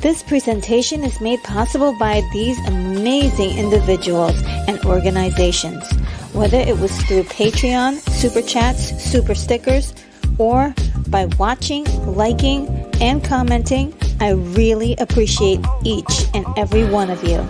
This presentation is made possible by these amazing individuals and organizations. Whether it was through Patreon, Super Chats, Super Stickers, or by watching, liking, and commenting, I really appreciate each and every one of you.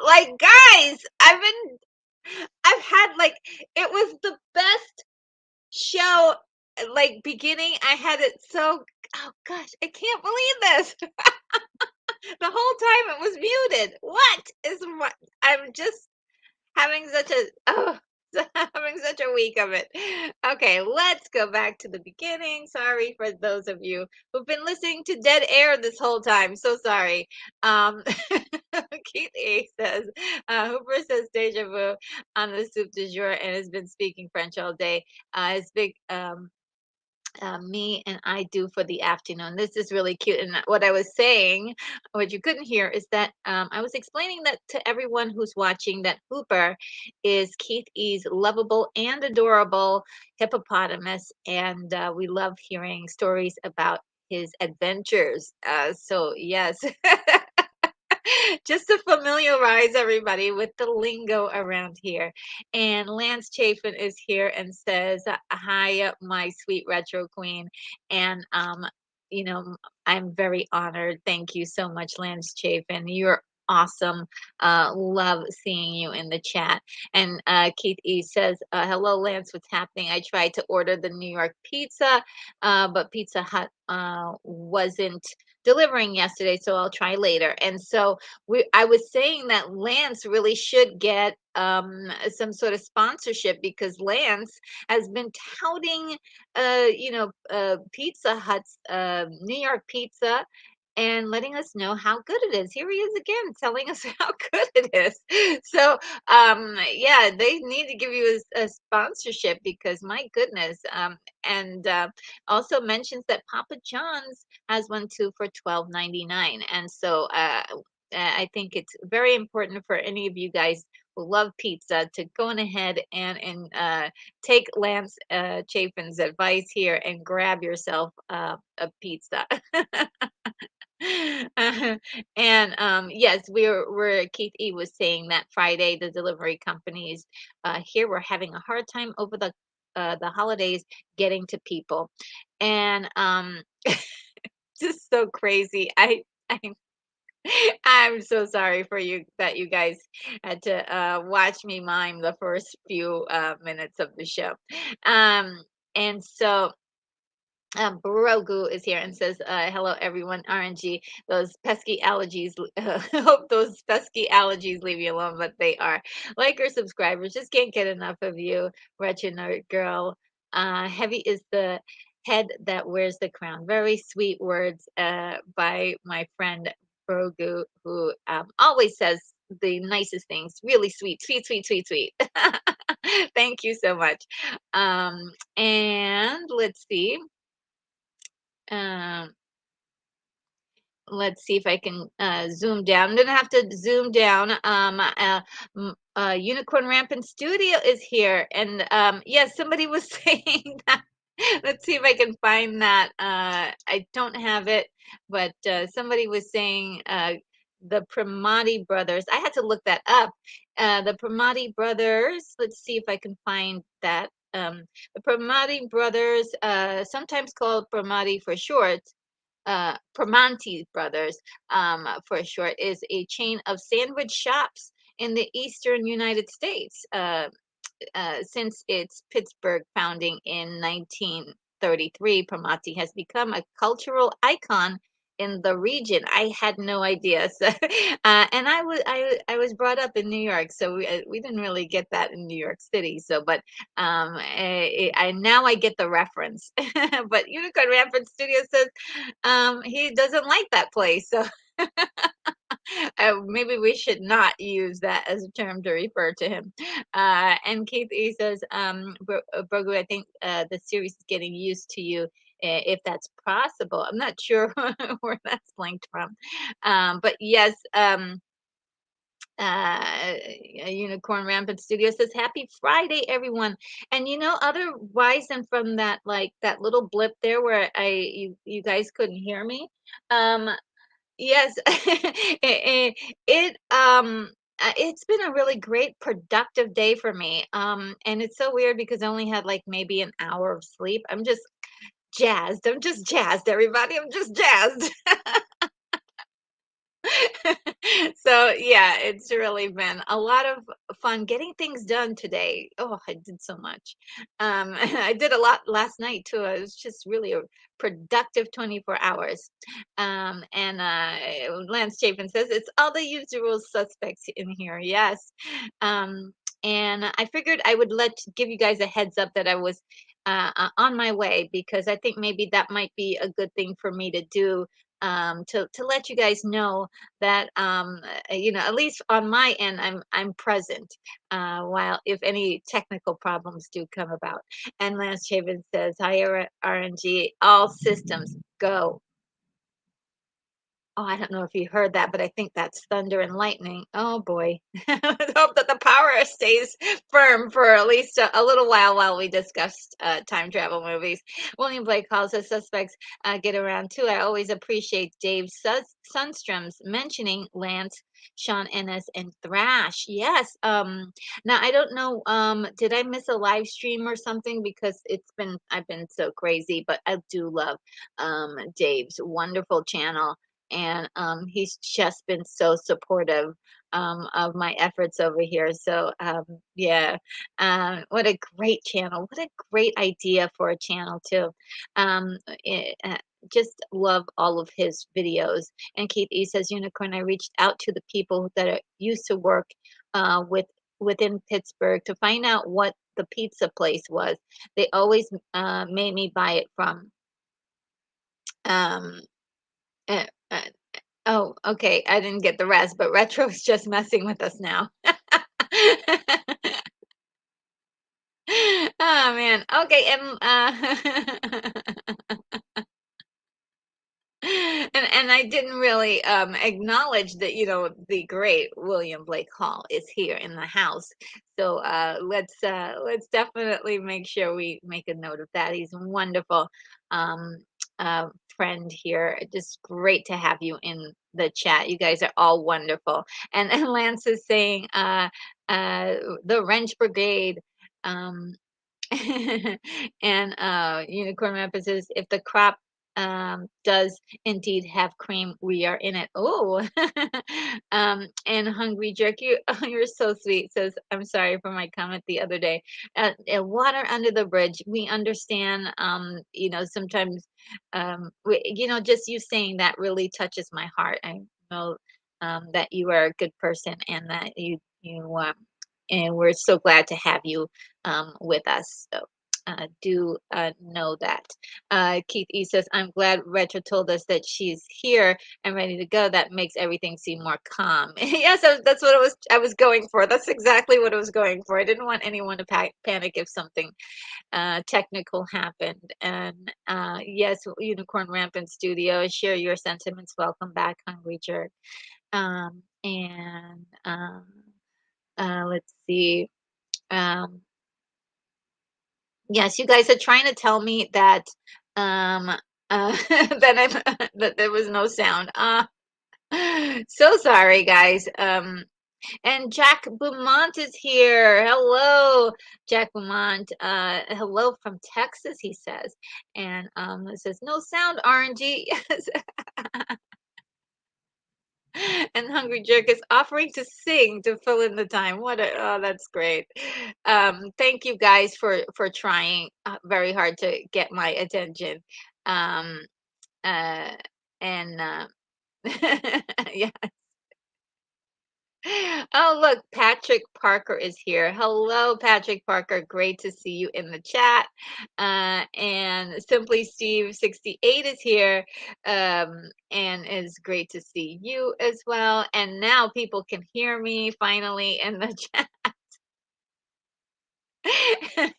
Like, guys, I've had like, it was the best show, like, beginning. I had it so, oh gosh, I can't believe this. The whole time it was muted. What is what? I'm just having such a, oh, having such a week of it. Okay, let's go back to the beginning. Sorry for those of you who've been listening to dead air this whole time. So sorry. Um, Keith A says, Hooper says deja vu on the soup du jour and has been speaking French all day. His big me and I do for the afternoon. This is really cute. And what I was saying, what you couldn't hear, is that I was explaining that to everyone who's watching, that Hooper is Keith E's lovable and adorable hippopotamus. And we love hearing stories about his adventures. So, yes. Just to familiarize everybody with the lingo around here. And Lance Chafin is here and says, "Hi, my sweet retro queen." And you know, I'm very honored. Thank you so much, Lance Chafin. You're awesome. Love seeing you in the chat. And Keith E says, "Hello, Lance. What's happening? I tried to order the New York pizza, but Pizza Hut wasn't delivering yesterday, so I'll try later." And so I was saying that Lance really should get some sort of sponsorship, because Lance has been touting Pizza Hut's New York pizza and letting us know how good it is. Here he is again telling us how good it is. So yeah, they need to give you a sponsorship, because my goodness. And also mentions that Papa John's has one too for $12.99. And so I think it's very important for any of you guys who love pizza to go on ahead and take Lance Chafin's advice here and grab yourself a pizza. And yes, we're Keith E was saying that Friday the delivery companies here were having a hard time over the holidays getting to people. And just so crazy. I I'm so sorry for you that you guys had to watch me mime the first few minutes of the show. Um, and so Barogu is here and says, "Hello, everyone. RNG, those pesky allergies. Hope those pesky allergies leave you alone, but they are. Like our subscribers, just can't get enough of you, wretched nerd girl. Heavy is the head that wears the crown." Very sweet words by my friend Barogu, who always says the nicest things. Really sweet, sweet, sweet, sweet, sweet. Thank you so much. And let's see. Um, let's see if I can zoom down. I'm gonna have to zoom down. Unicorn Rampant Studio is here, and yes, somebody was saying that. Let's see if I can find that. I don't have it, but somebody was saying the Pramati brothers. I had to look that up. The Pramati brothers. Let's see if I can find that. The Pramati brothers, sometimes called Pramati for short, Primanti Brothers, for short, is a chain of sandwich shops in the eastern United States. Since its Pittsburgh founding in 1933, Primanti has become a cultural icon in the region. I had no idea. So, and I was brought up in New York, so we didn't really get that in New York City. So, but I now I get the reference. But Unicorn Rampant Studio says he doesn't like that place. So maybe we should not use that as a term to refer to him. And Keith E says, Brogu, I think the series is getting used to you, if that's possible. I'm not sure where that's linked from. But yes, Unicorn Rampant Studio says, "Happy Friday, everyone." And otherwise than from that, like that little blip there where you guys couldn't hear me. Yes, it's been a really great productive day for me. And it's so weird because I only had like maybe an hour of sleep. I'm just jazzed. I'm just jazzed, everybody. I'm just jazzed. So yeah, it's really been a lot of fun getting things done today. Oh, I did so much. I did a lot last night too. It was just really a productive 24 hours. And Lance Chapin says it's all the usual suspects in here. Yes. Um, and I figured I would give you guys a heads up that I was on my way, because I think maybe that might be a good thing for me to do, to let you guys know that, at least on my end, I'm present, while if any technical problems do come about. And Lance Chavin says, "Hi, RNG, all systems go." Oh, I don't know if you heard that, but I think that's thunder and lightning. Oh boy. Let's hope that the power stays firm for at least a little while we discuss time travel movies. William Blake calls us suspects get around too. I always appreciate Dave Sunstrom's mentioning Lance, Sean Ennis, and Thrash. Yes. Now I don't know. Did I miss a live stream or something? Because I've been so crazy, but I do love Dave's wonderful channel, and he's just been so supportive of my efforts over here. So yeah, what a great channel! What a great idea for a channel too. Um, it, uh, just love all of his videos. And Keith E says, "Unicorn, I reached out to the people that used to work within Pittsburgh to find out what the pizza place was. They always made me buy it from." Um, uh, uh, Oh, okay. I didn't get the rest, but Retro is just messing with us now. Oh man. Okay, and and I didn't really acknowledge that, the great William Blake Hall is here in the house. So let's definitely make sure we make a note of that. He's a wonderful um friend here. Just great to have you in the chat. You guys are all wonderful. And Lance is saying uh the Wrench Brigade. Um and Unicorn Map says, if the crop does indeed have cream, we are in it. Oh, and Hungry Jerk, you're so sweet. Says, I'm sorry for my comment the other day. Water under the bridge. We understand. Sometimes, just you saying that really touches my heart. I know that you are a good person, and that and we're so glad to have you with us. So do know that. Keith E says, I'm glad Retro told us that she's here and ready to go. That makes everything seem more calm. Yes, that's what I was going for. That's exactly what I was going for. I didn't want anyone to panic if something technical happened. And yes, Unicorn Rampant Studio, share your sentiments. Welcome back, Hungry Jerk. And let's see. Um, Yes, you guys are trying to tell me that that that there was no sound. So sorry, guys. And Jack Beaumont is here. Hello, Jack Beaumont. Hello from Texas, he says. And it says no sound, RNG. Yes. And Hungry Jerk is offering to sing to fill in the time. Oh, that's great. Thank you guys for trying very hard to get my attention. Um, uh, and yeah. Oh, look, Patrick Parker is here. Hello, Patrick Parker. Great to see you in the chat. And Simply Steve 68 is here. And it's great to see you as well. And now people can hear me finally in the chat.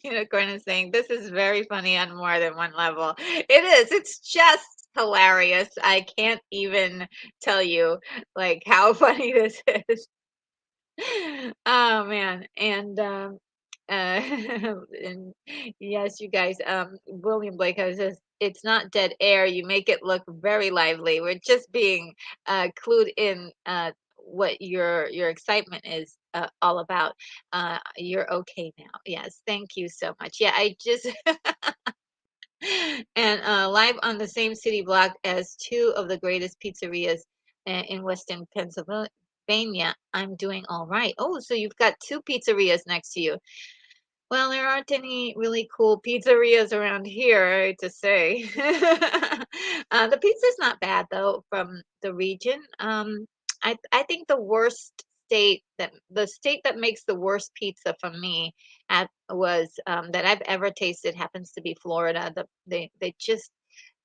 Unicorn is saying this is very funny on more than one level. It is. It's just hilarious. I can't even tell you like how funny this is. Oh man, and and yes, you guys, William Blake says it's not dead air. You make it look very lively. We're just being clued in what your excitement is all about. You're okay now. Yes, thank you so much. Yeah, I just and live on the same city block as two of the greatest pizzerias in Western Pennsylvania. Pennsylvania. I'm doing all right. Oh, so you've got two pizzerias next to you. Well, there aren't any really cool pizzerias around here, I hate to say. The pizza's not bad though from the region. I think the state that makes the worst pizza for me was that I've ever tasted happens to be Florida. They just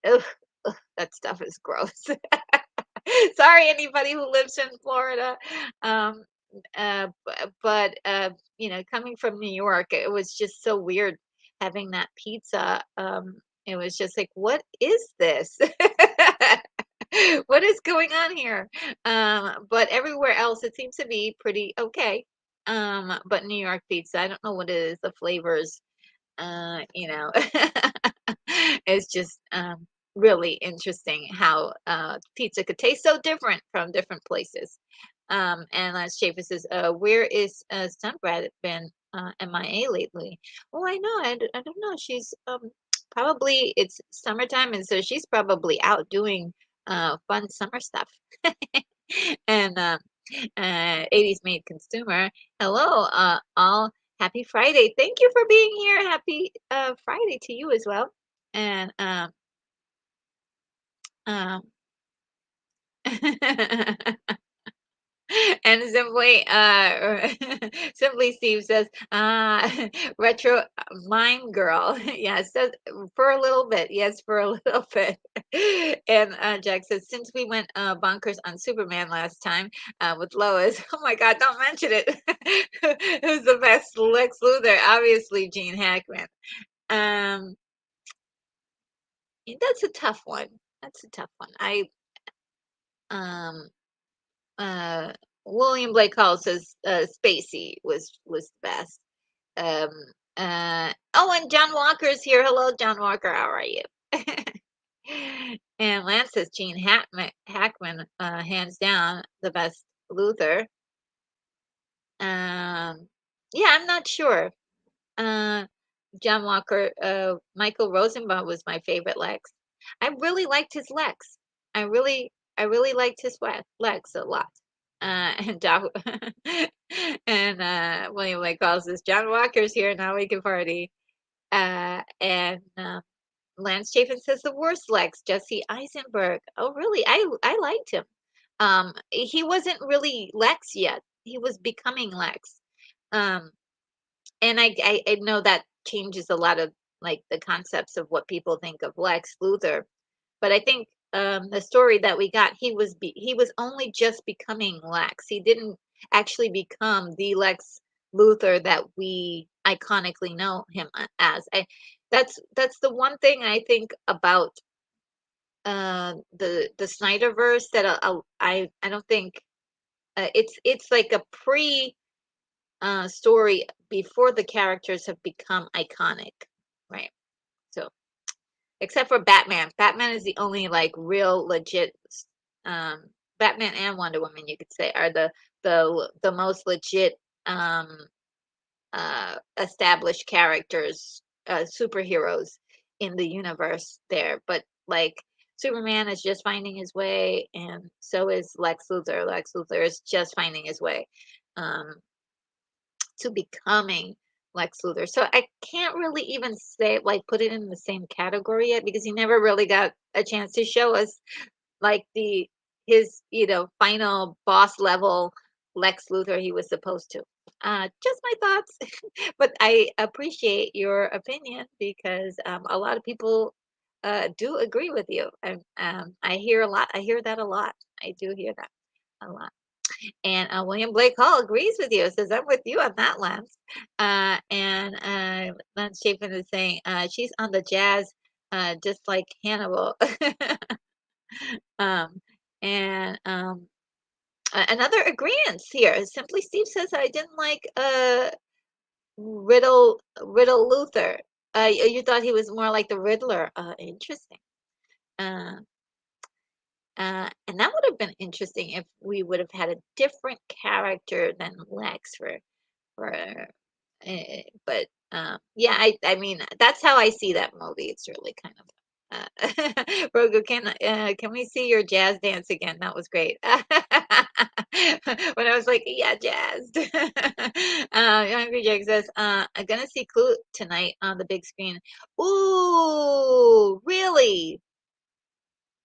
ugh, that stuff is gross. Sorry, anybody who lives in Florida. Um, but coming from New York, it was just so weird having that pizza. It was just like, what is this? What is going on here? But everywhere else, it seems to be pretty okay. But New York pizza, I don't know what it is, the flavors you know, it's just really interesting how pizza could taste so different from different places. And Lance Schaefer says, where is Sunbrad been MIA lately? Oh, I know. I don't know. She's probably, it's summertime, and so she's probably out doing fun summer stuff. And 80s made consumer. Hello, all. Happy Friday. Thank you for being here. Happy Friday to you as well. And um and simply simply Steve says retro mime girl. Yes, for a little bit. Yes, for a little bit. And Jack says, since we went bonkers on Superman last time with Lois, oh my God, don't mention it. Who's the best? Lex Luthor, obviously Gene Hackman. um that's a tough one. That's a tough one. I um uh William Blake Hall says Spacey was the best. Um oh, and John Walker's here. Hello, John Walker. How are you? And Lance says Hackman, hands down the best Luther. Yeah, I'm not sure. Uh, John Walker, Michael Rosenbaum was my favorite Lex. I really liked his Lex. I really liked his Lex a lot. And and William Lake calls us John Walker's here. Now we can party. And Lance Chafin says the worst Lex, Jesse Eisenberg. Oh, really? I liked him. He wasn't really Lex yet. He was becoming Lex. Um, and I know that changes a lot of like the concepts of what people think of Lex Luthor, but I think the story that we got, he was only just becoming Lex. He didn't actually become the Lex Luthor that we iconically know him as. That's the one thing I think about the Snyderverse that I don't think it's like a pre story before the characters have become iconic, right? So, except for Batman. Batman is the only like real legit um Batman and Wonder Woman, you could say, are the most legit um established characters, superheroes in the universe there. But like Superman is just finding his way, and so is Lex Luthor. Lex Luthor is just finding his way. Um to becoming Lex Luthor. So I can't really even say like put it in the same category yet because he never really got a chance to show us like the his final boss level Lex Luthor he was supposed to. Just my thoughts, but I appreciate your opinion because a lot of people do agree with you, and I hear a lot. I hear that a lot. I do hear that a lot. And William Blake Hall agrees with you. Says, I'm with you on that, Lance. And Lance Chapin is saying, she's on the jazz, just like Hannibal. um, and another agreement here. Simply Steve says, I didn't like Riddle Luther. You thought he was more like the Riddler. Interesting. Uh, and that would have been interesting if we would have had a different character than Lex for but yeah, I mean that's how I see that movie. It's really kind of Rogu, can we see your jazz dance again? That was great. When I was like, yeah, jazzed. Hungry Jake says, I'm gonna see Clue tonight on the big screen. Ooh, really?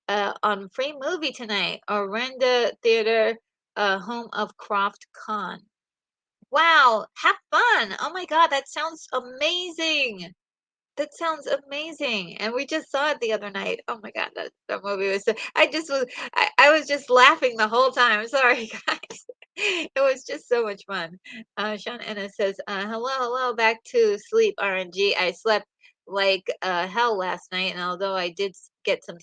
On free movie tonight, Orenda Theater, home of Croft Con. Wow, have fun. Oh my God, that sounds amazing. That sounds amazing. And we just saw it the other night. Oh my God, that movie was I was just laughing the whole time. Sorry, guys. It was just so much fun. Sean Ennis says, hello, back to sleep, RNG. I slept like hell last night, and although I did get some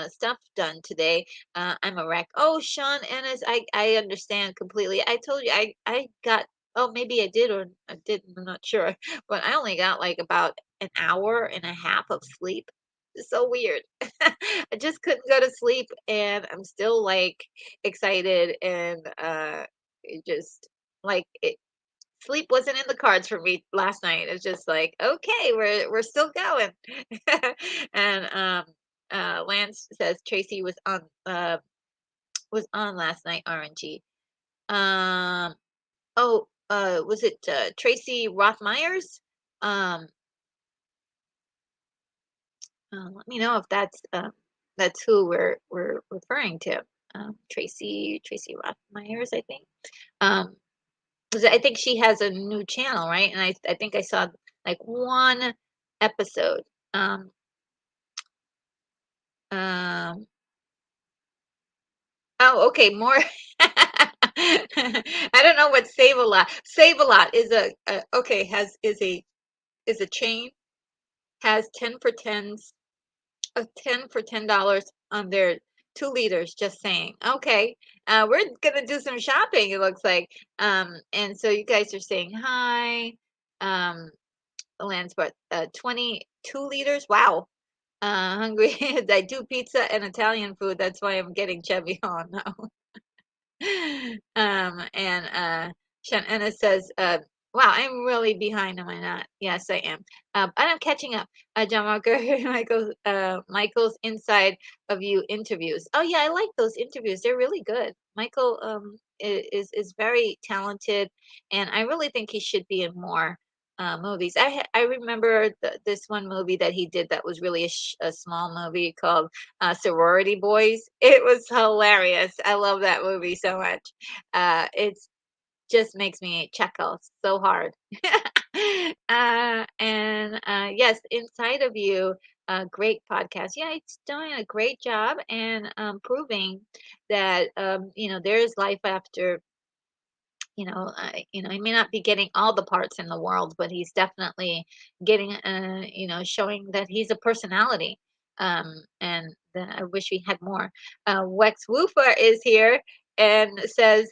stuff done today, I'm a wreck. Oh, Sean Ennis, I understand completely. I told you I got, oh, maybe I did or I didn't, I'm not sure, but I only got like about an hour and a half of sleep. It's so weird. I just couldn't go to sleep, and I'm still like excited, and it just like it sleep wasn't in the cards for me last night. It's just like, okay, we're still going. And Lance says Tracy was on last night, RNG. Oh, was it Tracy Rothmeyers? Um, let me know if that's who we're referring to. Tracy Rothmeyers, I think. 'Cause I think she has a new channel, right? And I think I saw like one episode. Um, um, oh, okay, more. I don't know what Save a Lot. Save a Lot is a okay, has is a chain, has 10 for 10s, a 10 for $10 on their 2 liters, just saying. Okay. We're gonna do some shopping, it looks like. And so you guys are saying hi. Um, Lance, what, 22 liters? Wow. Hungry. I do pizza and Italian food. That's why I'm getting chubby. Oh no. And Shanna says, wow, I'm really behind, am I not? Yes, I am. But I'm catching up. John Walker, Michael's Inside of You interviews. Oh yeah, I like those interviews. They're really good. Michael is very talented, and I really think he should be in more movies. I remember this one movie that he did that was really a small movie called Sorority Boys. It was hilarious. I love that movie so much. It's just makes me chuckle so hard. And yes, Inside of You, great podcast. Yeah, it's doing a great job and proving that there is life after. He may not be getting all the parts in the world, but he's definitely getting, showing that he's a personality. And I wish we had more. Wex Woofer is here and says,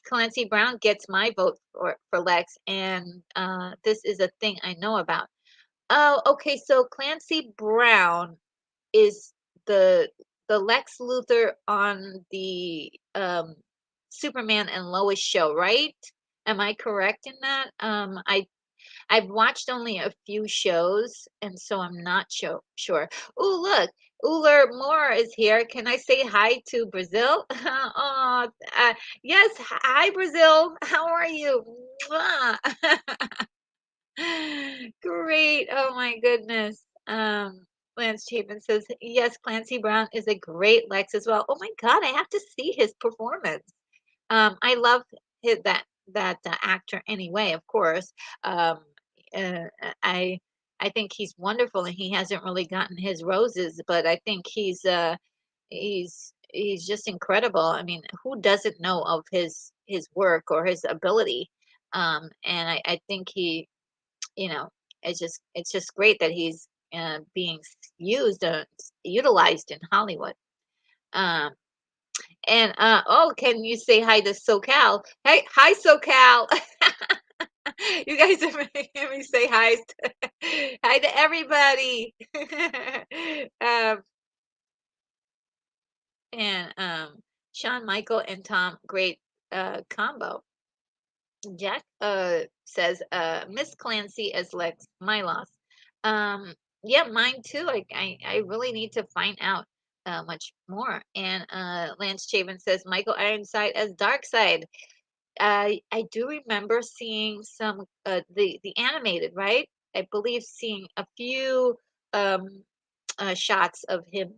Clancy Brown gets my vote for Lex, and this is a thing I know about. Oh, okay. So Clancy Brown is the Lex Luthor on the Superman and Lois show, right? Am I correct in that? I've watched only a few shows, and so I'm not sure. Oh, look, Uller Moore is here. Can I say hi to Brazil? Oh, yes. Hi, Brazil. How are you? Mwah. Great. Oh my goodness. Lance Chapin says, yes, Clancy Brown is a great Lex as well. Oh my God, I have to see his performance. I love that actor anyway, of course. Um, uh, I I think he's wonderful, and he hasn't really gotten his roses, but I think he's just incredible. I mean, who doesn't know of his work or his ability? And I think you know, it's just great that he's being utilized in Hollywood. Um, and oh, can you say hi to SoCal? Hey, hi SoCal. You guys are making me say hi hi to everybody. um, and Shawn Michael and Tom, great combo. Jack says, Miss Clancy as Lex, my loss. Yeah, mine too. Like I really need to find out much more. And Lance Chavin says Michael Ironside as Darkseid. I do remember seeing some the animated, right? I believe seeing a few um shots of him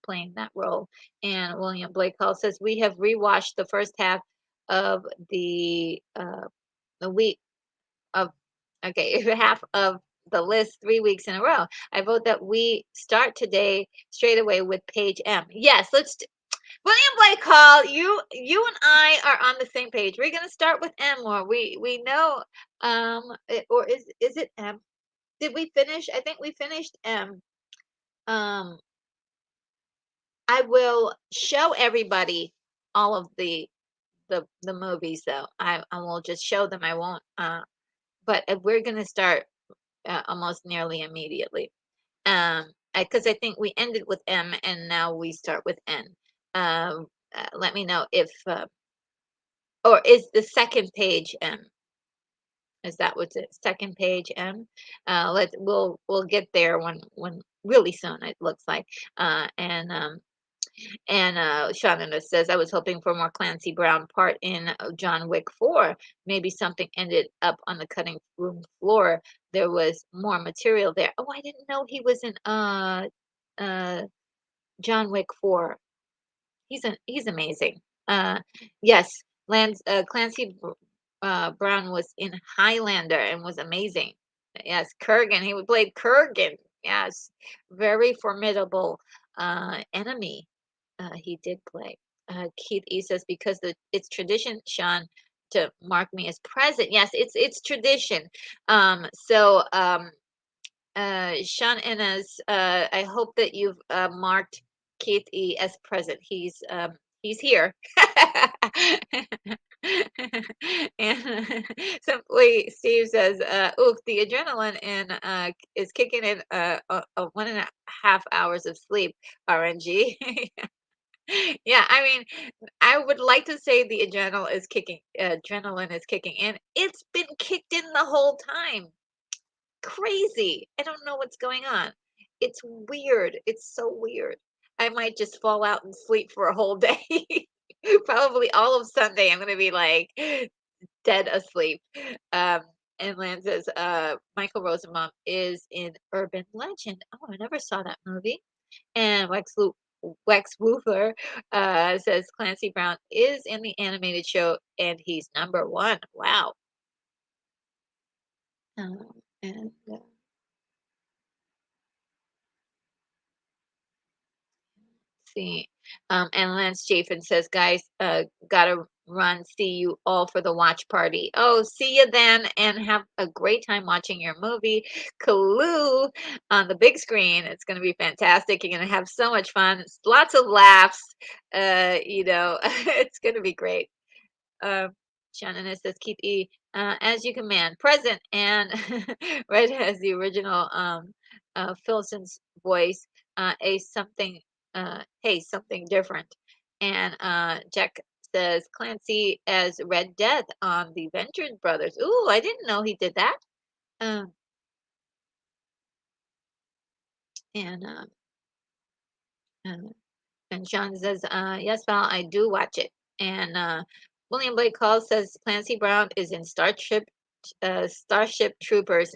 playing that role. And William Blake Hall says we have rewatched the first half of the week of okay, half of the list 3 weeks in a row. I vote that we start today straight away with page M. Yes, William Blake Hall, you and I are on the same page. We're gonna start with M, or we know or is it M? Did we finish? I think we finished M. Um, I will show everybody all of the movies though. I will just show them. I won't. But we're gonna start almost nearly immediately. Because I think we ended with M and now we start with N. Let me know if or is the second page M? Is that what's it? Second page M? We'll get there when really soon it looks like. Shauna says I was hoping for more Clancy Brown part in John Wick 4. Maybe something ended up on the cutting room floor. There was more material there. Oh, I didn't know he was in uh John Wick 4. He's amazing. Uh, yes, Clancy Brown was in Highlander and was amazing. Yes, Kurgan. He played Kurgan. Yes, very formidable enemy. He did play. Keith E says because it's tradition, Sean, to mark me as present. Yes, it's tradition. Sean Innes, I hope that you've marked Keith E as present. He's here. And simply Steve says, "Oof, the adrenaline in is kicking in 1.5 hours of sleep. RNG." Yeah, I mean, I would like to say the adrenaline is kicking in. It's been kicked in the whole time. Crazy. I don't know what's going on. It's weird. It's so weird. I might just fall out and sleep for a whole day. Probably all of Sunday, I'm gonna be like dead asleep. Um, and Lan says, Michael Rosenbaum is in Urban Legend. Oh, I never saw that movie. And Wex Woofer says Clancy Brown is in the animated show and he's number one. Wow. And see. And Lance Chafin says, guys, gotta run. See you all for the watch party. Oh, see you then, and have a great time watching your movie, Clue, on the big screen. It's gonna be fantastic. You're gonna have so much fun. Lots of laughs. It's gonna be great. Uh, Shannon says, keep E as you command, present, and Red has the original Philson's voice, a something, hey, something different. And Jack says, Clancy as Red Death on the Venture Brothers. Ooh, I didn't know he did that. Um, and uh, And Sean says, yes, Val, I do watch it. And William Blake Hall says Clancy Brown is in Starship Troopers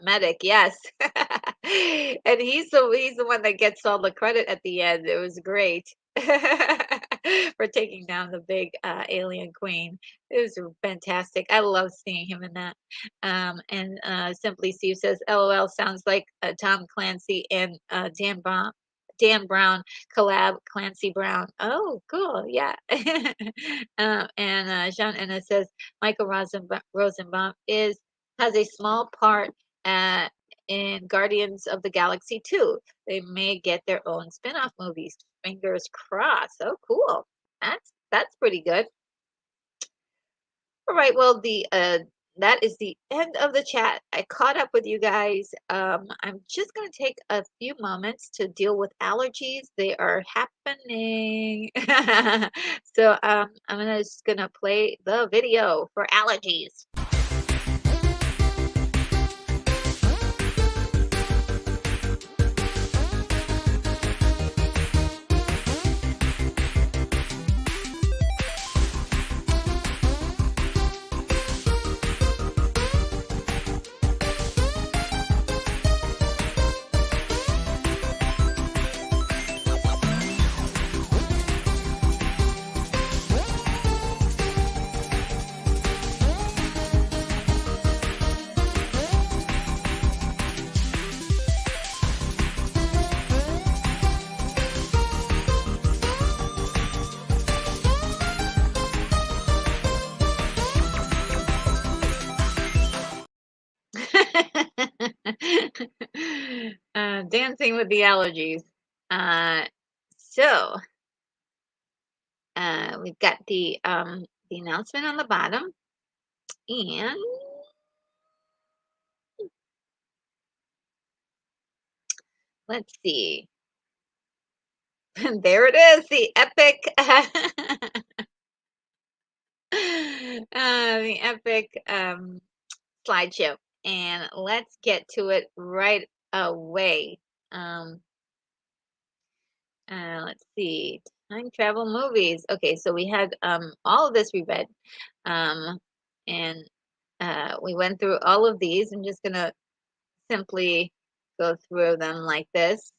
medic. Yes, and he's the one that gets all the credit at the end. It was great for taking down the big alien queen. It was fantastic. I love seeing him in that. And Simply Steve says, "LOL sounds like Tom Clancy and Dan Brown collab Clancy Brown." Oh, cool. Yeah. Jean Enna says Michael Rosenbaum has a small part uh, in Guardians of the Galaxy 2. They may get their own spin-off movies. Fingers crossed. Oh, cool. That's pretty good. All right. Well, the that is the end of the chat. I caught up with you guys. I'm just going to take a few moments to deal with allergies. They are happening. So just gonna play the video for allergies. dancing with the allergies. Uh, so we've got the announcement on the bottom, and let's see. There it is, the epic, the epic slideshow, and let's get to it right away. Um, let's see, time travel movies. Okay, so we had all of this we read, um, and we went through all of these. I'm just gonna simply go through them like this.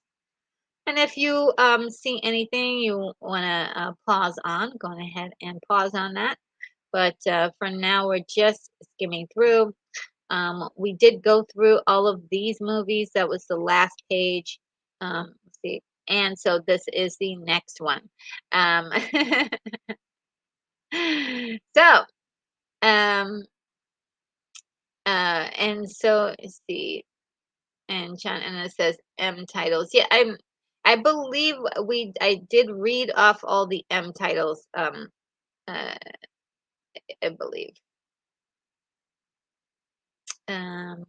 And if you see anything you want to pause on, go ahead and pause on that. But for now, we're just skimming through. We did go through all of these movies. That was the last page. Let's see. And so this is the next one. Um, so, um, and so let's see. And John Anna says M titles. Yeah, I believe I did read off all the M titles. Uh, I believe. Um,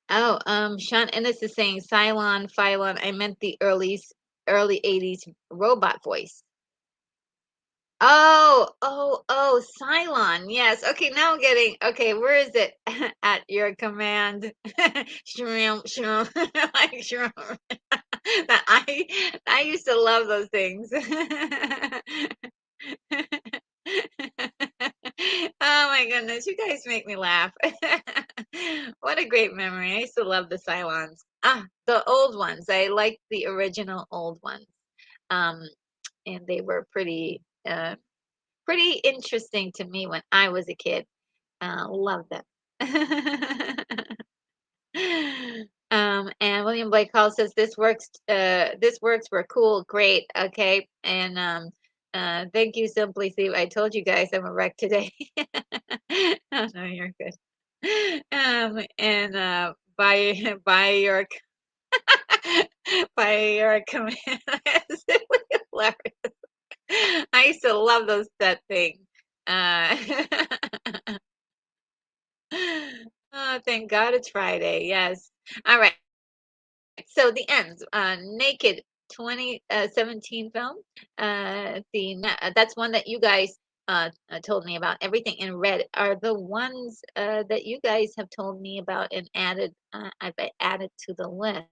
oh, Sean Ennis is saying Cylon, Phylon. I meant the early 80s robot voice. Oh, Cylon. Yes. Okay, now I'm getting, okay, where is it? At your command. Shroom, shroom, like shroom. That I used to love those things. Oh my goodness, you guys make me laugh. What a great memory. I used to love the Cylons. Ah, the old ones. I liked the original old ones. Um, and they were pretty interesting to me when I was a kid. Love them. And William Blake Hall says this works. This works. We're cool. Great. Okay. And thank you, Simply Steve. I told you guys I'm a wreck today. Oh no, you're good. And by your by your command. It's really hilarious. I used to love that thing. Uh, oh, thank God it's Friday. Yes. All right. So the ends. Naked 2017 film. That's one that you guys told me about. Everything in red are the ones that you guys have told me about and added. I've added to the list.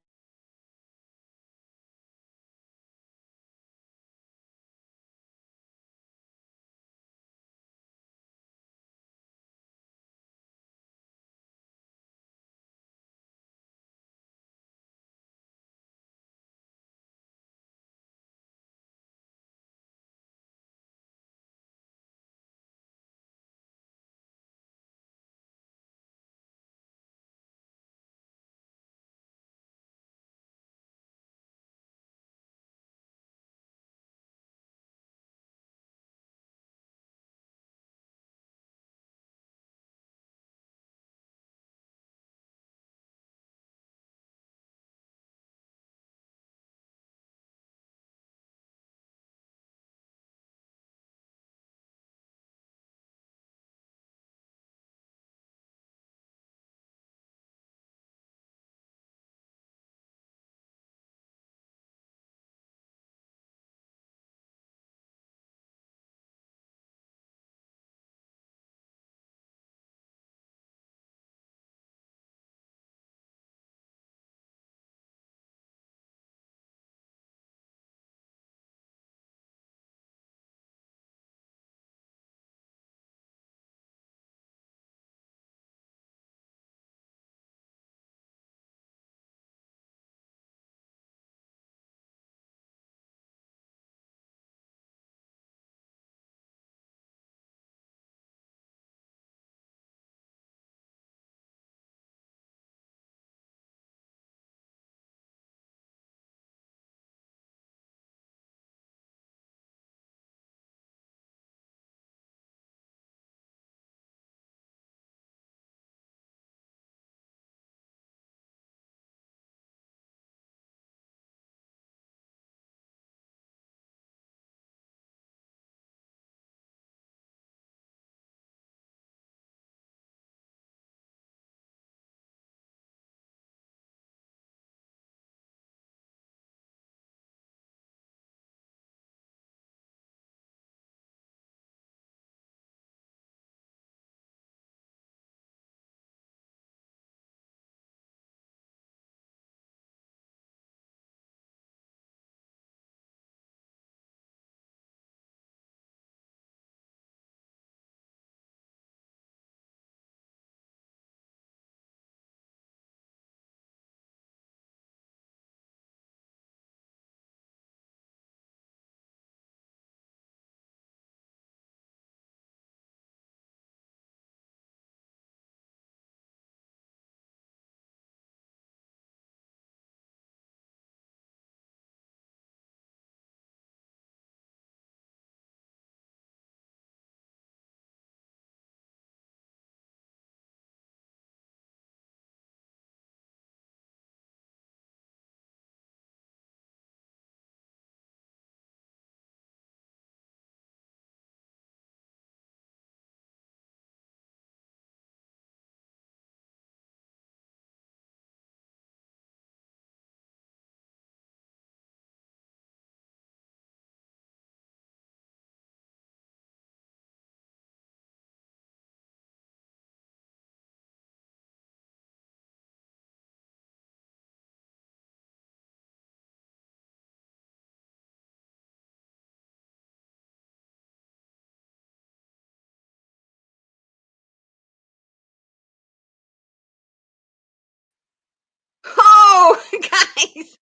Thanks.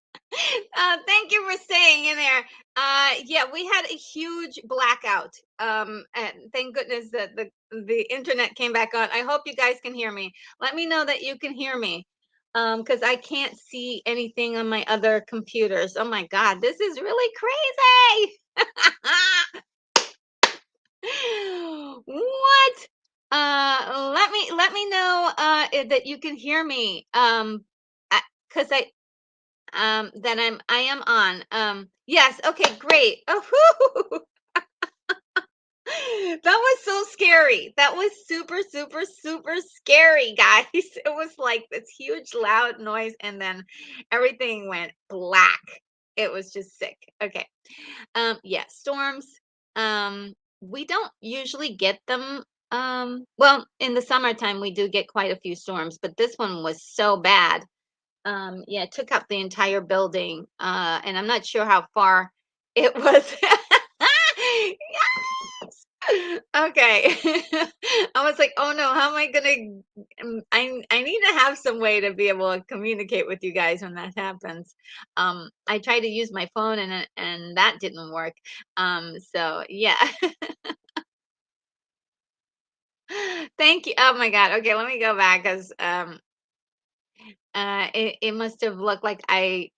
Thank you for staying in there. Yeah, we had a huge blackout. And thank goodness that the internet came back on. I hope you guys can hear me. Let me know that you can hear me. Because I can't see anything on my other computers. Oh my God, this is really crazy. What? Let me know that you can hear me. Because that I am on. Yes, okay, great. Oh, that was so scary. That was super, super, super scary, guys. It was like this huge loud noise, and then everything went black. It was just sick. Okay. Yeah, storms. We don't usually get them. Well, in the summertime we do get quite a few storms, but this one was so bad. Yeah, it took out the entire building. And I'm not sure how far it was. Yes! Okay. I was like, oh no, how am I gonna I need to have some way to be able to communicate with you guys when that happens. I tried to use my phone and that didn't work. So yeah. Thank you. Oh my God. Okay, let me go back because it must have looked like I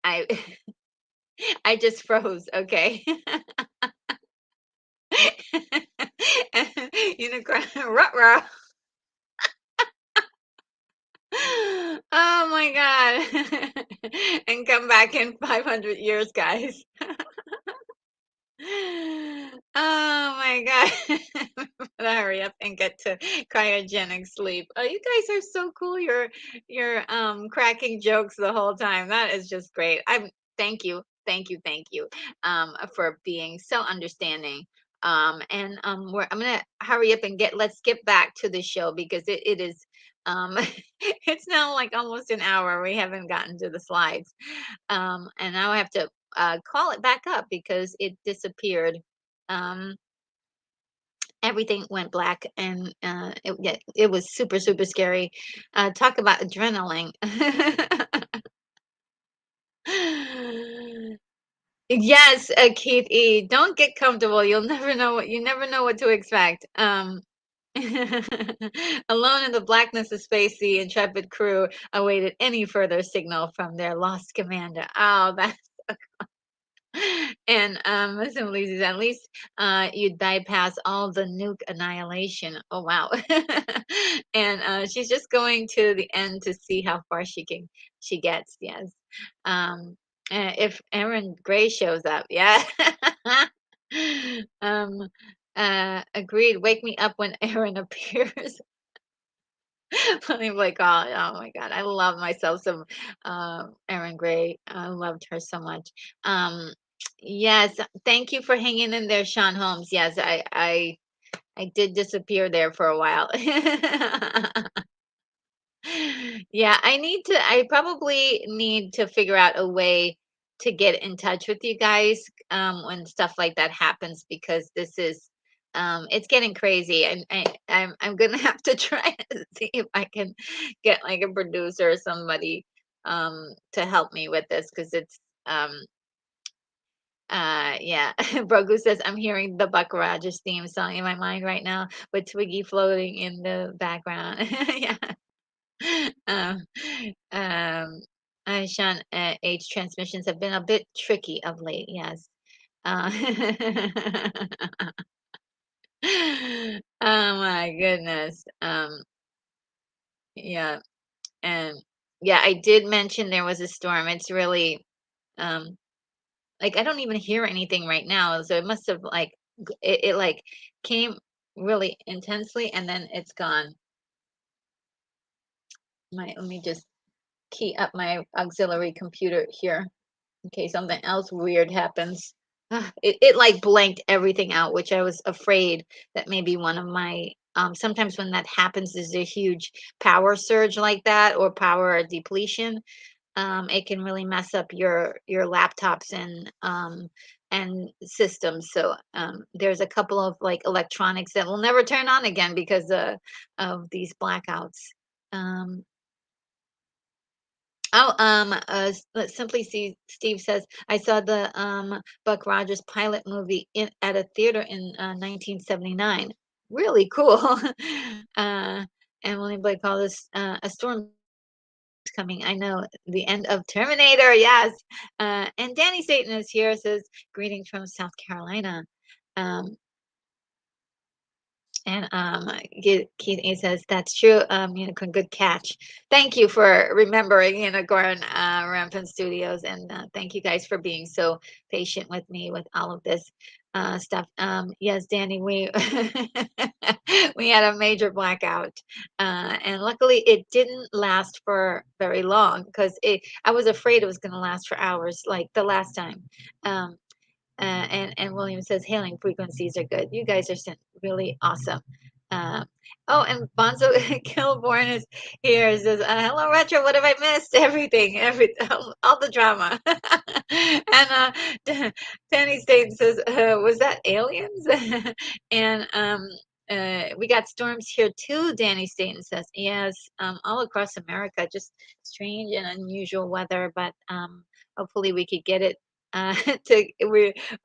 I just froze. Okay. Unicorn, ruh-roh. Oh my God. And come back in 500 years, guys. Oh my God. Better hurry up and get to cryogenic sleep. Oh, you guys are so cool. You're cracking jokes the whole time. That is just great. I'm thank you. Thank you for being so understanding. And I'm gonna hurry up and let's get back to the show because it is um it's now like almost an hour. We haven't gotten to the slides. And now I have to call it back up because it disappeared. Um, Everything went black, and yeah, it was super super scary. Talk about adrenaline. Yes, Keith E. Don't get comfortable. You never know what to expect. Alone in the blackness of space, the intrepid crew awaited any further signal from their lost commander. Oh, that's and Muslim says at least you'd bypass all the nuke annihilation. Oh wow. And she's just going to the end to see how far she gets. Yes. If Aaron Gray shows up, yeah. um Agreed. Wake me up when Aaron appears. I'm like, oh my God, I love myself some Erin Gray. I loved her so much. Um, yes, thank you for hanging in there, Sean Holmes. Yes, I did disappear there for a while. Yeah, I probably need to figure out a way to get in touch with you guys when stuff like that happens because this is it's getting crazy and I'm gonna have to try to see if I can get like a producer or somebody to help me with this because it's yeah. Brogu says I'm hearing the Buck Rogers theme song in my mind right now with Twiggy floating in the background. Yeah. Um, um, Sean, H transmissions have been a bit tricky of late. Yes. Uh, oh my goodness. Yeah, and yeah, I did mention there was a storm. It's really um like I don't even hear anything right now, so it must have like it like came really intensely and then it's gone. Let me just key up my auxiliary computer here. Okay, something else weird happens. It like blanked everything out, which I was afraid that maybe one of my sometimes when that happens there's a huge power surge like that or power depletion. It can really mess up your laptops and systems. So there's a couple of like electronics that will never turn on again because of these blackouts. Um, Oh, Simply Steve says, I saw the Buck Rogers pilot movie at a theater in 1979. Really cool. uh, and William Blake called this a storm coming. I know the end of Terminator. Yes. And Danny Satan is here. Says greetings from South Carolina. Um, and Keith A says that's true. Unicorn, good catch. Thank you for remembering Unicorn Rampant Studios, and thank you guys for being so patient with me with all of this stuff. Yes, Danny, we we had a major blackout, and luckily it didn't last for very long because it. I was afraid it was going to last for hours, like the last time. Um, and William says hailing frequencies are good. You guys are really awesome. Uh, oh, and Bonzo Kilborn is here. He says, "Hello, Retro. What have I missed? Everything, all the drama." And Danny Staten says, "Was that aliens?" And we got storms here too. Danny Staten says, "Yes, all across America. Just strange and unusual weather, but hopefully we could get it." To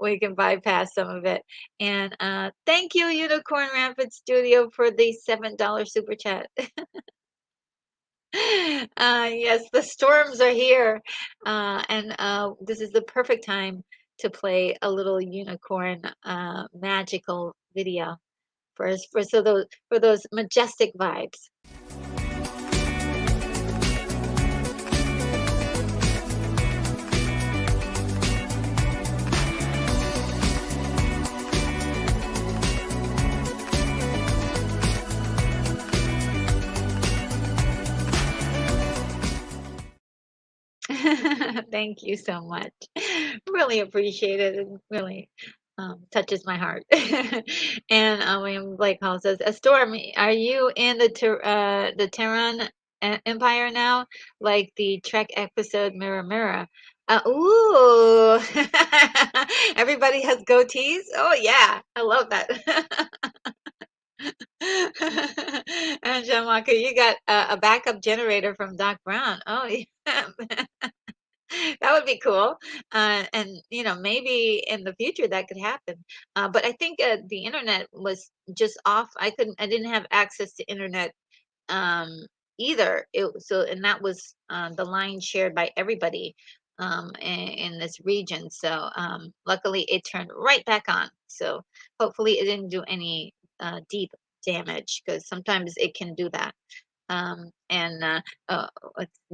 we can bypass some of it. And thank you, Unicorn Rampant Studio, for the $7 super chat. Yes, the storms are here, and this is the perfect time to play a little unicorn magical video for those majestic vibes. Thank you so much. Really appreciate it. It really touches my heart. And William Blake Hall says, "A storm. Are you in the Terran Empire now, like the Trek episode Mirror Mirror?" Ooh, everybody has goatees. Oh yeah, I love that. And Jamaka, you got a backup generator from Doc Brown. Oh yeah. That would be cool. And maybe in the future that could happen. But I think the internet was just off. I didn't have access to internet um, either. And that was the line shared by everybody in this region. So luckily it turned right back on. So hopefully it didn't do any deep damage because sometimes it can do that. And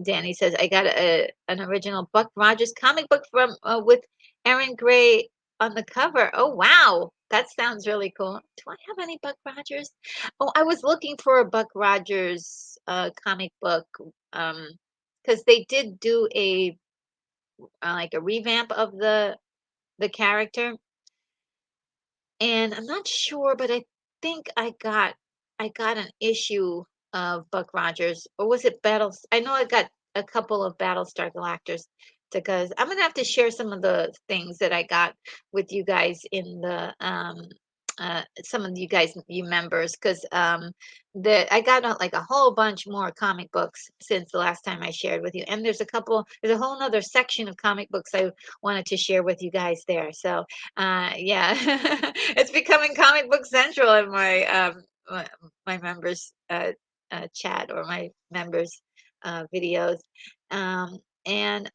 Danny says, I got an original Buck Rogers comic book from with Aaron Gray on the cover. Oh wow, that sounds really cool. Do I have any Buck Rogers? Oh, I was looking for a Buck Rogers comic book because they did do a like a revamp of the character, and I'm not sure, but I think I got an issue of Buck Rogers, or was it Battles? I know I got a couple of Battlestar Galactors because I'm gonna have to share some of the things that I got with you guys in the some of you guys, you members, because that I got like a whole bunch more comic books since the last time I shared with you, and there's a whole nother section of comic books I wanted to share with you guys there. So yeah, it's becoming comic book central in my members chat or my members videos. Um, and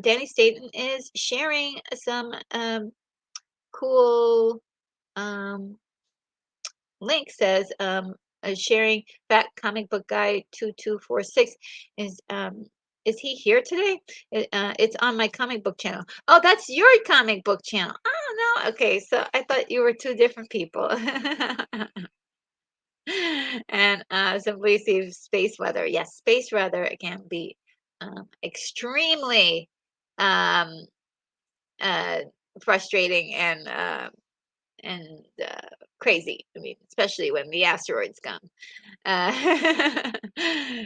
Danny Staten is sharing some cool um, link. Says sharing Fat Comic Book Guy 2246 is is he here today? It's on my comic book channel. Oh, that's your comic book channel. Oh no. Okay, so I thought you were two different people. And Simply see space weather. Yes, space weather can be extremely um, uh, frustrating and crazy. I mean, especially when the asteroids come.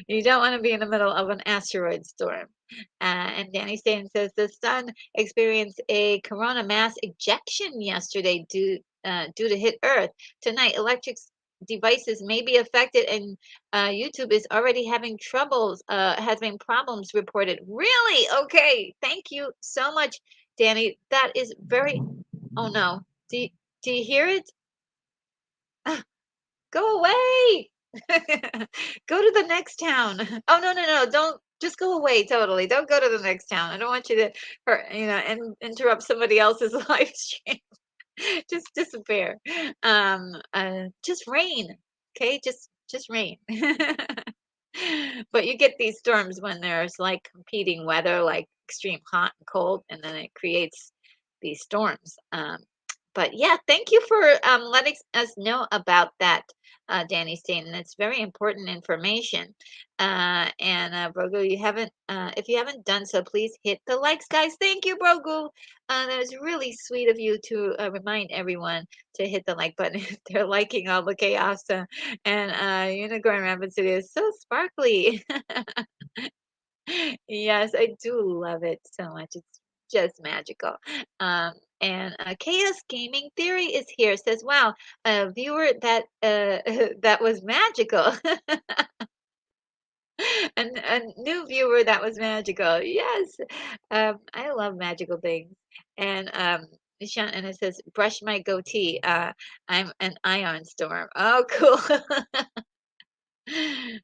You don't want to be in the middle of an asteroid storm. And Danny Stan says the sun experienced a corona mass ejection yesterday due to hit Earth. Tonight, devices may be affected, and YouTube is already having troubles, having problems reported. Really? Okay. Thank you so much, Danny. That is very. Oh no. Do you hear it? Ah, go away. Go to the next town. Oh no, no, no. Don't just go away totally. Don't go to the next town. I don't want you to hurt, and interrupt somebody else's live stream. Just disappear. Just rain. Okay, just rain. But you get these storms when there's like competing weather, like extreme hot and cold, and then it creates these storms. But yeah, thank you for letting us know about that, Danny Stain. It's very important information. And Brogu, if you haven't done so, please hit the likes, guys. Thank you, Brogu. That was really sweet of you to remind everyone to hit the like button if they're liking all the chaos. And Unicorn Rapids City is so sparkly. Yes, I do love it so much. It's just magical. Um, and Chaos Gaming Theory is here. Says, "Wow, a viewer that that was magical." And a new viewer that was magical. Yes, I love magical things. And and it says, "Brush my goatee. I'm an ion storm." Oh, cool.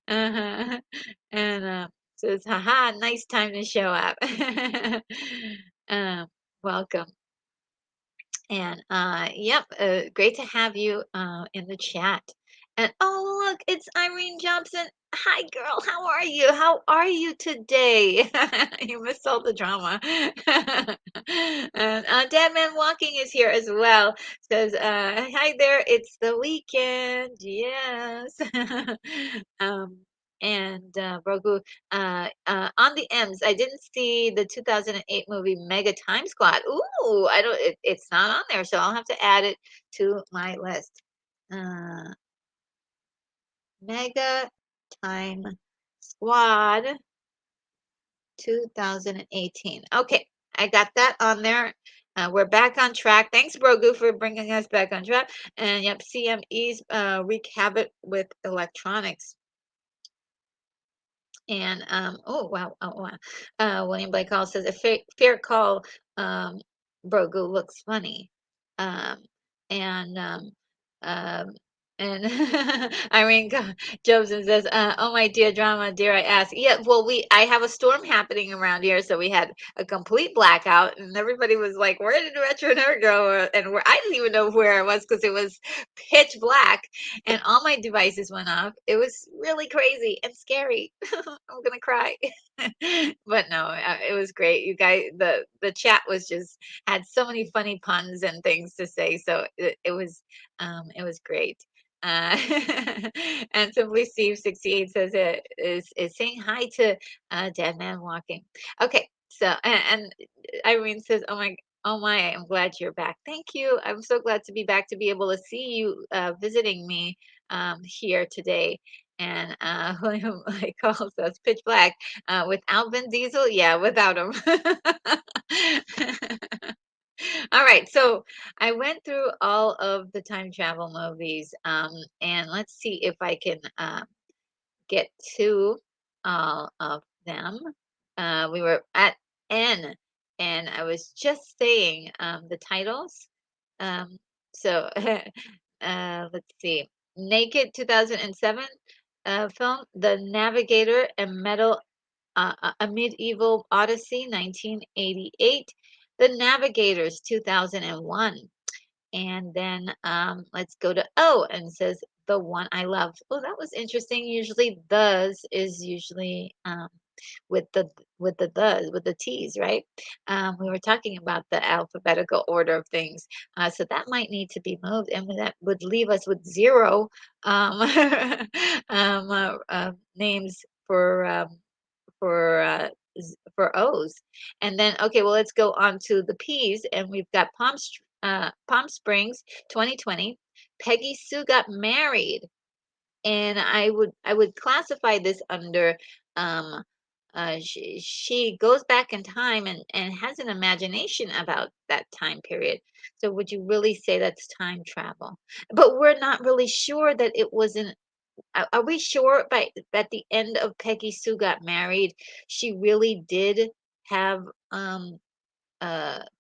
Uh-huh. And says, "Haha, nice time to show up." um, welcome. And yep, great to have you in the chat. And oh, look, it's Irene Johnson. Hi, girl. How are you? How are you today? You missed all the drama. And Deadman Walking is here as well. Says, "Hi there. It's the weekend. Yes." um, and Brogu, on the M's, I didn't see the 2008 movie Mega Time Squad. Ooh, I don't. It's not on there, so I'll have to add it to my list. Uh, Mega Time Squad 2018. Okay, I got that on there. We're back on track. Thanks, Brogu, for bringing us back on track. And yep, CME's wreak havoc with electronics. And oh wow, oh wow. William Blake Hall says a fair call. Um, Brogu looks funny. Um, and um, and Irene Jobson says, "Oh my dear drama, dare I ask?" Yeah, well, I have a storm happening around here, so we had a complete blackout, and everybody was like, "Where did Retro Nerd go?" And I didn't even know where I was because it was pitch black, and all my devices went off. It was really crazy and scary. I'm gonna cry. But no, it was great. You guys, the chat was just had so many funny puns and things to say, so it was great. Uh, and Simply Steve 68 says it is saying hi to Dead Man Walking. Okay, so and Irene says, oh my, I'm glad you're back. Thank you. I'm so glad to be back to be able to see you visiting me here today. And William like calls us pitch black without Vin Diesel. Yeah, without him. All right, so I went through all of the time travel movies, and let's see if I can get to all of them. We were at N, and I was just saying the titles. Um, so let's see. Naked 2007 film, The Navigator and Metal, A Medieval Odyssey 1988, The Navigators 2001. And then let's go to O and it says the one I love. Oh, that was interesting. Usually those is usually with the T's, right? We were talking about the alphabetical order of things. So that might need to be moved, and that would leave us with zero names for for O's. And then okay, well let's go on to the P's, and we've got Palm Springs 2020. Peggy Sue got married, and I would classify this under um she goes back in time and has an imagination about that time period. So would you really say that's time travel? But we're not really sure that it wasn't. Are we sure by at the end of Peggy Sue Got Married, she really did have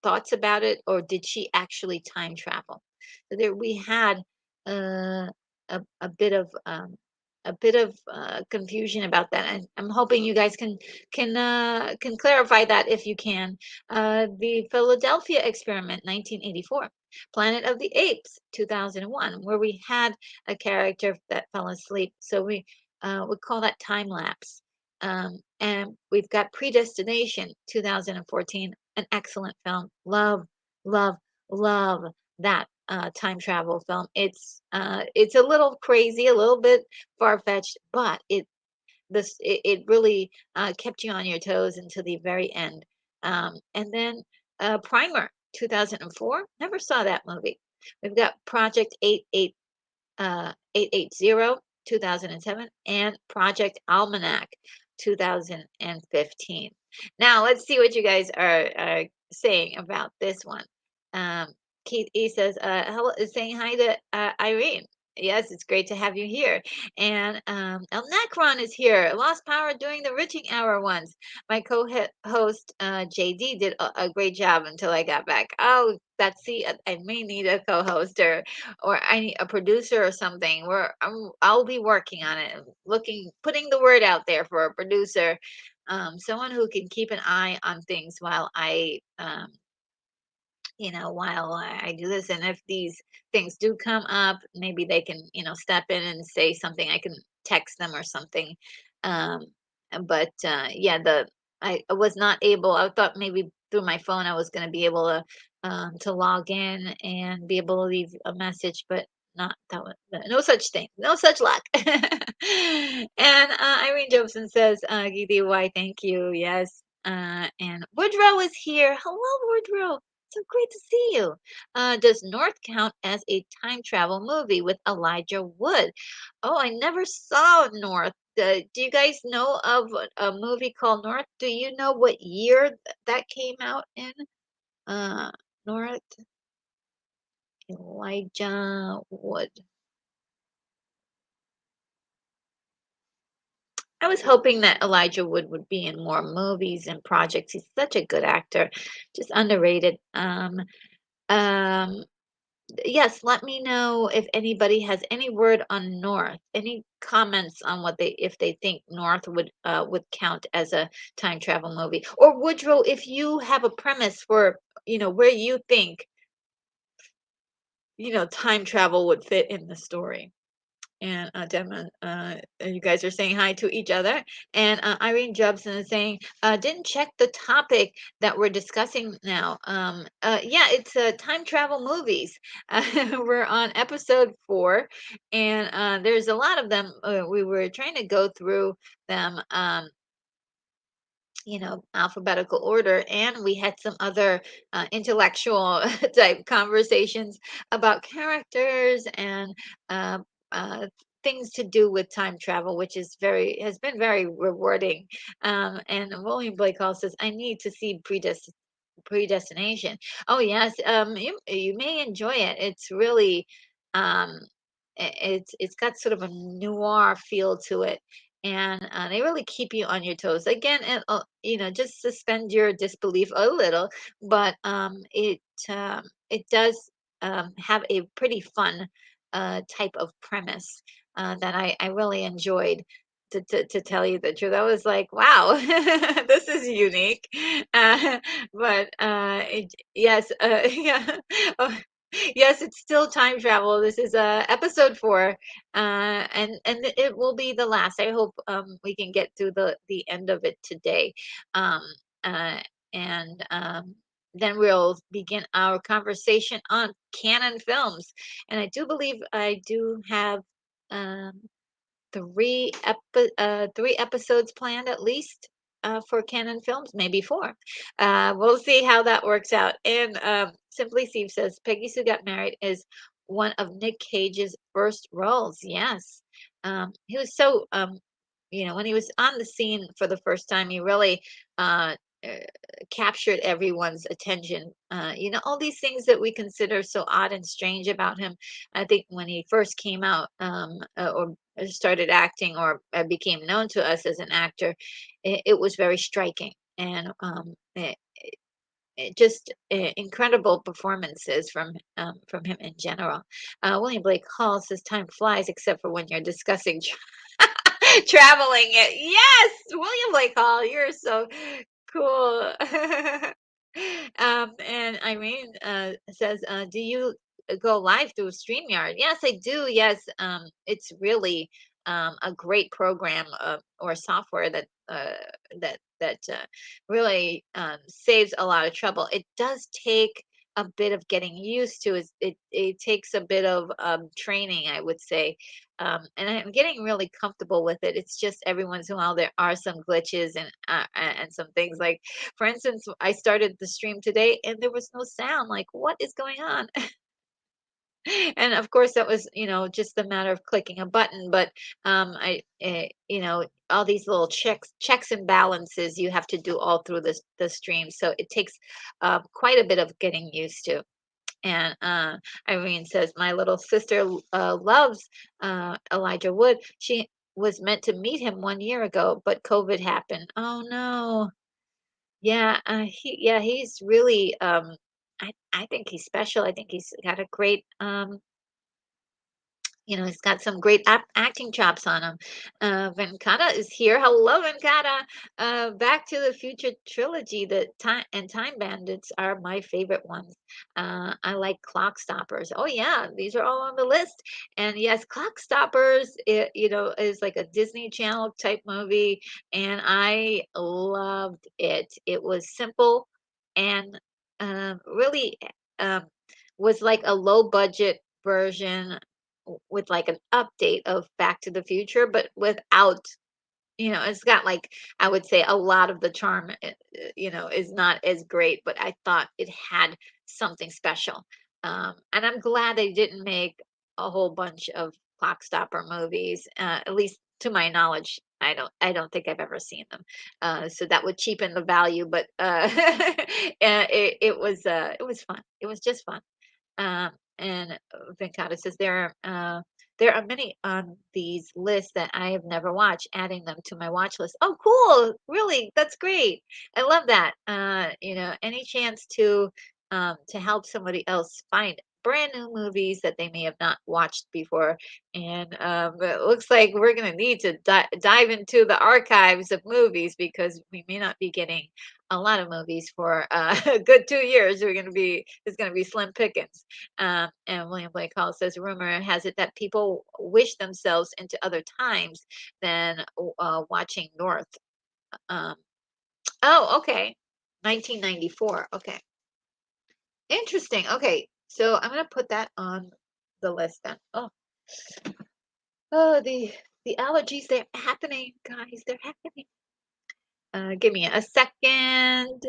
thoughts about it, or did she actually time travel? So there we had uh, a bit of confusion about that. And I'm hoping you guys can clarify that if you can. The Philadelphia Experiment, 1984. Planet of the Apes, 2001, where we had a character that fell asleep. So we call that time lapse. And we've got Predestination, 2014, an excellent film. Love, love, love that time travel film. It's a little crazy, a little bit far fetched, but it really kept you on your toes until the very end. And then Primer, 2004. Never saw that movie. We've got Project 880, 2007, and Project Almanac, 2015. Now, let's see what you guys are saying about this one. Um, Keith E says, hello, saying hi to Irene. Yes, it's great to have you here. And El Necron is here. Lost Power doing the Riching Hour ones. My co-host JD did a great job until I got back. Oh, see, I may need a co-host or I need a producer or something. I'll be working on it, putting the word out there for a producer, someone who can keep an eye on things while I do this. And if these things do come up, maybe they can, step in and say something. I can text them or something. Um, but yeah, I was not able. I thought maybe through my phone I was going to be able to log in and be able to leave a message, but not that was no such thing, no such luck. And Irene Jobson says, Gidi, why? Thank you. Yes. And Woodrow is here. Hello, Woodrow. So great to see you. Does North count as a time travel movie with Elijah Wood? Oh, I never saw North. Do you guys know of a movie called North? Do you know what year that came out in? Uh, North, Elijah Wood. I was hoping that Elijah Wood would be in more movies and projects. He's such a good actor, just underrated. Um, yes, let me know if anybody has any word on North, any comments on if they think North would count as a time travel movie. Or Woodrow, if you have a premise for, where you think, time travel would fit in the story. And Devin, you guys are saying hi to each other. And Irene Jobson is saying, didn't check the topic that we're discussing now. Yeah, it's time travel movies. We're on episode 4, and there's a lot of them. We were trying to go through them. Alphabetical order. And we had some other intellectual type conversations about characters and uh, uh, things to do with time travel, which has been very rewarding. And William Blake Hall says, I need to see Predestination. Oh yes, you may enjoy it. It's really um, it's got sort of a noir feel to it, and they really keep you on your toes. Again, just suspend your disbelief a little, but it does have a pretty fun type of premise that I really enjoyed. To tell you the truth, I was like, wow, this is unique. Uh, but yes, yeah. Oh, yes, it's still time travel. This is episode 4, and it will be the last. I hope we can get through the end of it today, um, uh, and then we'll begin our conversation on canon films. And I do believe I do have. Um, 3 episodes planned at least for Canon Films, maybe 4. We'll see how that works out. And Simply Steve says Peggy Sue Got Married is one of Nick Cage's first roles. Yes, he was so when he was on the scene for the first time, he really uh, uh, captured everyone's attention. All these things that we consider so odd and strange about him. I think when he first came out, or started acting, or became known to us as an actor, it was very striking. And just incredible performances from him in general. William Blake Hall says, "Time flies, except for when you're discussing traveling." It yes, William Blake Hall, you're so cool. And Irene says, "Do you go live through StreamYard?" Yes, I do. Yes, it's really a great program or software that really saves a lot of trouble. It does take a bit of getting used to. It takes a bit of training, I would say, and I'm getting really comfortable with it. It's just every once in a while there are some glitches and some things. Like, for instance, I started the stream today and there was no sound. Like, what is going on? And of course that was just a matter of clicking a button, but all these little checks and balances you have to do all through the stream, so it takes quite a bit of getting used to. And Irene says, "My little sister loves Elijah Wood. She was meant to meet him 1 year ago, but COVID happened." Oh no. Yeah, he's really I think he's special. I think he's got a great he's got some great acting chops on him. Venkata is here. Hello, Venkata. Back to the Future trilogy. The Time Bandits are my favorite ones. I like Clock Stoppers. Oh yeah, these are all on the list. And yes, Clock Stoppers, is like a Disney Channel type movie, and I loved it. It was simple and really um, was like a low budget version with like an update of Back to the Future, but without, it's got like, I would say a lot of the charm, is not as great, but I thought it had something special. And I'm glad they didn't make a whole bunch of clock stopper movies, at least to my knowledge. I don't think I've ever seen them. So that would cheapen the value, but it was fun. It was just fun. And Venkata says there are many on these lists that I have never watched, adding them to my watch list. Oh, cool. Really? That's great. I love that. Any chance to help somebody else find brand new movies that they may have not watched before. And it looks like we're going to need to dive into the archives of movies, because we may not be getting a lot of movies for a good 2 years. It's going to be slim pickings. And William Blake Hall says, rumor has it that people wish themselves into other times than watching North. Um, oh, okay. 1994. Okay. Interesting. Okay. So I'm going to put that on the list then. Oh, the allergies, they're happening, guys. They're happening. Give me a second.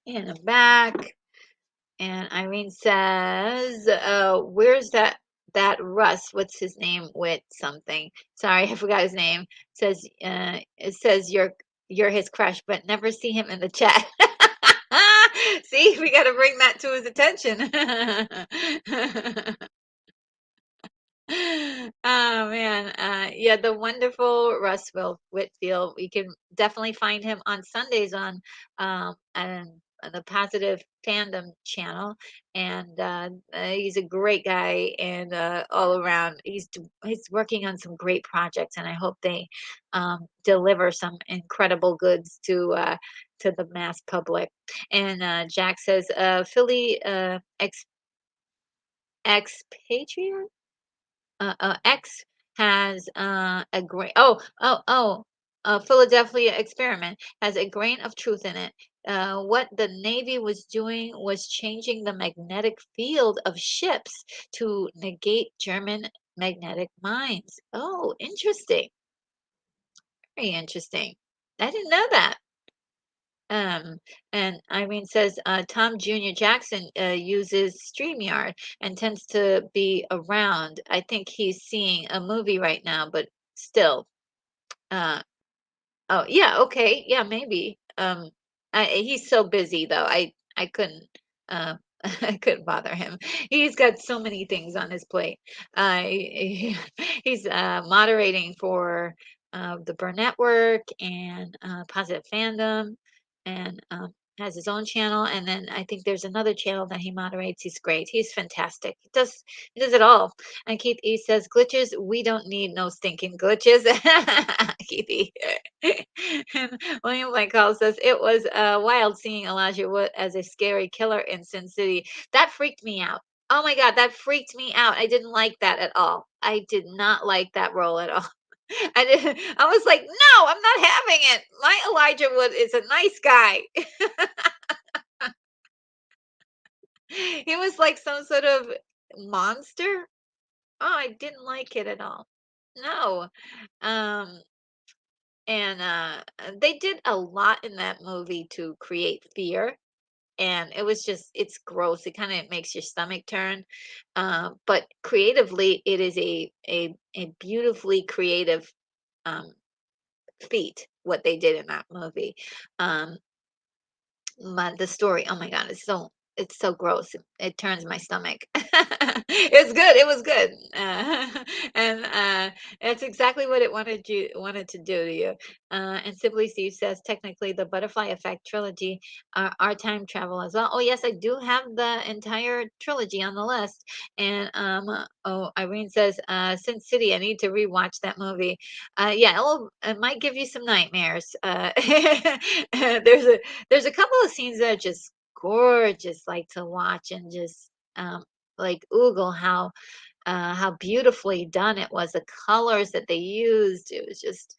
And I'm back. And Irene says, where's that Russ? What's his name? With something. Sorry, I forgot his name. It says you're his crush, but never see him in the chat. See, we got to bring that to his attention. Oh man, yeah, the wonderful Whitfield. We can definitely find him on Sundays on the Positive Fandom channel, and he's a great guy, and all around he's working on some great projects, and I hope they deliver some incredible goods to the mass public. And Jack says, Philly expatriate. X has a grain. Philadelphia experiment has a grain of truth in it. What the Navy was doing was changing the magnetic field of ships to negate German magnetic mines. Oh, interesting. Very interesting. I didn't know that. Um, and Irene says Tom Jr. Jackson uses StreamYard and tends to be around. I think he's seeing a movie right now, but still. Uh, oh yeah, okay, yeah, maybe. He's so busy though. I couldn't. I couldn't bother him. He's got so many things on his plate. He's moderating for the Burn Network and Positive Fandom, and has his own channel. And then I think there's another channel that he moderates. He's great. He's fantastic. He does it all. And Keith E says glitches. We don't need no stinking glitches. Keith E. And William Call says it was wild seeing Elijah Wood as a scary killer in Sin City. That freaked me out. Oh my God, that freaked me out. I didn't like that at all. I did not like that role at all. I was like, no, I'm not having it. My Elijah Wood is a nice guy. He was like some sort of monster. Oh, I didn't like it at all. No. Um, and they did a lot in that movie to create fear. And it was just, it's gross. It kind of makes your stomach turn. But creatively, it is a beautifully creative um, feat what they did in that movie. Um, the story, oh my God, it's so gross. It turns my stomach. It's good. It was good. And it's exactly what it wanted to do to you. And Simply Steve says technically the Butterfly Effect trilogy are time travel as well. Oh yes, I do have the entire trilogy on the list. And oh, Irene says Sin City. I need to rewatch that movie. Yeah, it might give you some nightmares. There's a couple of scenes that are just gorgeous, like to watch and just like oogle how beautifully done it was. The colors that they used, it was just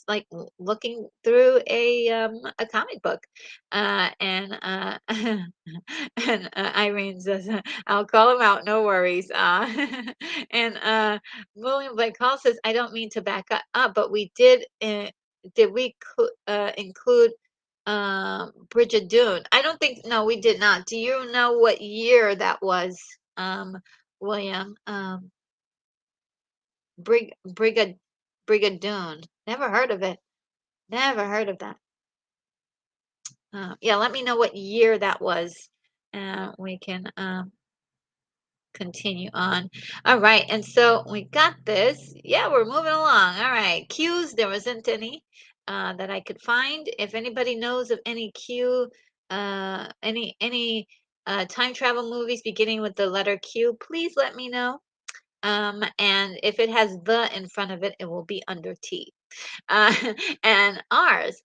like looking through a comic book. And and Irene says, "I'll call him out, no worries." And William Blake Hall says, "I don't mean to back up, but we did." Did we include Bridget Dune? I don't think, no, we did not. Do you know what year that was, William? Brigad Brigadoon. Never heard of it. Never heard of that. Yeah, let me know what year that was. We can continue on. All right, and so we got this. Yeah, we're moving along. All right, cues. There wasn't any that I could find. If anybody knows of any cue, any time travel movies beginning with the letter Q, please let me know. And if it has the in front of it, it will be under T. Uh, and ours,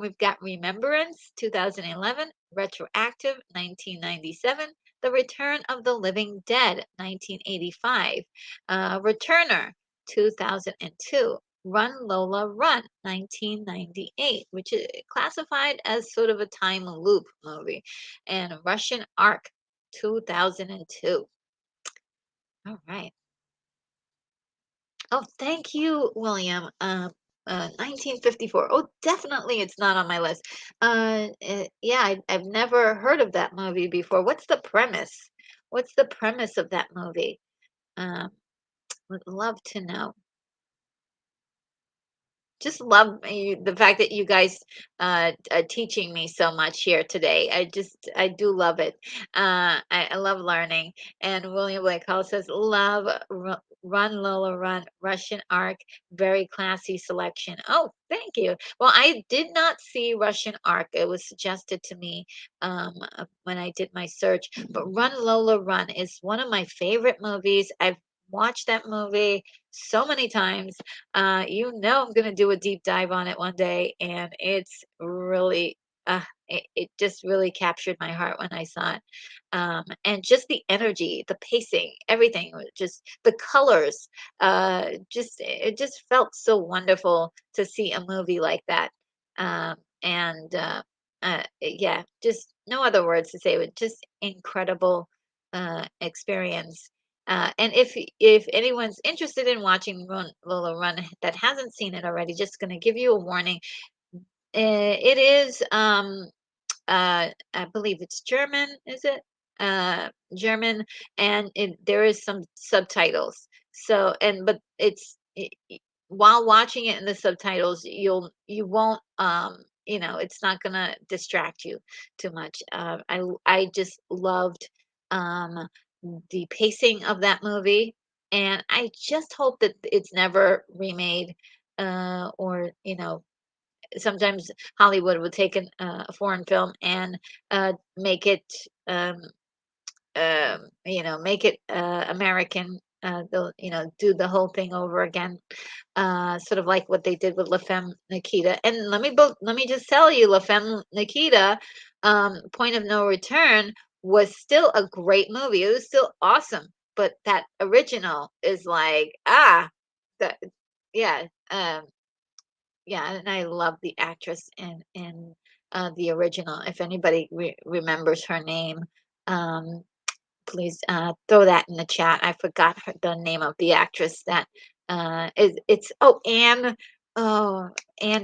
we've got Remembrance 2011, Retroactive 1997, The Return of the Living Dead 1985, Returner 2002, Run Lola Run 1998, which is classified as sort of a time loop movie, and Russian Ark 2002. All right. Oh, thank you, William. 1954. Oh, definitely it's not on my list. Yeah, I've never heard of that movie before. What's the premise? What's the premise of that movie? Um, would love to know. Just love the fact that you guys are teaching me so much here today. I do love it. I love learning. And William Blake Hall says, love Run Lola Run, Russian Ark, very classy selection. Oh, thank you. Well, I did not see Russian Ark. It was suggested to me when I did my search. But Run Lola Run is one of my favorite movies. I've watched that movie so many times. I'm going to do a deep dive on it one day, and it's really, it just really captured my heart when I saw it. And just the energy, the pacing, everything, was just the colors, it just felt so wonderful to see a movie like that. And yeah, just no other words to say, it was just incredible experience. And if anyone's interested in watching Lola Run that hasn't seen it already, just going to give you a warning. it is, I believe it's German, is it? German, and there is some subtitles. So, and but while watching it in the subtitles, you won't, it's not gonna distract you too much. I just loved um the pacing of that movie, and I just hope that it's never remade, or sometimes Hollywood would take a foreign film and make it, um, make it American. They'll, do the whole thing over again, sort of like what they did with La Femme Nikita. And let me just tell you, La Femme Nikita, Point of No Return was still a great movie. It was still awesome, but that original is like, that, yeah. Yeah, and I love the actress in the original. If anybody remembers her name, um, please throw that in the chat. I forgot the name of the actress that it's Anne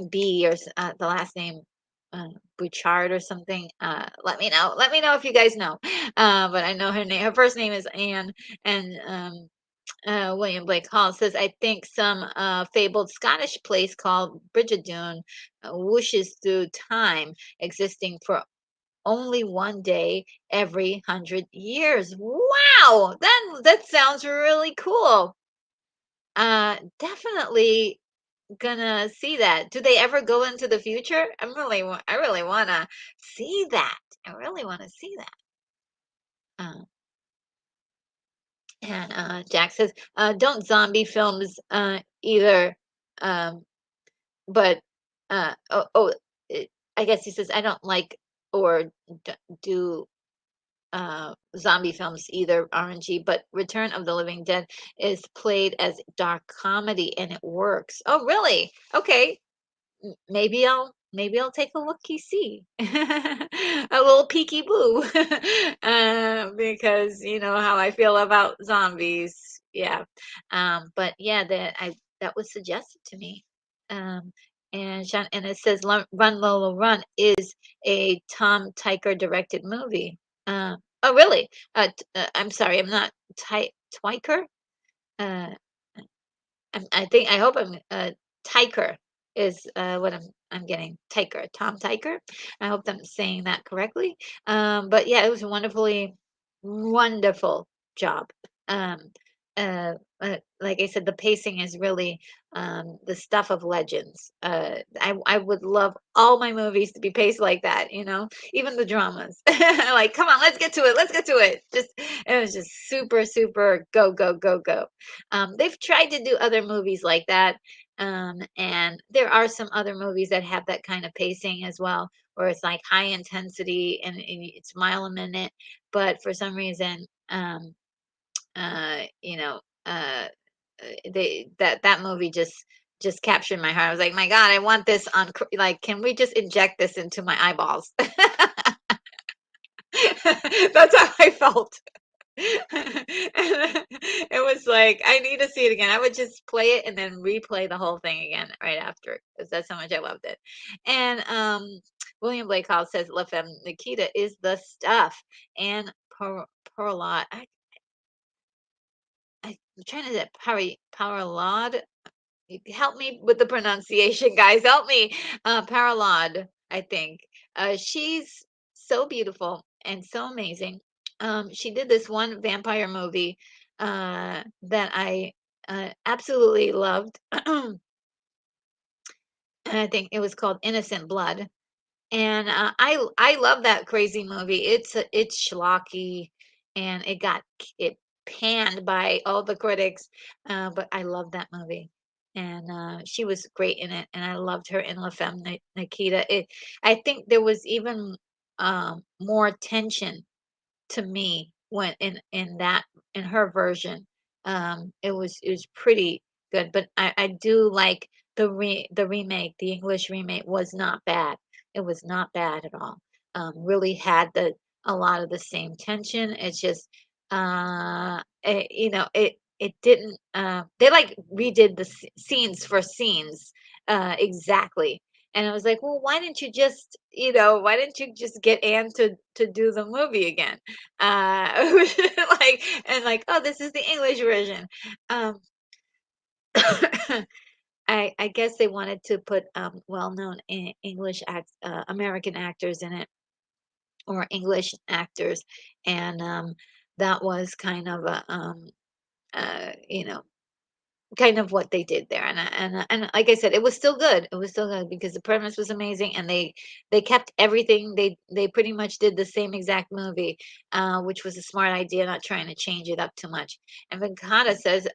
B, or the last name Bouchard or something. Let me know. Let me know if you guys know. But I know her name. Her first name is Anne, and William Blake Hall says, I think some fabled Scottish place called Bridgedown whooshes through time, existing for only one day every 100 years. Wow, that sounds really cool. Definitely gonna see that. Do they ever go into the future? I really wanna see that. I really wanna see that. Uh, and Jack says, don't zombie films either. Um, but it, I guess he says I don't like or do zombie films either, RNG, but Return of the Living Dead is played as dark comedy and it works. Oh, really? Okay. Maybe I'll take a looky see. A little peeky boo. Because you know how I feel about zombies. Yeah. But yeah, that was suggested to me. Um and it says Run Lola Run is a Tom Tykwer directed movie. Oh really? I'm sorry, I'm not Twyker. Uh I hope I'm Tyker is what I'm getting. Tyker, Tom Tyker. I hope I'm saying that correctly. But yeah, it was a wonderful job. Um, like I said, the pacing is really the stuff of legends. I would love all my movies to be paced like that. Even the dramas. Like, come on, let's get to it. Let's get to it. It was just super, super go, go, go, go. They've tried to do other movies like that. And there are some other movies that have that kind of pacing as well, where it's like high intensity and it's mile a minute. But for some reason, uh, you know, uh, that movie just captured my heart. I was like, my God, I want this on. Like, can we just inject this into my eyeballs? That's how I felt. It was like, I need to see it again. I would just play it and then replay the whole thing again right after, because that's how much I loved it. And William Blake Hall says La Femme Nikita is the stuff. And Perlot, I'm trying to say Paralod. Help me with the pronunciation, guys. Help me. Paralod, I think. She's so beautiful and so amazing. She did this one vampire movie that I absolutely loved. And I think it was called Innocent Blood. And I love that crazy movie. It's schlocky, and it panned by all the critics, but I love that movie. And she was great in it, and I loved her in La Femme Nikita. I think there was even more tension to me when in her version. It was pretty good, but I do like the remake. The English remake was not bad. It was not bad at all. Really had the a lot of the same tension. It's just it didn't they like redid the scenes for scenes exactly. And I was like, well, why didn't you just, why didn't you just get Anne to do the movie again? Like, and like, oh, this is the English version. Um, I guess they wanted to put well-known English American actors in it, or English actors, and that was kind of a uh, you know kind of what they did there. And like I said, it was still good. It was still good because the premise was amazing, and they kept everything. They pretty much did the same exact movie, which was a smart idea, not trying to change it up too much. And Venkata says,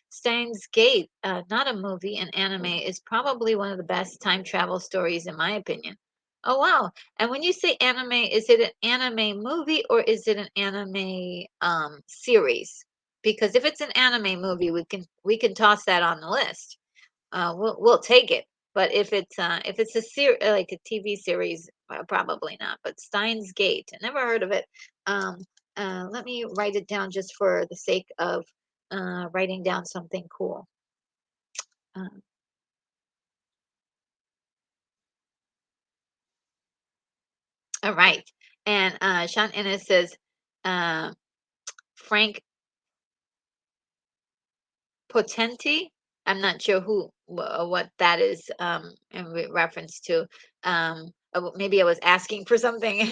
Steins Gate, not a movie, an anime, is probably one of the best time travel stories in my opinion. Oh wow. And when you say anime, is it an anime movie or is it an anime series? Because if it's an anime movie, we can toss that on the list. We'll take it. But if it's a like a TV series, probably not. But Steins Gate, I never heard of it. Um, Let me write it down just for the sake of writing down something cool. Um, all right. And Sean Ennis says, uh, Frank Potenti. I'm not sure what that is in reference to. Maybe I was asking for something.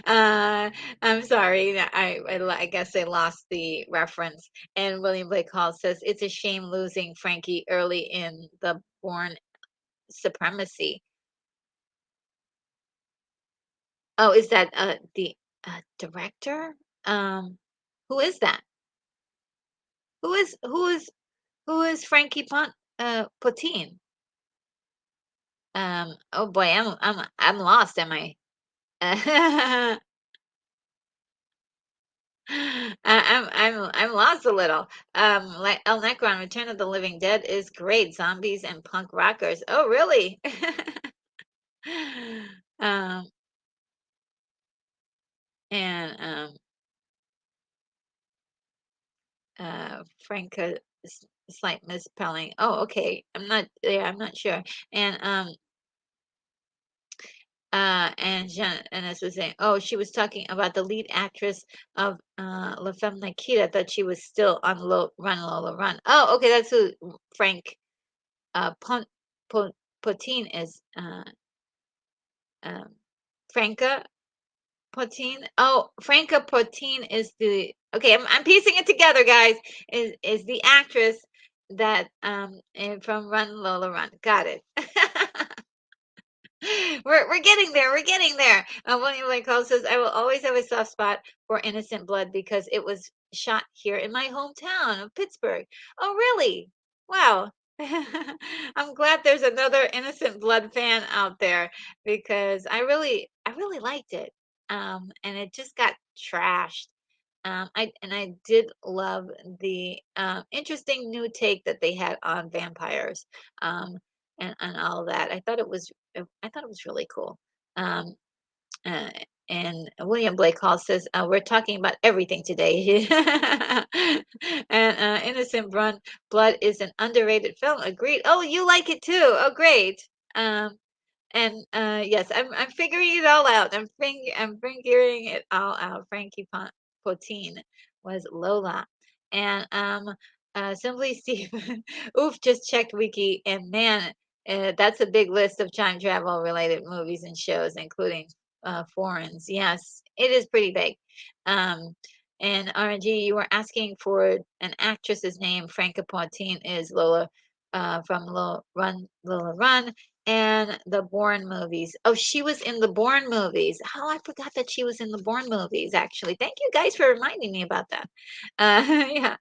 I'm sorry. I guess I lost the reference. And William Blake Hall says it's a shame losing Frankie early in the Born Supremacy. Oh, is that the director? Um, who is that? Who is Frankie Potine? Oh boy, I'm lost, am I? I'm lost a little. Like El Necron, Return of the Living Dead is great. Zombies and punk rockers. Oh, really? Um, and Franca, slight misspelling. Oh, okay. I'm not sure. And and Janice was saying, oh, she was talking about the lead actress of La Femme Nikita. I thought she was still on Run Lola Run. Oh, okay, that's who Frank Pon, Pon, Potine is. Um, Franca Potine. Oh, Franca Potine is the okay. I'm piecing it together, guys. Is the actress that from Run Lola Run? Got it. We're getting there. We're getting there. William Lake Hall says, I will always have a soft spot for Innocent Blood because it was shot here in my hometown of Pittsburgh. Oh, really? Wow. I'm glad there's another Innocent Blood fan out there because I really liked it. And it just got trashed. I did love the interesting new take that they had on vampires, um, and all of that. I thought it was really cool. Um, uh, and William Blake Hall says we're talking about everything today. And Blood is an underrated film. Agreed. Oh, you like it too. Oh, great. Um, and yes, I'm figuring it all out. I'm figuring it all out. Potine was Lola, and simply Steve. Oof, just checked wiki, and man, that's a big list of time travel related movies and shows, including foreigns. Yes, it is pretty big. Um, and RNG, you were asking for an actress's name. Franca Potine is Lola from Lola Run and the Bourne movies. Oh, she was in the Bourne movies. Oh, I forgot that she was in the Bourne movies, actually. Thank you guys for reminding me about that. Yeah.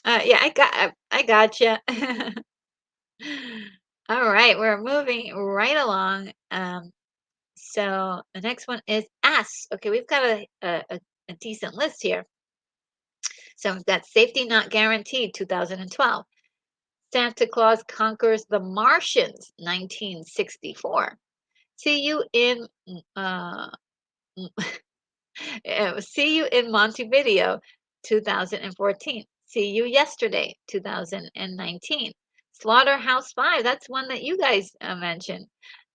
Yeah, I gotcha. All right, we're moving right along. So the next one is S. Okay, we've got a decent list here. So we've got Safety Not Guaranteed, 2012. Santa Claus Conquers the Martians, 1964. See you in uh, See you in Montevideo, 2014. See you yesterday, 2019. Slaughterhouse-Five, that's one that you guys, mentioned.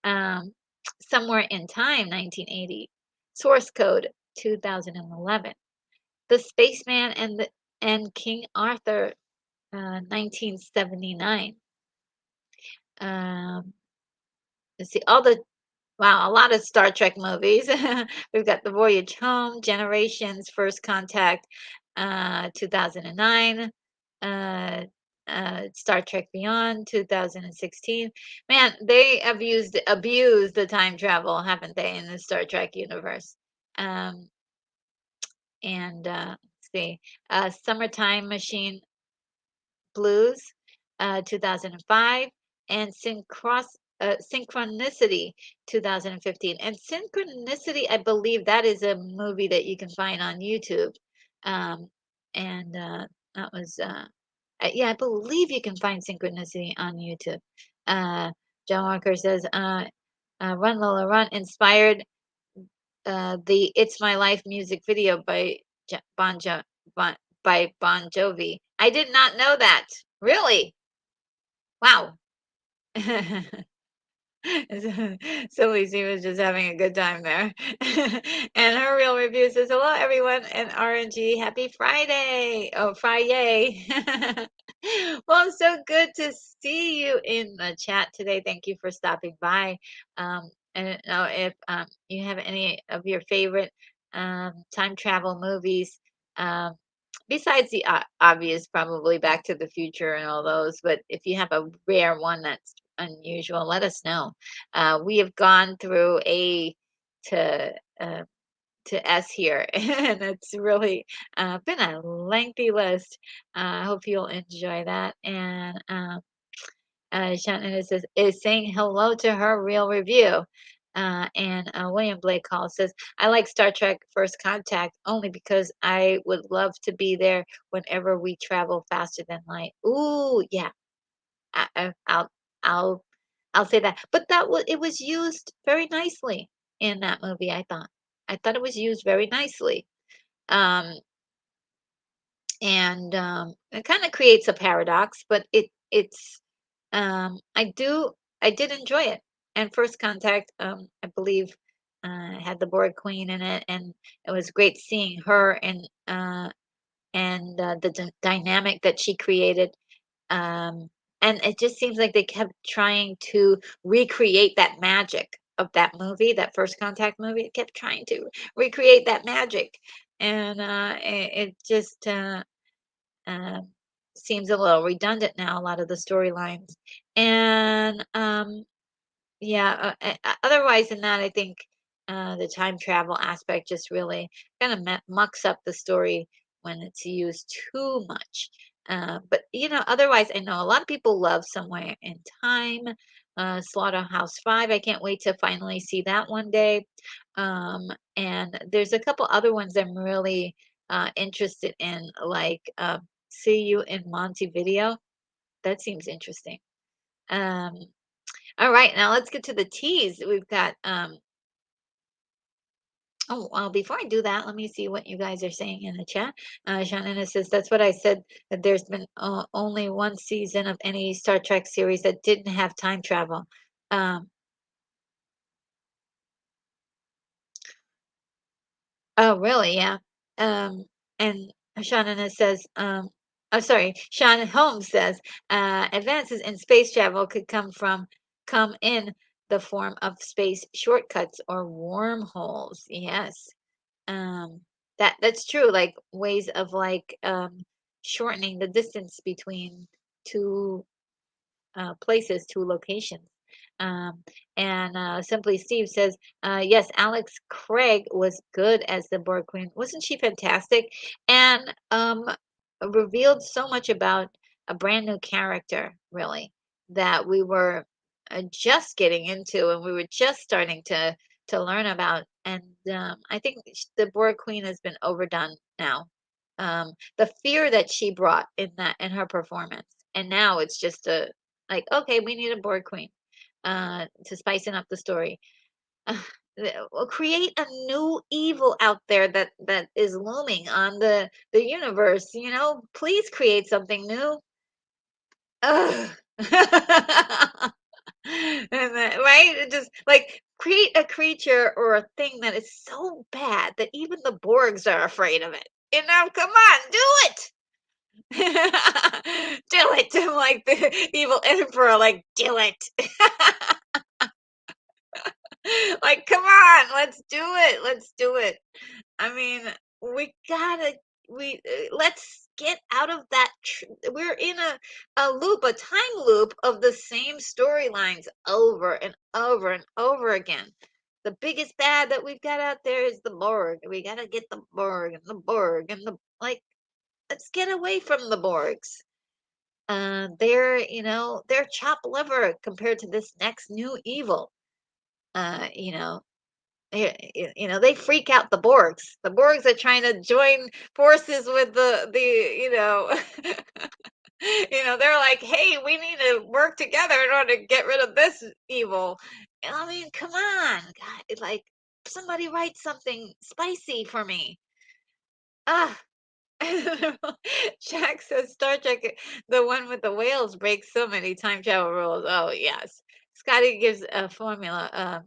Um, Somewhere in Time, 1980. Source Code, 2011. The Spaceman and King Arthur, 1979. Um, let's see, all the wow, a lot of Star Trek movies. We've got The Voyage Home, Generations, First Contact, 2009. Uh, Star Trek Beyond, 2016. Man, they have abused the time travel, haven't they, in the Star Trek universe? Um, and let's see, Summertime Machine Blues, 2005, and Synchronicity, 2015. And Synchronicity, I believe that is a movie that you can find on YouTube. Um, and that was, yeah, I believe you can find Synchronicity on YouTube. Uh, John Walker says, Run Lola Run inspired the "It's My Life" music video by Ja Bon Jo Bon by Bon Jovi. I did not know that. Really? Wow. Silly C was just having a good time there. And her real review says, "Hello, everyone, and RNG, happy Friday." Oh, Friday. Well, so good to see you in the chat today. Thank you for stopping by. And know if you have any of your favorite time travel movies, um, besides the obvious, probably Back to the Future and all those, but if you have a rare one that's unusual, let us know. We have gone through A to uh, to S here, and it's really been a lengthy list. I hope you'll enjoy that. And Shannon is saying hello to her real review. And William Blake Hall says, I like Star Trek First Contact only because I would love to be there whenever we travel faster than light. Ooh, yeah, I, I, I'll, I'll, I'll say that. But it was used very nicely in that movie. I thought it was used very nicely. Um, and it kind of creates a paradox, but I did enjoy it. And First Contact, I believe, had the Borg Queen in it, and it was great seeing her and the dynamic that she created. Um, and it just seems like they kept trying to recreate that magic of that movie, that First Contact movie. It kept trying to recreate that magic, and it just um, seems a little redundant now. A lot of the storylines, and yeah. Otherwise than that, I think the time travel aspect just really kind of mucks up the story when it's used too much. But otherwise, I know a lot of people love Somewhere in Time, Slaughterhouse-Five. I can't wait to finally see that one day. And there's a couple other ones I'm really interested in, like See You in Montevideo. That seems interesting. Um, all right, now let's get to the T's. We've got oh, well, before I do that, let me see what you guys are saying in the chat. Shannon says, that's what I said, that there's been only one season of any Star Trek series that didn't have time travel. Um, oh, really? Yeah. And Shannon says, oh, sorry, Sean Holmes says, advances in space travel could come in the form of space shortcuts or wormholes. Yes. Um, that's true, like ways of like shortening the distance between two places, two locations. Um, and Simply Steve says, yes, Alex Craig was good as the Borg Queen. Wasn't she fantastic? And revealed so much about a brand new character, really, that we were just getting into and we were just starting to learn about. And I think the Borg Queen has been overdone now. The fear that she brought in her performance, and now it's just a like, okay, we need a Borg Queen to spicing up the story. Uh, well, create a new evil out there that is looming on the universe. Please create something new. Ugh. And then, right? It just like create a creature or a thing that is so bad that even the Borgs are afraid of it. Come on, do it. Do it. I'm like the evil emperor, like, do it. Like, come on, let's do it. Let's do it. I mean, we gotta, let's get out of that. We're in a loop, a time loop of the same storylines over and over and over again. The biggest bad that we've got out there is the Borg. We gotta get the Borg and the Borg and the, like, let's get away from the Borgs. They're chopped liver compared to this next new evil. Uh, you know, they freak out the Borgs. The Borgs are trying to join forces with they're like, hey, we need to work together in order to get rid of this evil. I mean, come on, God, like somebody write something spicy for me. Ah, Shaq says Star Trek, the one with the whales, breaks so many time travel rules. Oh yes, Scotty gives a formula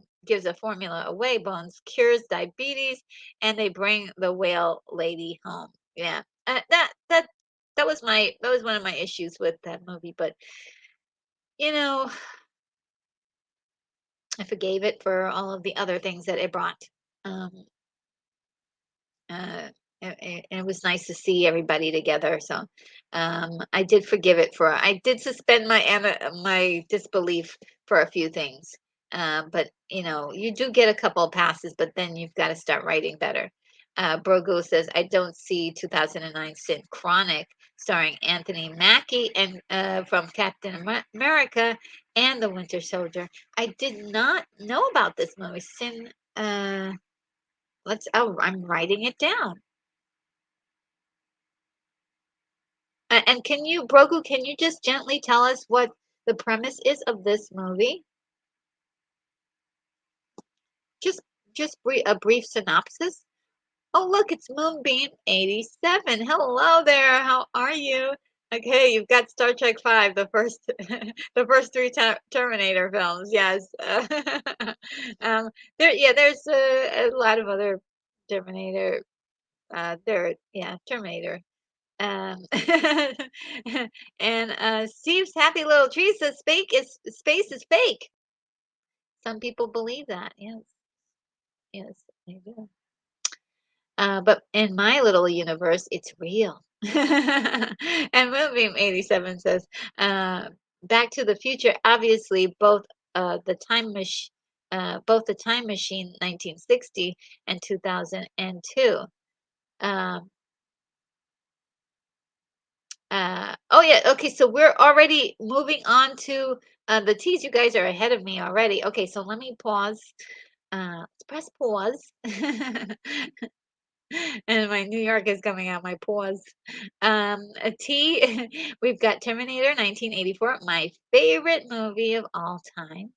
away. Bones cures diabetes, and they bring the whale lady home. Yeah, that was one of my issues with that movie. But you know, I forgave it for all of the other things that it brought. Um, uh, and it was nice to see everybody together. So I did forgive it for. I did suspend my disbelief for a few things. But you do get a couple of passes, but then you've got to start writing better. Brogo says, I don't see 2009 Synchronic starring Anthony Mackie and from Captain America and the Winter Soldier. I did not know about this movie. I'm writing it down. And Brogu, can you just gently tell us what the premise is of this movie? Just a brief synopsis. Oh, look, it's Moonbeam 87. Hello there. How are you? Okay, you've got Star Trek 5, the first the first three Terminator films. Yes. There's a lot of other Terminator Terminator. Um, and Steve's happy little tree says space is fake. Some people believe that. Yes, yes, they do. But in my little universe, it's real. And Moonbeam 87 says, Back to the Future. Obviously, both the Time Machine 1960 and 2002. Um, oh yeah, okay, so we're already moving on to the T's. You guys are ahead of me already. Okay, so let me pause. Let's press pause. And my New York is coming out, my pause. A T, we've got Terminator 1984, my favorite movie of all time.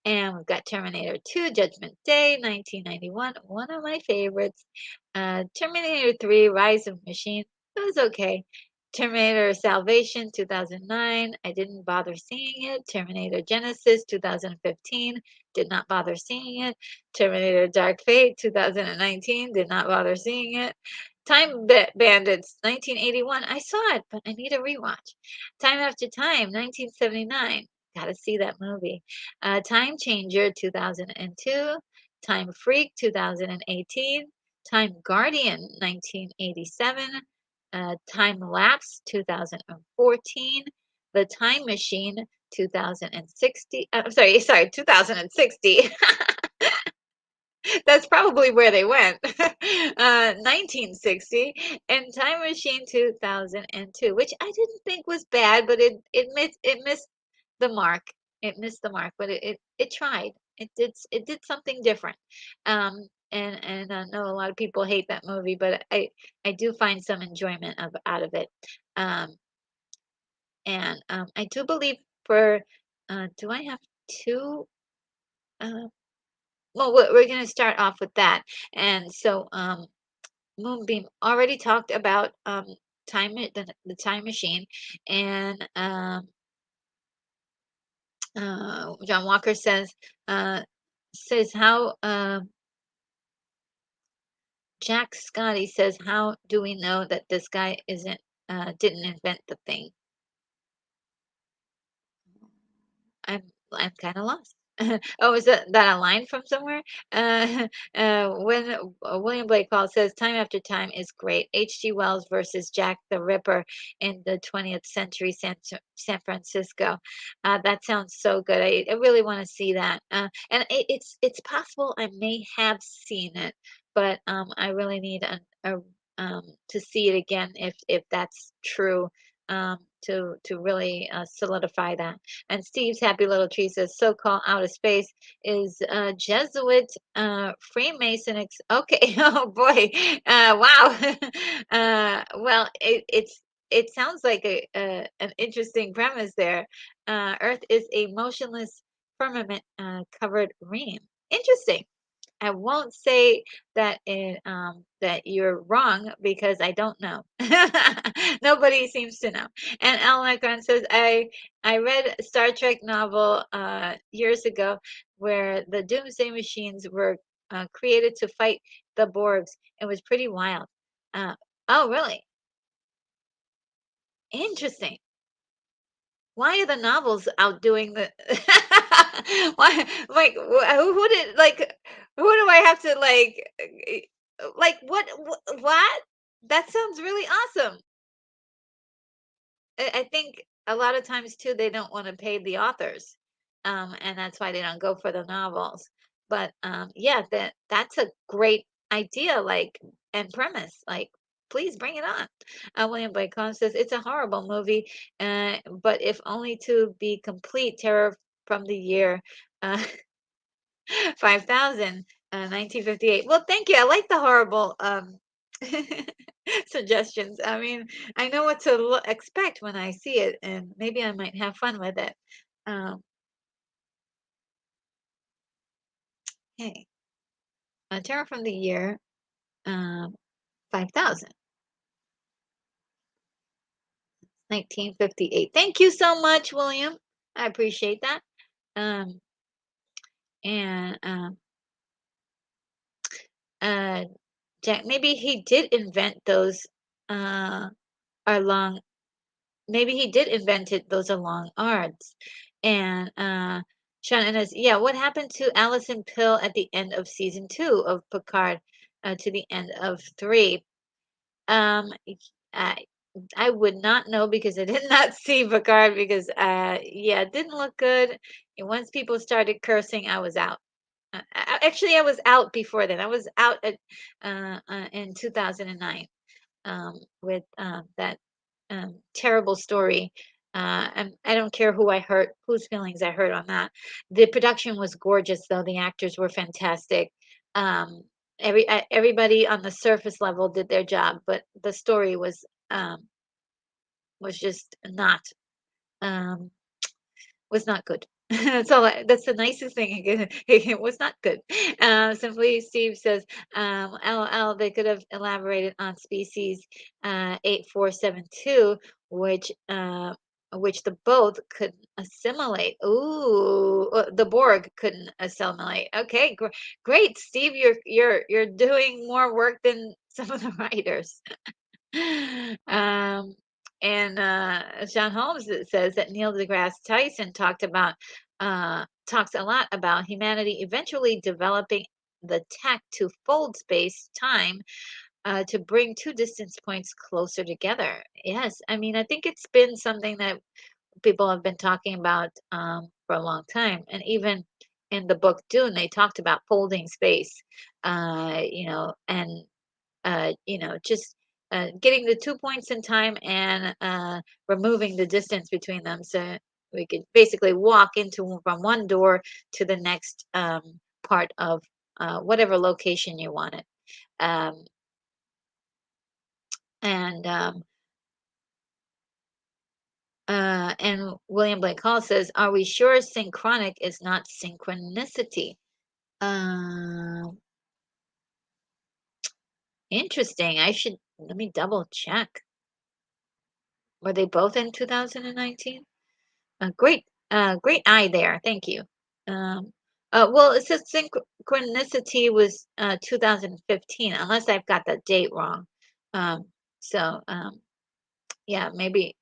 And we've got Terminator 2, Judgment Day, 1991, one of my favorites. Terminator 3, Rise of Machine, it was okay. Terminator Salvation, 2009, I didn't bother seeing it. Terminator Genesis, 2015, did not bother seeing it. Terminator Dark Fate, 2019, did not bother seeing it. Bandits, 1981, I saw it, but I need a rewatch. Time After Time, 1979, gotta see that movie. Time Changer 2002, Time Freak 2018, Time Guardian 1987, Time Lapse 2014, The Time Machine 2060. I'm sorry, 2060. That's probably where they went. 1960 and Time Machine 2002, which I didn't think was bad, but it missed the mark. It missed the mark, but it tried. It did something different. And I know a lot of people hate that movie, but I do find some enjoyment out of it. Um, and I do believe for do I have two? Uh, well, we're going to start off with that. And so, Moonbeam already talked about the time machine, and John Walker uh, says how Jack Scotty says, how do we know that this guy isn't didn't invent the thing? I'm kind of lost. Oh, is that a line from somewhere? When William Blake Hall says, "Time after time" is great. H.G. Wells versus Jack the Ripper in the 20th century San Francisco. That sounds so good. I really want to see that. And it's possible I may have seen it, but I really need to see it again if that's true. To really solidify that. And Steve's happy little tree says, so-called outer space is Jesuit Freemason. Okay, oh boy, wow. Well, it sounds like an interesting premise there. Earth is a motionless firmament covered ream. Interesting. I won't say that you're wrong because I don't know. Nobody seems to know. And Al says, I read a Star Trek novel years ago where the Doomsday machines were created to fight the Borgs. It was pretty wild. Uh, oh, really? Interesting. Why are the novels outdoing the why like who did like who do I have to like what? That sounds really awesome. I think a lot of times too they don't want to pay the authors. And that's why they don't go for the novels. But yeah, that's a great idea, like, and premise. Like, please bring it on. William Blake Collins says it's a horrible movie, but if only to be complete. Terror from the year uh, 5000, 1958. Well, thank you. I like the horrible suggestions. I mean, I know what to expect when I see it, and maybe I might have fun with it. Um, hey, Terror from the year um, 5000, 1958. Thank you so much, William. I appreciate that. Um, and uh, Jack, maybe he did invent those are long. Maybe he did invent it. Those are long arts. And Sean Ennis, yeah. What happened to Allison Pill at the end of season 2 of Picard to the end of 3? Um, I I would not know because I did not see Picard because yeah, it didn't look good. And once people started cursing, I was out. Actually, I was out before then. I was out in 2009 with that terrible story. And I don't care who I hurt, whose feelings I hurt on that. The production was gorgeous, though. The actors were fantastic. Um, everybody on the surface level did their job, but the story was just not. Um, was not good. That's the nicest thing. It was not good. Simply Steve says, LOL, they could have elaborated on species 8472, which the both could assimilate. Ooh, the Borg couldn't assimilate. Okay, great, Steve. You're doing more work than some of the writers. Um, and John Holmes says that Neil deGrasse Tyson talks a lot about humanity eventually developing the tech to fold space time to bring two distance points closer together. Yes, I mean I think it's been something that people have been talking about for a long time, and even in the book Dune, they talked about folding space. And just getting the 2 points in time and removing the distance between them so we could basically walk into from one door to the next part of whatever location you wanted. Um, and and William Blake Hall says, "Are we sure synchronic is not synchronicity?" Um, Interesting. I should let me double check. Were they both in 2019? Great. Great eye there. Thank you. Um, well, it says synchronicity was 2015, unless I've got the date wrong. Um, so yeah, maybe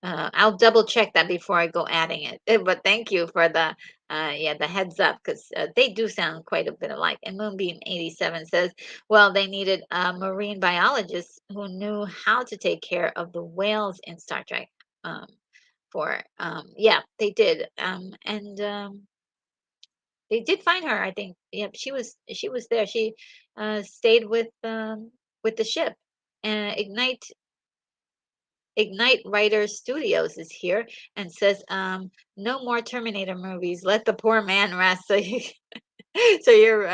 I'll double check that before I go adding it. But thank you for the yeah, the heads up, because they do sound quite a bit alike. And Moonbeam 87 says, well, they needed marine biologists who knew how to take care of the whales in Star Trek. Um, for yeah, they did. And they did find her, I think. Yep, she was there. She stayed with the ship. And Ignite Writers Studios is here and says, no more Terminator movies. Let the poor man rest. So you're,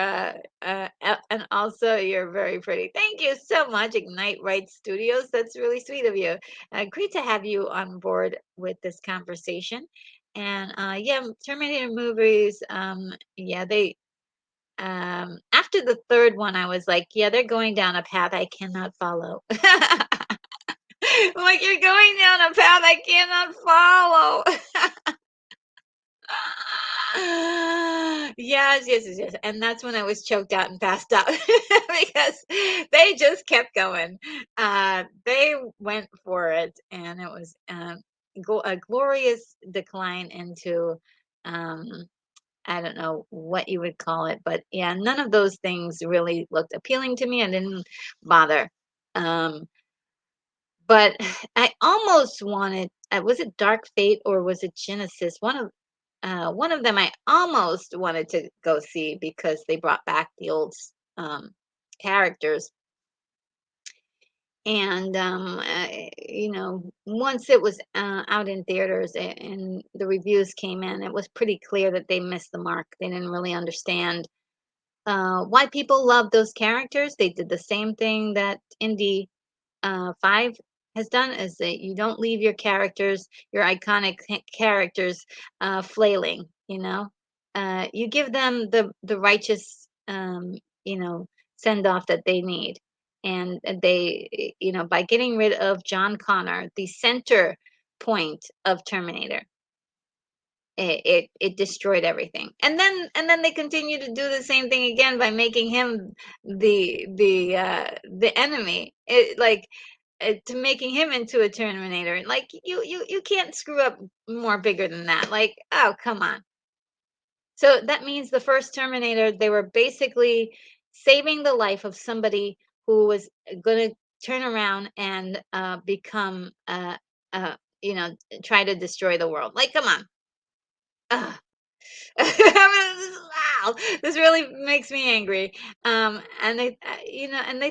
and also you're very pretty. Thank you so much, Ignite Right Studios. That's really sweet of you. Great to have you on board with this conversation. And yeah, Terminator movies. Yeah, they. After the third one, I was like, yeah, they're going down a path I cannot follow. Like, you're going down a path I cannot follow. Yes, yes, yes, yes. And that's when I was choked out and passed out because they just kept going. They went for it, and it was a glorious decline into, um, I don't know what you would call it, but yeah, none of those things really looked appealing to me. I didn't bother. Um, but I almost wanted, was it Dark Fate or was it Genesis? One of them I almost wanted to go see because they brought back the old characters. And once it was out in theaters and the reviews came in, it was pretty clear that they missed the mark. They didn't really understand why people love those characters. They did the same thing that Indy 5 has done, is that you don't leave your characters, your iconic characters, flailing. You give them the righteous, send off that they need, and by getting rid of John Connor, the center point of Terminator. It destroyed everything, and then they continue to do the same thing again by making him the enemy. To making him into a Terminator. Like, you can't screw up more bigger than that. Like, oh, come on. So that means the first Terminator, they were basically saving the life of somebody who was going to turn around and become uh you know try to destroy the world. Like, come on. Ugh. I mean, wow, this really makes me angry. And they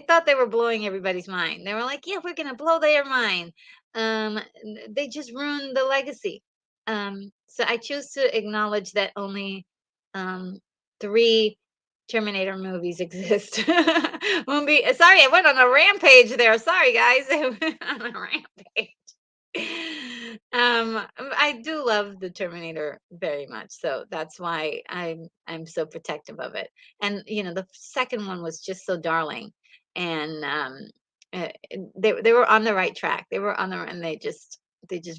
thought they were blowing everybody's mind. They were like, "Yeah, we're gonna blow their mind." They just ruined the legacy. So I choose to acknowledge that only um, three Terminator movies exist. Sorry, I went on a rampage there. Sorry, guys, I went on a rampage. I do love the Terminator very much, so that's why I'm so protective of it. And the second one was just so darling, and they were on the right track. They were on the and they just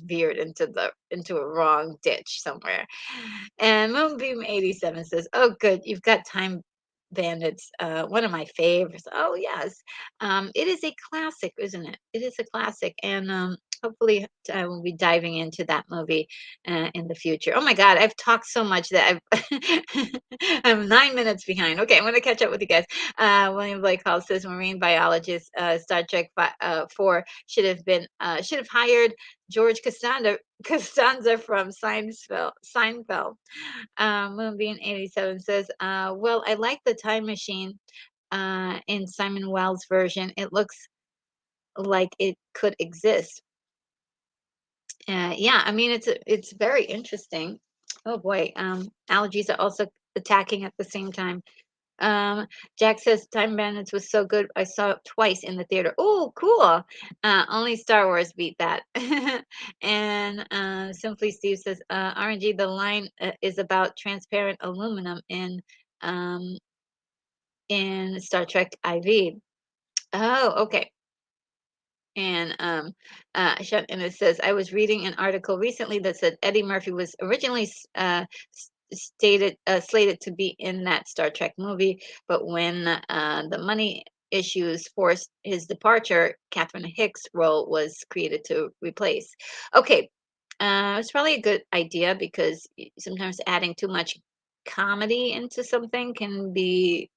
veered into a wrong ditch somewhere. And Moonbeam 87 says, "Oh, good, you've got Time Bandits, one of my favorites." Oh, yes. It is a classic, isn't it? It is a classic, and hopefully I will be diving into that movie in the future. Oh my God, I've talked so much that I'm 9 minutes behind. Okay, I'm going to catch up with you guys. William Blake Hall says marine biologist, Star Trek 4 should have hired George Costanza from Seinfeld. Moonbeam 87 says, well, I like the time machine in Simon Wells' version. It looks like it could exist. Yeah, I mean, it's very interesting. Oh boy, allergies are also attacking at the same time. Um, Jack says Time Bandits was so good. I saw it twice in the theater. Oh, cool. Only Star Wars beat that. And Simply Steve says RNG, the line is about transparent aluminum um, in Star Trek IV. Oh, okay. And it says, I was reading an article recently that said Eddie Murphy was originally slated to be in that Star Trek movie, but when the money issues forced his departure, Catherine Hicks' role was created to replace. Okay, it's probably a good idea because sometimes adding too much comedy into something can be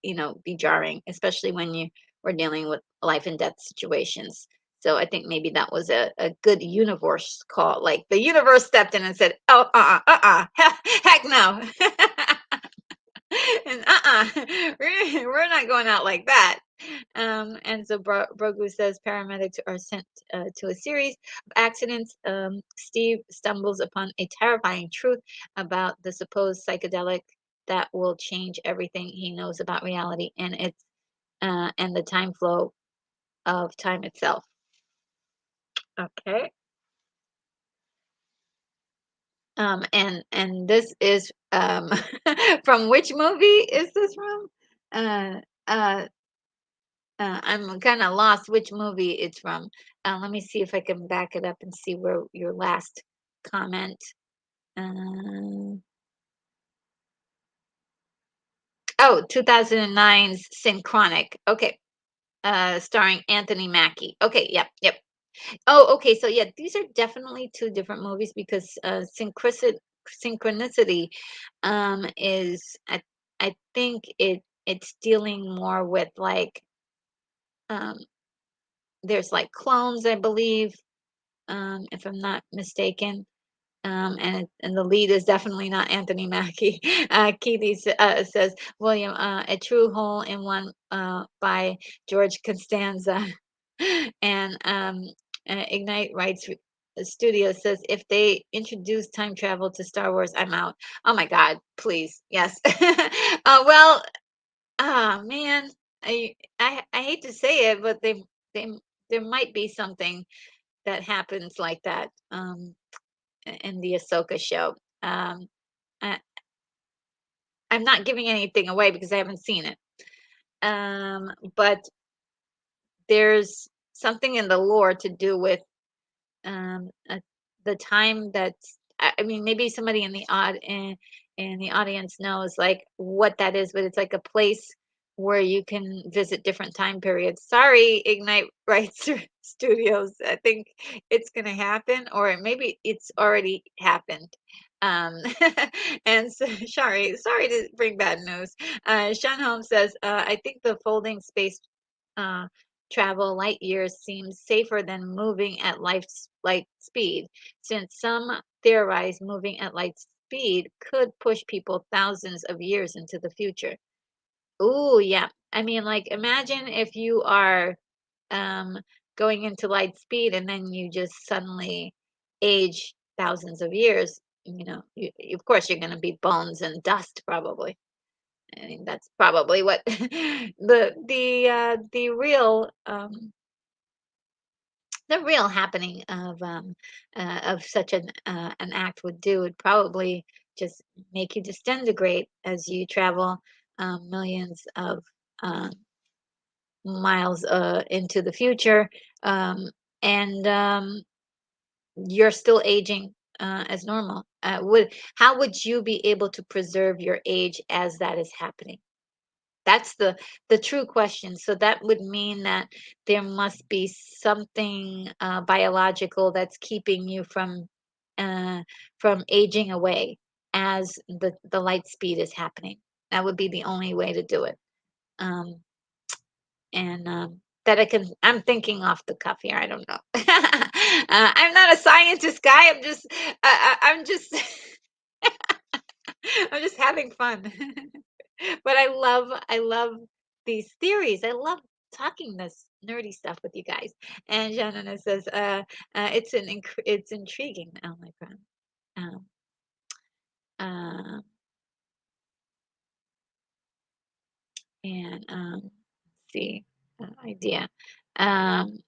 jarring, especially when you were dealing with life and death situations. So I think maybe that was a good universe call. Like the universe stepped in and said, "Oh, heck no." And we're not going out like that. And so Brogu says paramedics are sent to a series of accidents. Steve stumbles upon a terrifying truth about the supposed psychedelic that will change everything he knows about reality and the time flow of time itself. Okay. And this is from which movie is this from? Uh, uh, I'm kind of lost which movie it's from. Let me see if I can back it up and see where your last comment. Uh, oh, 2009's Synchronic. Okay. Starring Anthony Mackie. Okay, yep, yep. Oh, okay. So yeah, these are definitely two different movies because synchronicity is I think it's dealing more with like um there's like clones, I believe, if I'm not mistaken. And the lead is definitely not Anthony Mackie. Keithy says, William, a true hole in one by George Costanza. And Ignite writes, Studio says, if they introduce time travel to Star Wars, I'm out. Oh my God, please. Yes. Well, man, I hate to say it, but they there might be something that happens like that. In the Ahsoka show. I, I'm not giving anything away because I haven't seen it. But there's something in the lore to do with the time that's. I mean, maybe somebody in the audience knows like what that is, but it's like a place where you can visit different time periods. Sorry, Ignite Rights Studios. I think it's gonna happen, or maybe it's already happened. Um, and so, sorry to bring bad news. Sean Holmes says, I think the folding space uh, travel light years seems safer than moving at light speed, since some theorize moving at light speed could push people thousands of years into the future. Ooh, yeah. I mean, like, imagine if you are um, going into light speed and then you just suddenly age thousands of years. Of course, you're going to be bones and dust, probably. I mean, that's probably what the real happening of such an act would do would probably just make you disintegrate as you travel millions of uh, miles into the future, um, and you're still aging as normal. Would How would you be able to preserve your age as that is happening? That's the true question. So that would mean that there must be something biological that's keeping you uh, from aging away as the light speed is happening. That would be the only way to do it. Um, and that I'm thinking off the cuff here. I don't know. I'm not a scientist guy. I'm just I'm just having fun. But I love these theories. I love talking this nerdy stuff with you guys. And Janana says, it's intriguing. Oh my god. Um, uh, and let's see, idea. Um,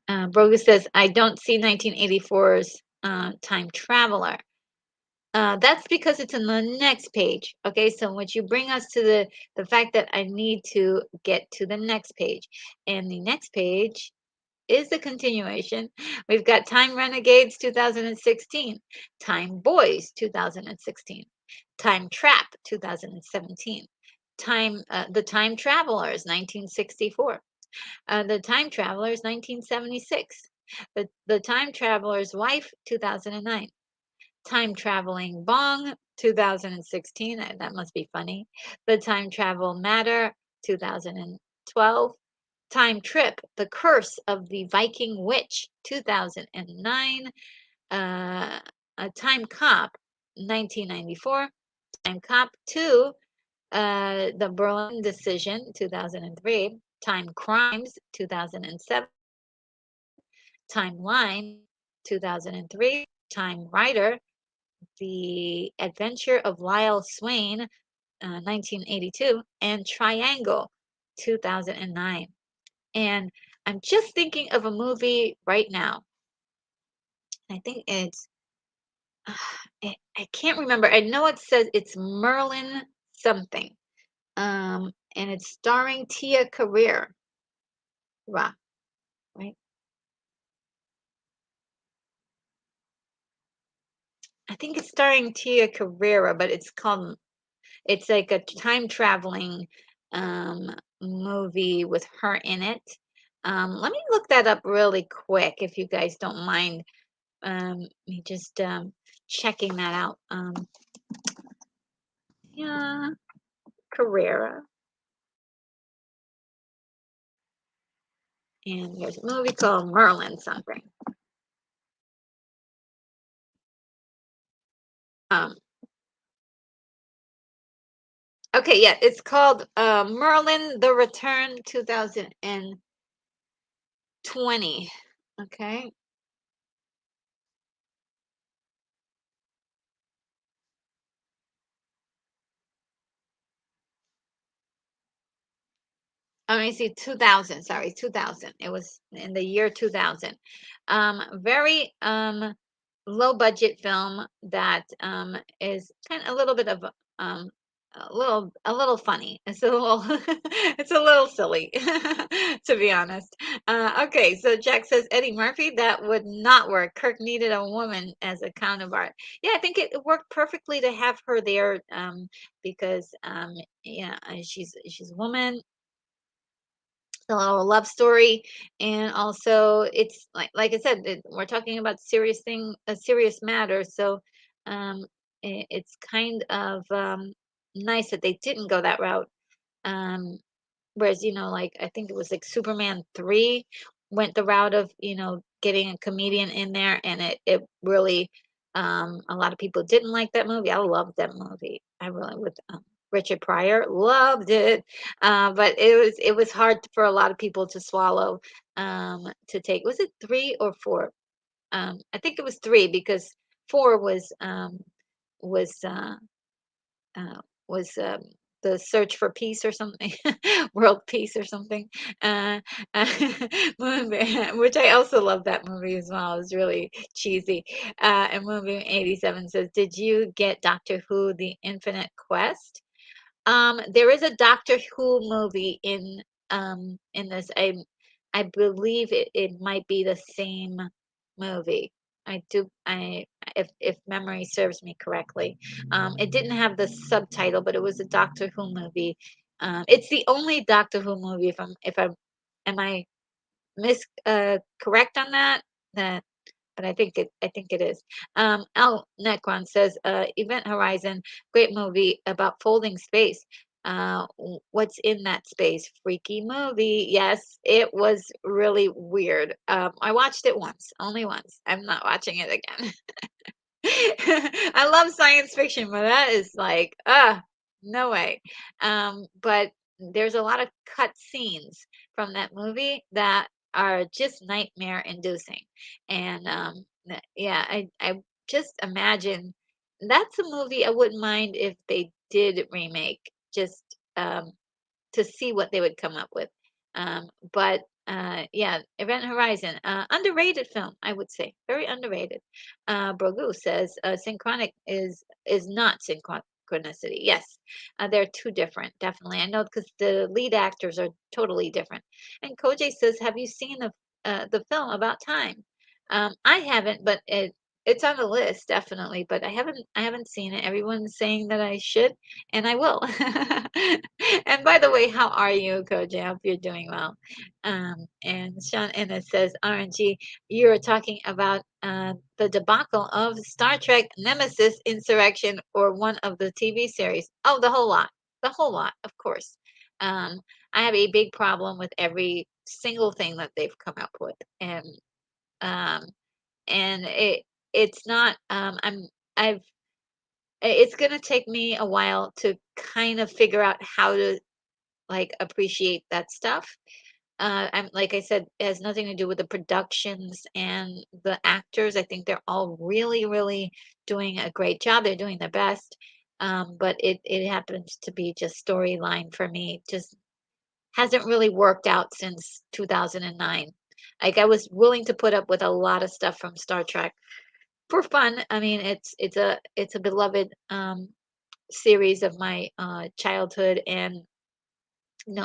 Brogus says, I don't see 1984's Time Traveler. That's because it's on the next page. Okay, so what you bring us to the fact that I need to get to the next page, and the next page is the continuation. We've got Time Renegades 2016, Time Boys 2016, Time Trap 2017, The Time Travelers 1964, The Time Travelers 1976, The Time Traveler's Wife 2009, Time Traveling Bong 2016. That must be funny. The Time Travel Matter 2012. Time Trip, The Curse of the Viking Witch 2009. A Time Cop 1994. Time Cop 2, The Berlin Decision 2003. Time Crimes 2007. Timeline 2003. Time Rider, The Adventure of Lyle Swain, 1982, and Triangle, 2009. And I'm just thinking of a movie right now. I think it's, I can't remember. I know it says it's Merlin something. And it's starring Tia Carrere. Right? I think it's starring Tia Carrera, but it's like a time traveling um, movie with her in it. Let me look that up really quick if you guys don't mind me just checking that out. Yeah, Carrera. And there's a movie called Merlin something. Um, okay, yeah, it's called Merlin the Return 2020. Okay. Let me see, 2000, sorry, 2000. It was in the year 2000. Very low budget film that is kind of a little bit of um a little funny. It's a little it's a little silly to be honest. Okay, so Jack says Eddie Murphy, that would not work. Kirk needed a woman as a counterpart. Yeah, I think it worked perfectly to have her there because yeah, she's a woman, a little love story, and also it's like I said, we're talking about a serious matter, so um it's kind of nice that they didn't go that route. um Whereas, like I think it was like Superman 3 went the route of, getting a comedian in there, and it really a lot of people didn't like that movie. I loved that movie. I really, with Richard Pryor, loved it. But it was hard for a lot of people to swallow, to take. Was it 3 or 4? I think it was 3, because 4 was uh, was the search for peace or something, world peace or something. Uh, uh, which I also love that movie as well. It was really cheesy. And movie 87 says, "Did you get Doctor Who: The Infinite Quest?" There is a Doctor Who movie in this. I believe it might be the same movie. I if memory serves me correctly. It didn't have the subtitle, but it was a Doctor Who movie. It's the only Doctor Who movie, if I'm am I correct on that? That but I think it is. Al Necron says, Event Horizon, great movie about folding space. What's in that space? Freaky movie. Yes, it was really weird. I watched it once, only once. I'm not watching it again. I love science fiction, but that is like, no way. But there's a lot of cut scenes from that movie that are just nightmare inducing. And yeah, I just imagine that's a movie I wouldn't mind if they did remake, just to see what they would come up with. But Yeah, Event Horizon, underrated film, I would say, very underrated. Brogu says synchronic is not synchronicity. Yes, they're two different, definitely. I know because the lead actors are totally different. And Koje says, "Have you seen the film About Time?" I haven't, but it's on the list definitely, but I haven't seen it. Everyone's saying that I should, and I will. And by the way, how are you, Koje? I hope you're doing well. And Sean Ennis says, RNG, you're talking about the debacle of Star Trek Nemesis Insurrection or one of the TV series. Oh, the whole lot. The whole lot, of course. I have a big problem with every single thing that they've come up with. Um, and it's not I've it's gonna take me a while to kind of figure out how to like appreciate that stuff. I'm like I said, it has nothing to do with the productions and the actors. I think they're all really, really doing a great job. They're doing their best. But it happens to be just storyline for me. Just hasn't really worked out since 2009. Like I was willing to put up with a lot of stuff from Star Trek for fun. I mean, it's a beloved series of my childhood and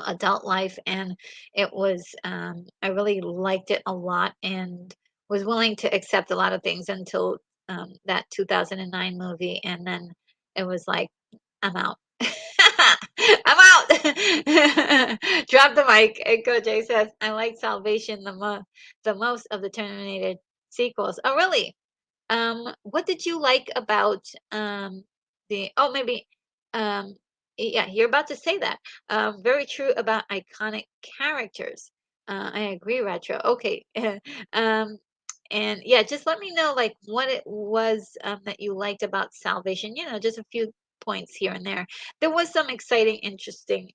adult life, and it was I really liked it a lot and was willing to accept a lot of things until that 2009 movie, and then it was like I'm out. I'm out. Drop the mic. And Jay says, I like Salvation the most of the Terminator sequels. Oh, really? What did you like about maybe um yeah, you're about to say that. Very true about iconic characters. I agree, Retro. Okay. um and yeah, just let me know like what it was that you liked about Salvation, just a few points here and there. There was some exciting, interesting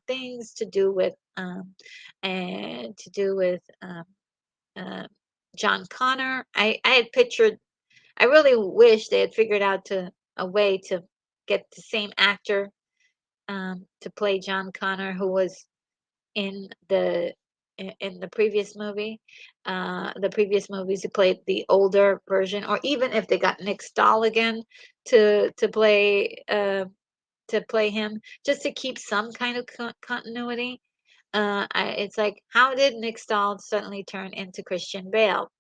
things to do with and to do with uh, John Connor. I had pictured I really wish they had figured out a way to get the same actor to play John Connor, who was in the previous movie. The previous movies, he played the older version, or even if they got Nick Stahl again to play him, just to keep some kind of continuity. It's like, how did Nick Stahl suddenly turn into Christian Bale?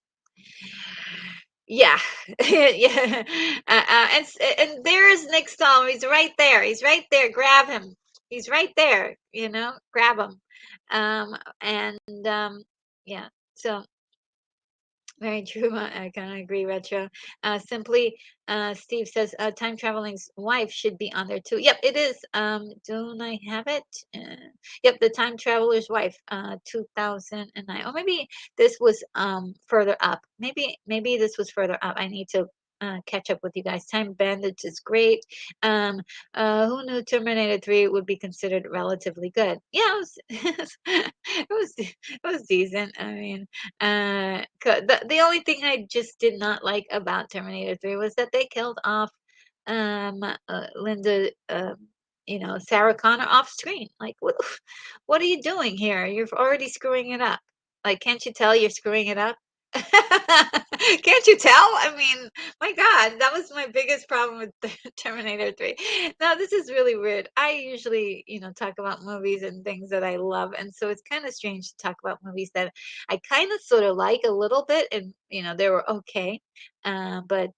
Yeah, yeah, and there's Nick Stone. He's right there. He's right there. Grab him. He's right there. Grab him. And yeah. So very true. I kind of agree, Retro. Simply, Steve says, time traveling's wife should be on there too. Yep, it is. Don't I have it? Yep, the time traveler's wife, 2009. Or maybe this was further up. Maybe this was further up. I need to catch up with you guys. Time Bandits is great. Um, who knew Terminator 3 would be considered relatively good? Yeah, it was decent. I mean, the only thing I just did not like about Terminator 3 was that they killed off Linda, Sarah Connor off screen. Like, what are you doing here? You're already screwing it up. Like, can't you tell you're screwing it up? Can't you tell? I mean, my God, that was my biggest problem with Terminator 3. Now, this is really weird. I usually, talk about movies and things that I love. And so it's kind of strange to talk about movies that I kind of sort of like a little bit. And, they were okay. But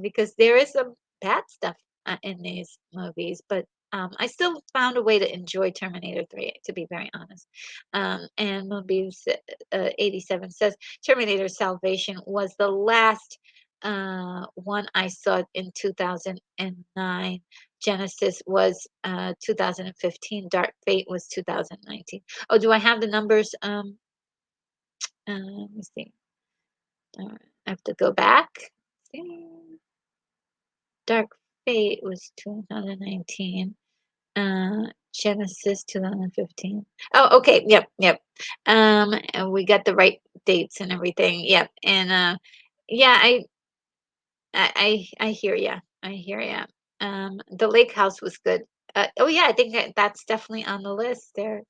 because there is some bad stuff in these movies, but I still found a way to enjoy Terminator 3, to be very honest. And Moonbeams 87 says Terminator Salvation was the last one I saw in 2009. Genesis was 2015. Dark Fate was 2019. Oh, do I have the numbers? Let me see. I have to go back. Dark Fate was 2019. Genesis 2015. Oh, okay. Yep, yep. And we got the right dates and everything. Yep. And yeah, I hear ya. I hear ya. The lake house was good. Oh yeah, I think that's definitely on the list there.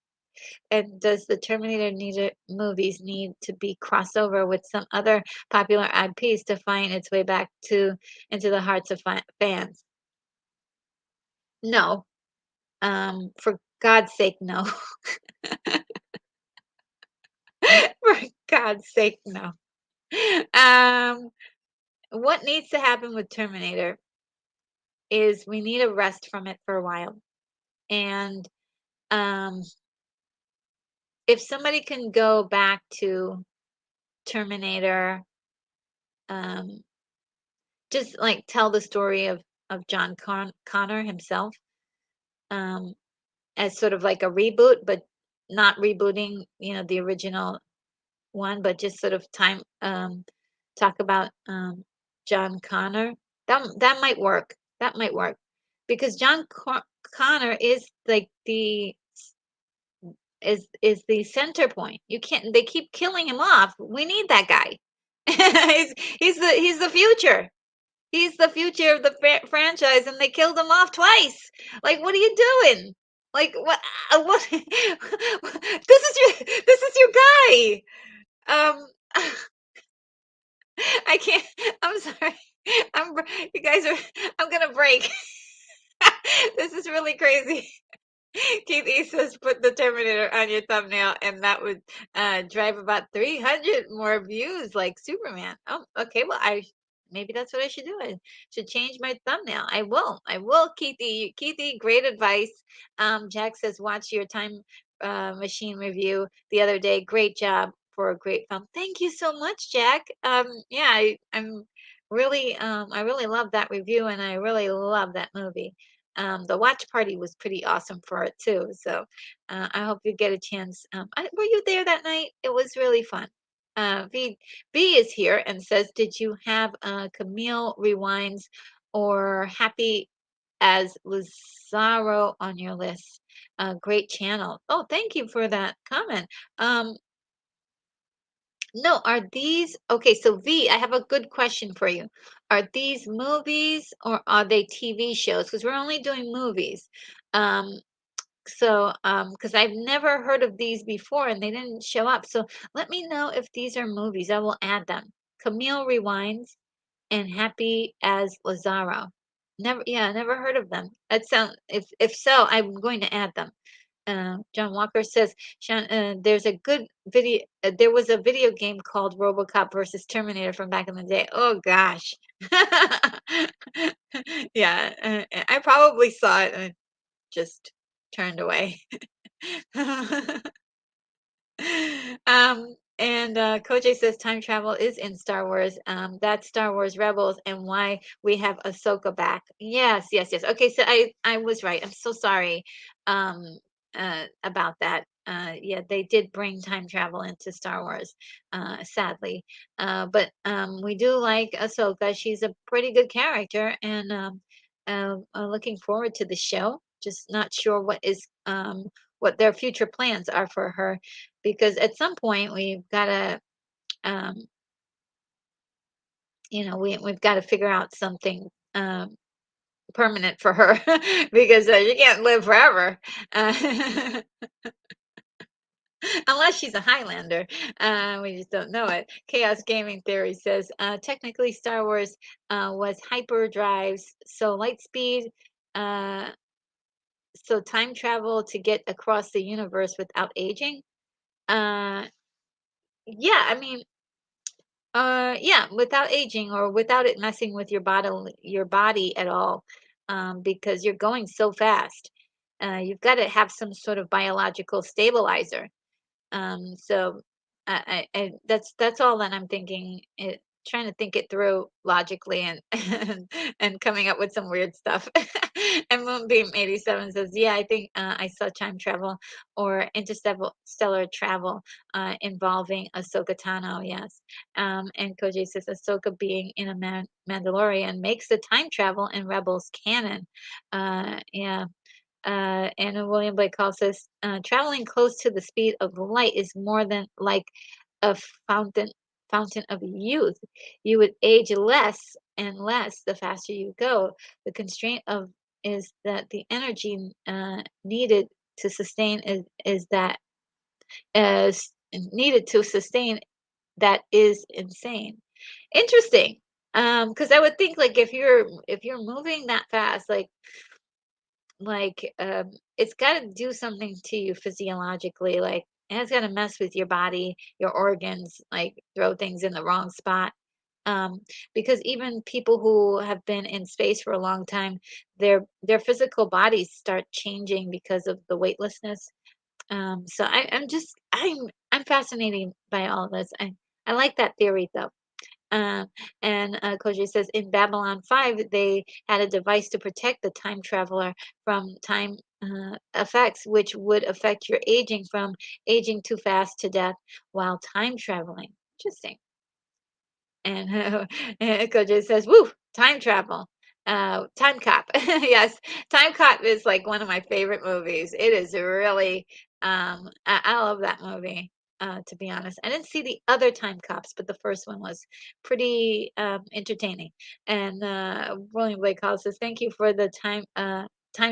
And does the movies need to be crossover with some other popular IPs to find its way back to into the hearts of fans? No. For God's sake, no. For God's sake, no. Um, what needs to happen with Terminator is we need a rest from it for a while. And um, if somebody can go back to Terminator, um, just like tell the story of John Connor himself, um, as sort of like a reboot, but not rebooting, the original one, but just sort of talk about John Connor. That might work. That might work because Connor is like is the center point. You can't. They keep killing him off. We need that guy. He's the future. He's the future of the franchise, and they killed him off twice. Like, what are you doing? Like, what? What? This is your guy. Um, I can't. I'm sorry. You guys are. I'm gonna break. This is really crazy. Keith E says, "Put the Terminator on your thumbnail, and that would drive about 300 more views, like Superman." Oh, okay. Well, I maybe that's what I should do. I should change my thumbnail. I will. I will, Keith E. Keith E, great advice. Jack says, "Watch your time machine review the other day. Great job for a great film." Thank you so much, Jack. Yeah, I really love that review, and I really love that movie. The watch party was pretty awesome for it too. So I hope you get a chance. Were you there that night? It was really fun. V is here and says, "Did you have Camille Rewinds or Happy as Lazaro on your list? Great channel." Oh, thank you for that comment. Um, no, are these okay? So V, I have a good question for you. Are these movies or are they TV shows? Because we're only doing movies. Um, because I've never heard of these before and they didn't show up. So let me know if these are movies. I will add them. Camille Rewinds and Happy as Lazaro. Never, yeah, never heard of them. That sound if so, I'm going to add them. John Walker says, Sean, there's a good video. There was a video game called RoboCop versus Terminator from back in the day. Oh gosh, yeah, I probably saw it and just turned away. And Koje says time travel is in Star Wars. That's Star Wars Rebels and why we have Ahsoka back. Yes, yes, yes. Okay, so I was right. I'm so sorry about that. Yeah, they did bring time travel into Star Wars, sadly. But we do like Ahsoka. She's a pretty good character, and looking forward to the show. Just not sure what their future plans are for her because at some point we've got to um, we've got to figure out something permanent for her because you can't live forever unless she's a Highlander. We just don't know it. Chaos Gaming Theory says technically Star Wars was hyperdrives, so light speed, uh, so time travel to get across the universe without aging. uh, yeah, I mean, yeah, without aging or without it messing with your body at all, because you're going so fast. You've got to have some sort of biological stabilizer. So that's all that I'm thinking. Trying to think it through logically and and coming up with some weird stuff. And Moonbeam 87 says, "Yeah, I think I saw time travel or interstellar travel involving Ahsoka Tano." Yes, and Koji says Ahsoka being in a Mandalorian makes the time travel in Rebels canon. Yeah, and William Blake calls this traveling close to the speed of light is more than like a fountain of youth. You would age less and less the faster you go. The constraint of is that the energy needed to sustain is that as needed to sustain that is insane. Interesting. Because I would think like if you're moving that fast, it's got to do something to you physiologically. Like it's got to mess with your body, your organs, like throw things in the wrong spot. Um, because even people who have been in space for a long time, their physical bodies start changing because of the weightlessness. So I'm fascinated by all this. I like that theory though. And Koji says in Babylon 5, they had a device to protect the time traveler from time effects, which would affect your aging from aging too fast to death while time traveling. Interesting. And Koji says, "Woo, time travel." Time Cop. Yes, Time Cop is like one of my favorite movies. It is really, I love that movie. To be honest, I didn't see the other Time Cops, but the first one was pretty entertaining. And William Blake Hall says, "Thank you for the Time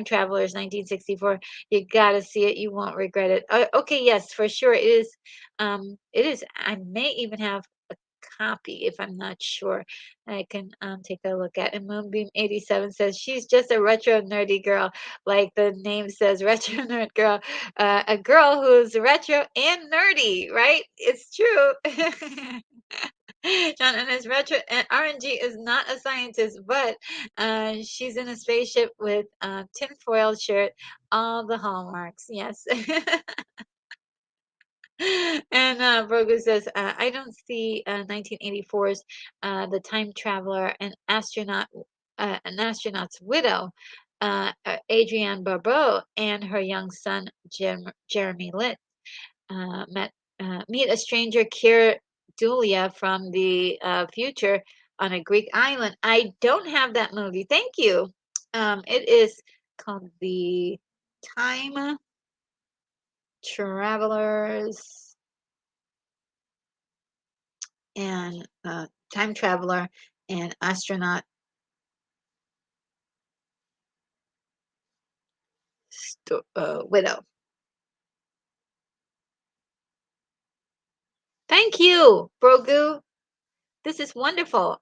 Travelers 1964. You gotta see it. You won't regret it." Okay, yes, for sure. It is. It is. I may even have copy if I'm not sure. I can take a look at. And Moonbeam 87 says she's just a retro nerdy girl, like the name says, retro nerd girl. A girl who's retro and nerdy, right? It's true. John, and his retro and RNG is not a scientist, but she's in a spaceship with tinfoil shirt, all the hallmarks. Yes. And Brogu says, I don't see 1984's The Time Traveler, an astronaut's widow, Adrienne Barbeau, and her young son, Jeremy Litt, meet a stranger, Kier Dulia, from the future on a Greek island. I don't have that movie. Thank you. It is called The Time Travelers and time traveler and astronaut widow. Thank you, Brogu. This is wonderful.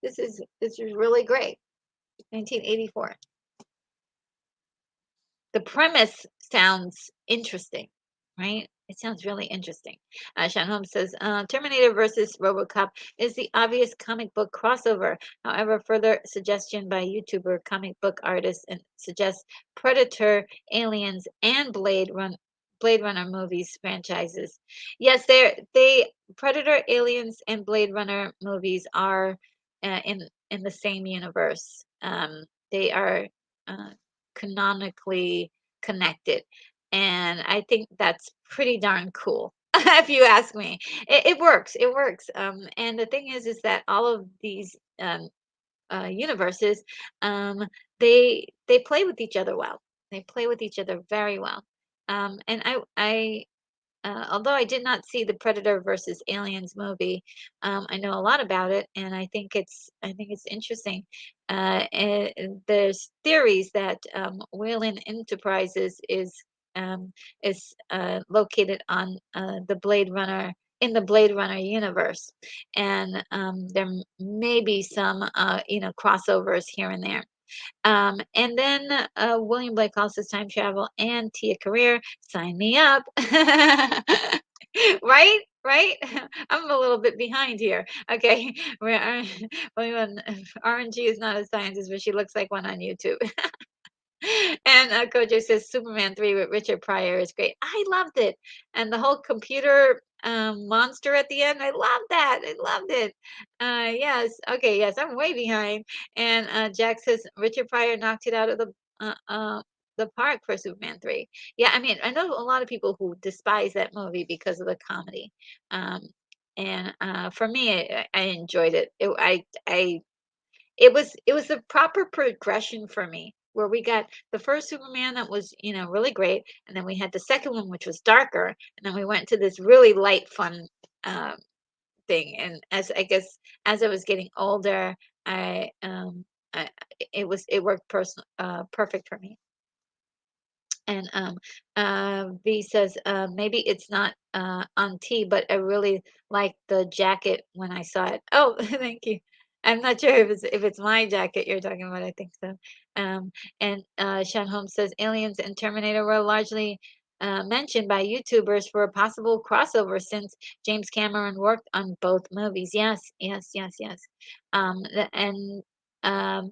This is really great. 1984. The premise sounds interesting, right? It sounds really interesting. Sean Holmes says Terminator versus RoboCop is the obvious comic book crossover. However, further suggestion by YouTuber comic book artist and suggests Predator, Aliens, and Blade Runner movies franchises. Yes, they Predator, Aliens, and Blade Runner movies are in the same universe. They are uh, canonically connected. And I think that's pretty darn cool, if you ask me. It works. It works. And the thing is that all of these universes, um, they play with each other well. They play with each other very well. And although I did not see the Predator versus Aliens movie, I know a lot about it, and I think it's interesting. And there's theories that Wayland Enterprises um, is located on the Blade Runner universe, and there may be some crossovers here and there. And then William Blake Hollis's time travel and Tia Career, sign me up. Right? Right? I'm a little bit behind here. Okay. William RNG is not a scientist, but she looks like one on YouTube. And Kojo says Superman 3 with Richard Pryor is great. I loved it. And the whole computer monster at the end, I loved that. I loved it. Yes. Okay. Yes. I'm way behind. And Jack says Richard Pryor knocked it out of the park for Superman 3. Yeah. I mean, I know a lot of people who despise that movie because of the comedy. Um, and for me, I enjoyed it. It was a proper progression for me where we got the first Superman that was, really great, and then we had the second one which was darker, and then we went to this really light, fun um, thing. And as I was getting older, I it worked perfect for me. And V says, maybe it's not on T, but I really like the jacket when I saw it. Oh, thank you. I'm not sure if it's my jacket you're talking about. I think so. Um, and Sean Holmes says Aliens and Terminator were largely mentioned by YouTubers for a possible crossover since James Cameron worked on both movies. Yes, yes, yes, yes. And um,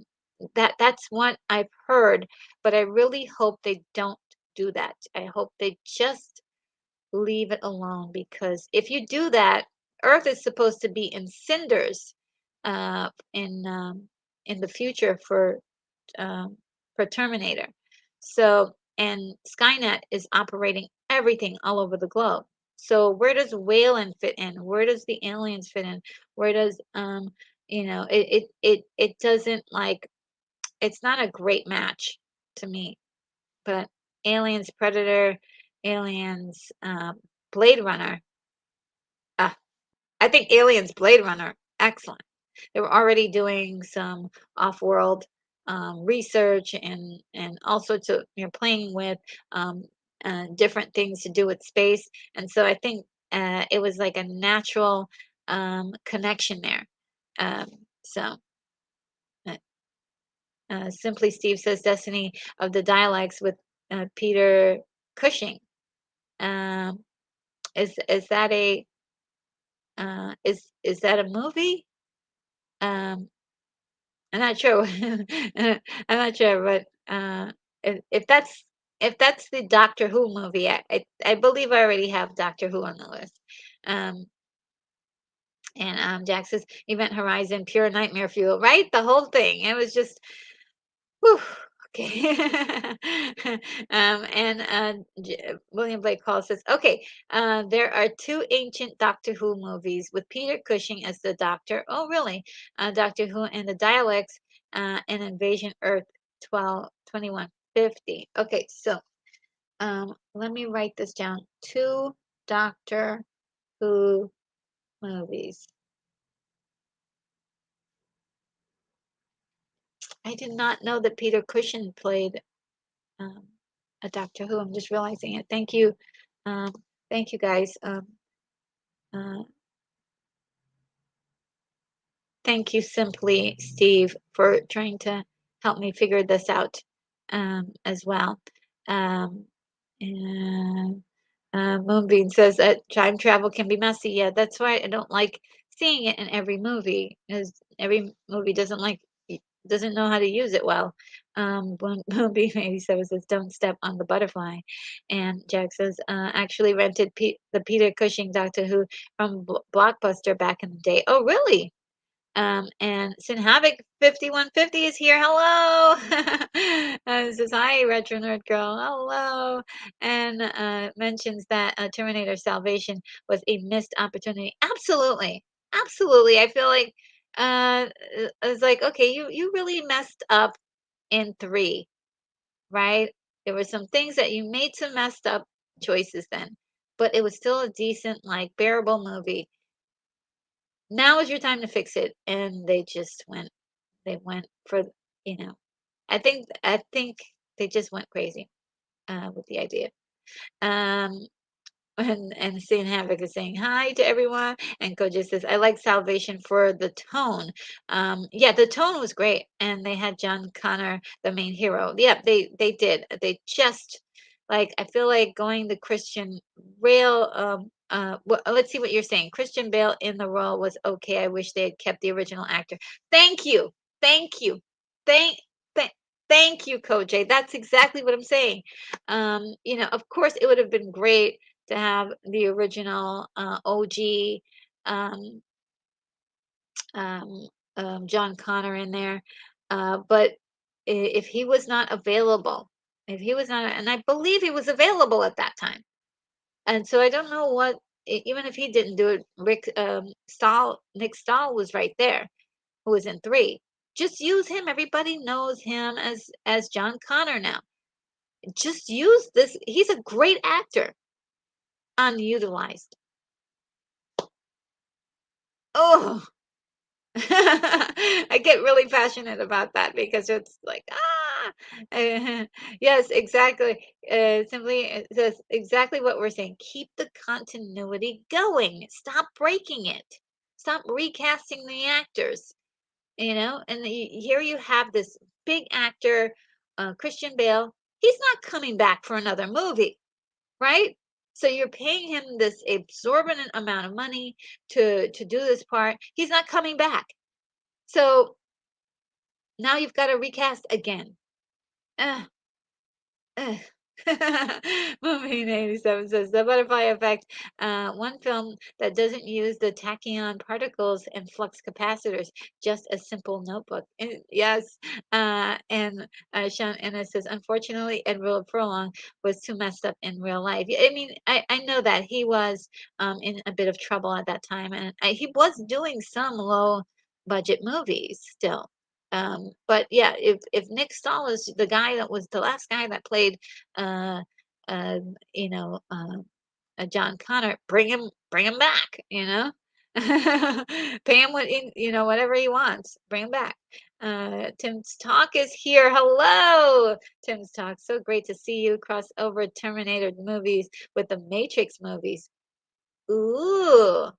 that's what I've heard, but I really hope they don't do that. I hope they just leave it alone because if you do that, Earth is supposed to be in cinders uh, in um, in the future um, for Terminator. So and Skynet is operating everything all over the globe. So where does Wayland fit in? Where does the aliens fit in? Where does it doesn't like it's not a great match to me. But Aliens, Predator, Aliens, Blade Runner. Ah, I think Aliens, Blade Runner, excellent. They were already doing some off-world research and all sorts of playing with different things to do with space, and so I think it was like a natural connection there. Um, so. uh, Simply Steve says Destiny of the Dialects with Peter Cushing. Um, is that a is that a movie? Um, I'm not sure. I'm not sure, but if that's the Doctor Who movie, I believe I already have Doctor Who on the list. Um, and Jack says Event Horizon, pure nightmare fuel, right? The whole thing. It was just whew, okay. And William Blake Hall says, okay, there are two ancient Doctor Who movies with Peter Cushing as the Doctor. Oh, really? Doctor Who and the Dialects and Invasion Earth 2150. Okay, so let me write this down. Two Doctor Who movies. I did not know that Peter Cushing played um, a Doctor Who. I'm just realizing it. Um, thank you guys. Uh, Thank you, Simply Steve, for trying to help me figure this out as well. Um, and Moonbeam says that time travel can be messy. Yeah, that's why I don't like seeing it in every movie, because every movie doesn't know how to use it well. Moonbeam 87 says, "Don't step on the butterfly," and Jack says, "Actually rented the Peter Cushing Doctor Who from Blockbuster back in the day." Oh, really? And Sin Havoc 5150 is here. Hello. Says hi, Retro Nerd Girl. Hello. And mentions that Terminator Salvation was a missed opportunity. Absolutely. Absolutely. I feel like it's like, okay, you really messed up in three, right? There were some things that you made some messed up choices then, but it was still a decent, like bearable movie. Now is your time to fix it. And they went for, you know, I think they just went crazy with the idea. Um, and Saint Havoc is saying hi to everyone, and Koji says, "I like Salvation for the tone." Yeah, the tone was great, and they had John Connor, the main hero. Yeah, they did. They just like I feel like going the Christian rail. Well, let's see what you're saying. Christian Bale in the role was okay. I wish they had kept the original actor. Thank you, thank you, thank. Thank Thank you, Koj. That's exactly what I'm saying. Of course, it would have been great to have the original OG um, um, John Connor in there. But if he was not available, if he was not, and I believe he was available at that time, and so I don't know what, even if he didn't do it, Nick Stahl was right there, who was in three. Just use him. Everybody knows him as John Connor now. Just use this. He's a great actor, unutilized. Oh, I get really passionate about that because it's like, yes, exactly. Simply, it says exactly what we're saying. Keep the continuity going. Stop breaking it. Stop recasting the actors, And here you have this big actor, Christian Bale. He's not coming back for another movie, right? So you're paying him this exorbitant amount of money to do this part. He's not coming back. So now you've got to recast again. Ugh, ugh. Movie 87 says the butterfly effect, one film that doesn't use the tachyon particles and flux capacitors, just a simple notebook. And yes, and Sean Ennis says, unfortunately, Edward Furlong was too messed up in real life. I mean, I know that he was in a bit of trouble at that time, and he was doing some low budget movies still. But yeah, if Nick Stahl is the guy that was the last guy that played, uh, uh, you know, uh, John Connor, bring him back. Pay him whatever he wants, bring him back. Tim's Talk is here. Hello, Tim's Talk. So great to see you cross over Terminator movies with the Matrix movies. Ooh.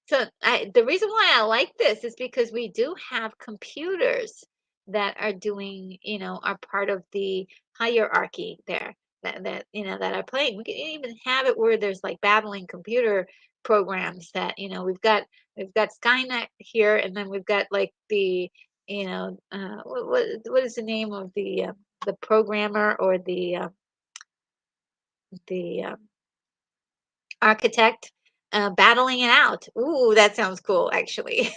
So the reason why I like this is because we do have computers that are doing, are part of the hierarchy there that are playing. We can even have it where there's like battling computer programs that, we've got Skynet here, and then we've got like what is the name of the programmer or the architect, battling it out. Ooh, that sounds cool, actually.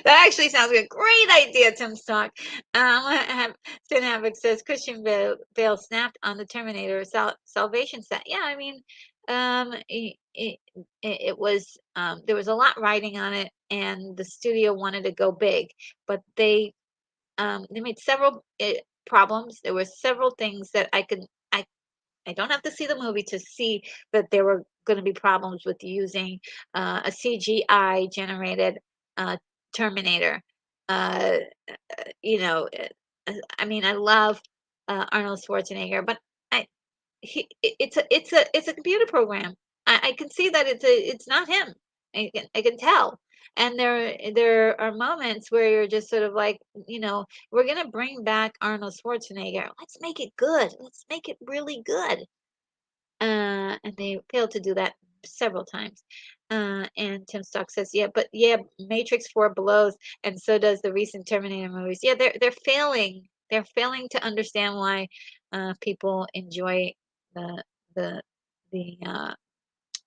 That actually sounds like a great idea, Tim Stock. Sin Havoc says Christian Bale snapped on the Terminator Salvation set. Yeah, I mean, it was there was a lot riding on it, and the studio wanted to go big, but they made several problems. There were several things that I don't have to see the movie to see that there were going to be problems with using a CGI generated Terminator. Uh, I mean, I love Arnold Schwarzenegger, but I it's a computer program. I can see that it's not him. I can tell. And there are moments where you're just sort of like, we're gonna bring back Arnold Schwarzenegger. Let's make it good. Let's make it really good. And they failed to do that several times. And Tim Stock says, yeah, but yeah, Matrix 4 blows, and so does the recent Terminator movies. Yeah, they're failing. They're failing to understand why people enjoy the the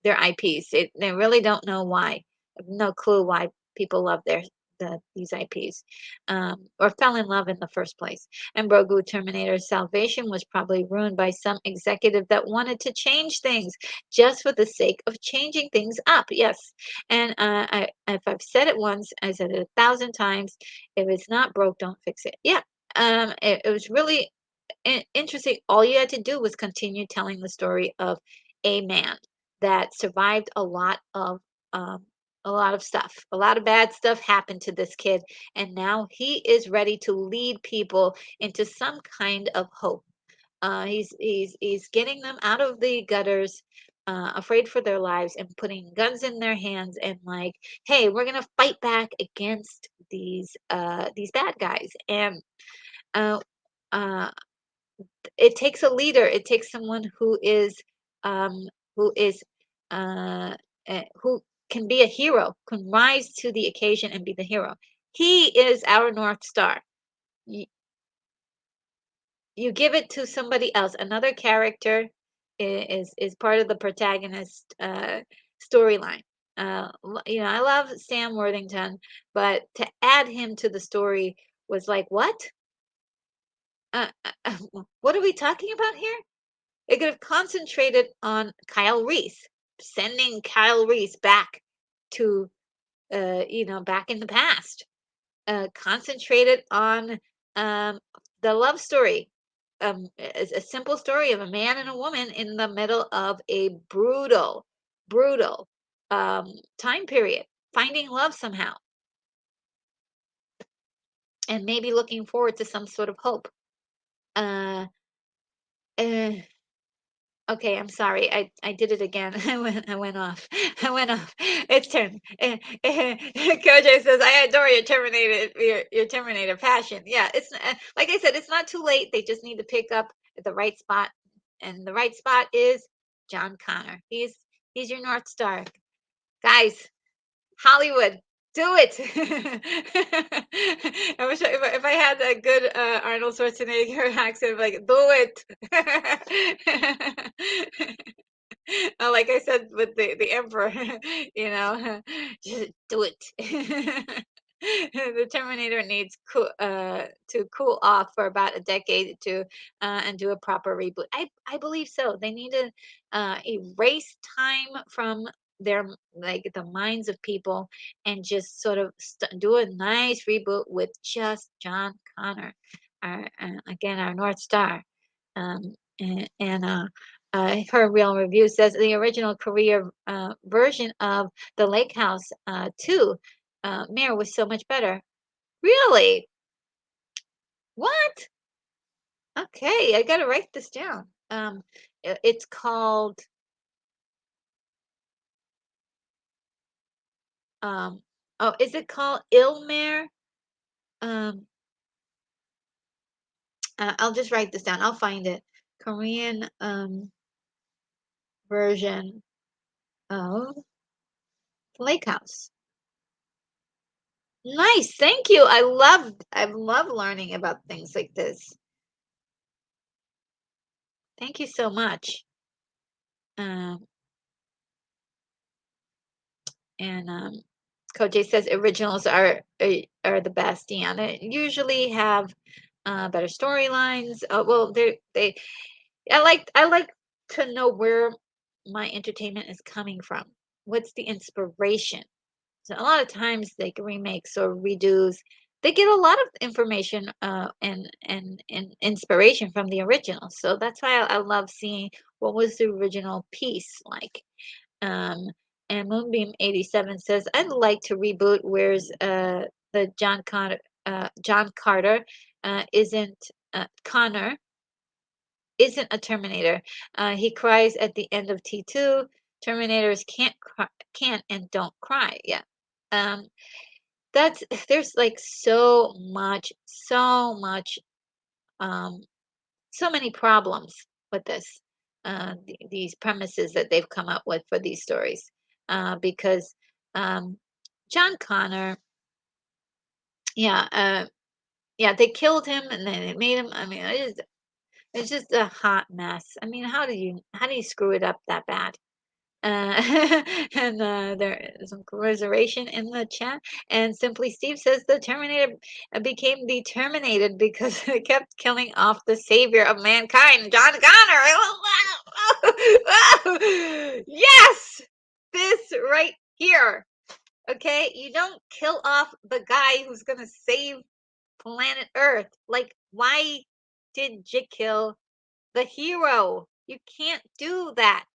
their IPs. They really don't know why. No clue why people love these IPs, or fell in love in the first place. And Grogu Terminator's salvation was probably ruined by some executive that wanted to change things just for the sake of changing things up. Yes, and if I've said it once, I said it 1,000 times. If it's not broke, don't fix it. Yeah. It was really interesting. All you had to do was continue telling the story of a man that survived um, a lot of stuff. A lot of bad stuff happened to this kid, and now he is ready to lead people into some kind of hope. He's getting them out of the gutters, afraid for their lives, and putting guns in their hands, and like, hey, we're gonna fight back against these bad guys. And uh, uh, it takes a leader. It takes someone um, who is who can be a hero, can rise to the occasion and be the hero. He is our North Star. You, you give it to somebody else. Another character is part of the protagonist storyline. I love Sam Worthington, but to add him to the story was like, what? What are we talking about here? It could have concentrated on Kyle Reese, sending Kyle Reese back to, back in the past. Concentrated on the love story, a simple story of a man and a woman in the middle of a brutal time period, finding love somehow. and maybe looking forward to some sort of hope. Uh, uh, Okay, I'm sorry. I did it again. I went off. I went off. It's turn. Kojo says, "I adore your Terminator passion." Yeah, it's like I said, it's not too late. They just need to pick up at the right spot, and the right spot is John Connor. He's your North Star, guys. Hollywood, do it. I wish if I had a good Arnold Schwarzenegger accent, like do it. Like I said with the emperor, just do it. The Terminator needs to cool off for about a decade to and do a proper reboot. I believe so. They need to erase time from like the minds of people and just sort of do a nice reboot with just John Connor, our again our North Star. And her real review says the original Korea version of the Lake House 2 Mayor was so much better. Really? What? Okay, I gotta write this down. It's called um. Oh, is it called Ilmare? Um, I'll just write this down. I'll find it. Korean version of Lake House. Nice, thank you. I love learning about things like this. Thank you so much. Um, and Coach says originals are the best. Yeah, they usually have better storylines. Well, they. I like to know where my entertainment is coming from. What's the inspiration? So a lot of times, like remakes or redos, they get a lot of information and inspiration from the original. So that's why I love seeing what was the original piece like. Um, and Moonbeam 87 says, I'd like to reboot where's the John Carter isn't Connor isn't a Terminator. He cries at the end of T2. Terminators can't and don't cry. Yeah. Um, that's there's like so much, um, so many problems with this, these premises that they've come up with for these stories, because um, John Connor, yeah, yeah, they killed him and then they made him. I mean, it's just a hot mess. I mean, how do you screw it up that bad? And there is some commiseration in the chat. And Simply Steve says the Terminator became the Terminated because it kept killing off the savior of mankind, John Connor. Yes, this right here. Okay, you don't kill off the guy who's gonna save planet Earth. Like, why did you kill the hero? You can't do that.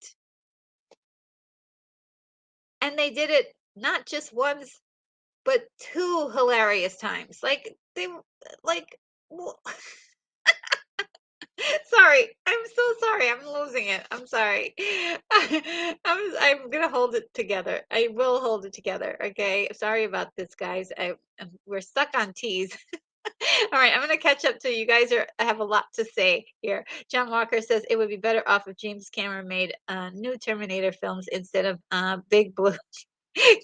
And they did it not just once, but two hilarious times. Like like w- sorry. I'm so sorry. I'm losing it. I'm sorry. I'm gonna hold it together. I will hold it together. Okay. Sorry about this, guys. We're stuck on T's. All right, I'm gonna catch up to you guys. I have a lot to say here. John Walker says it would be better off if James Cameron made new Terminator films instead of Big Blue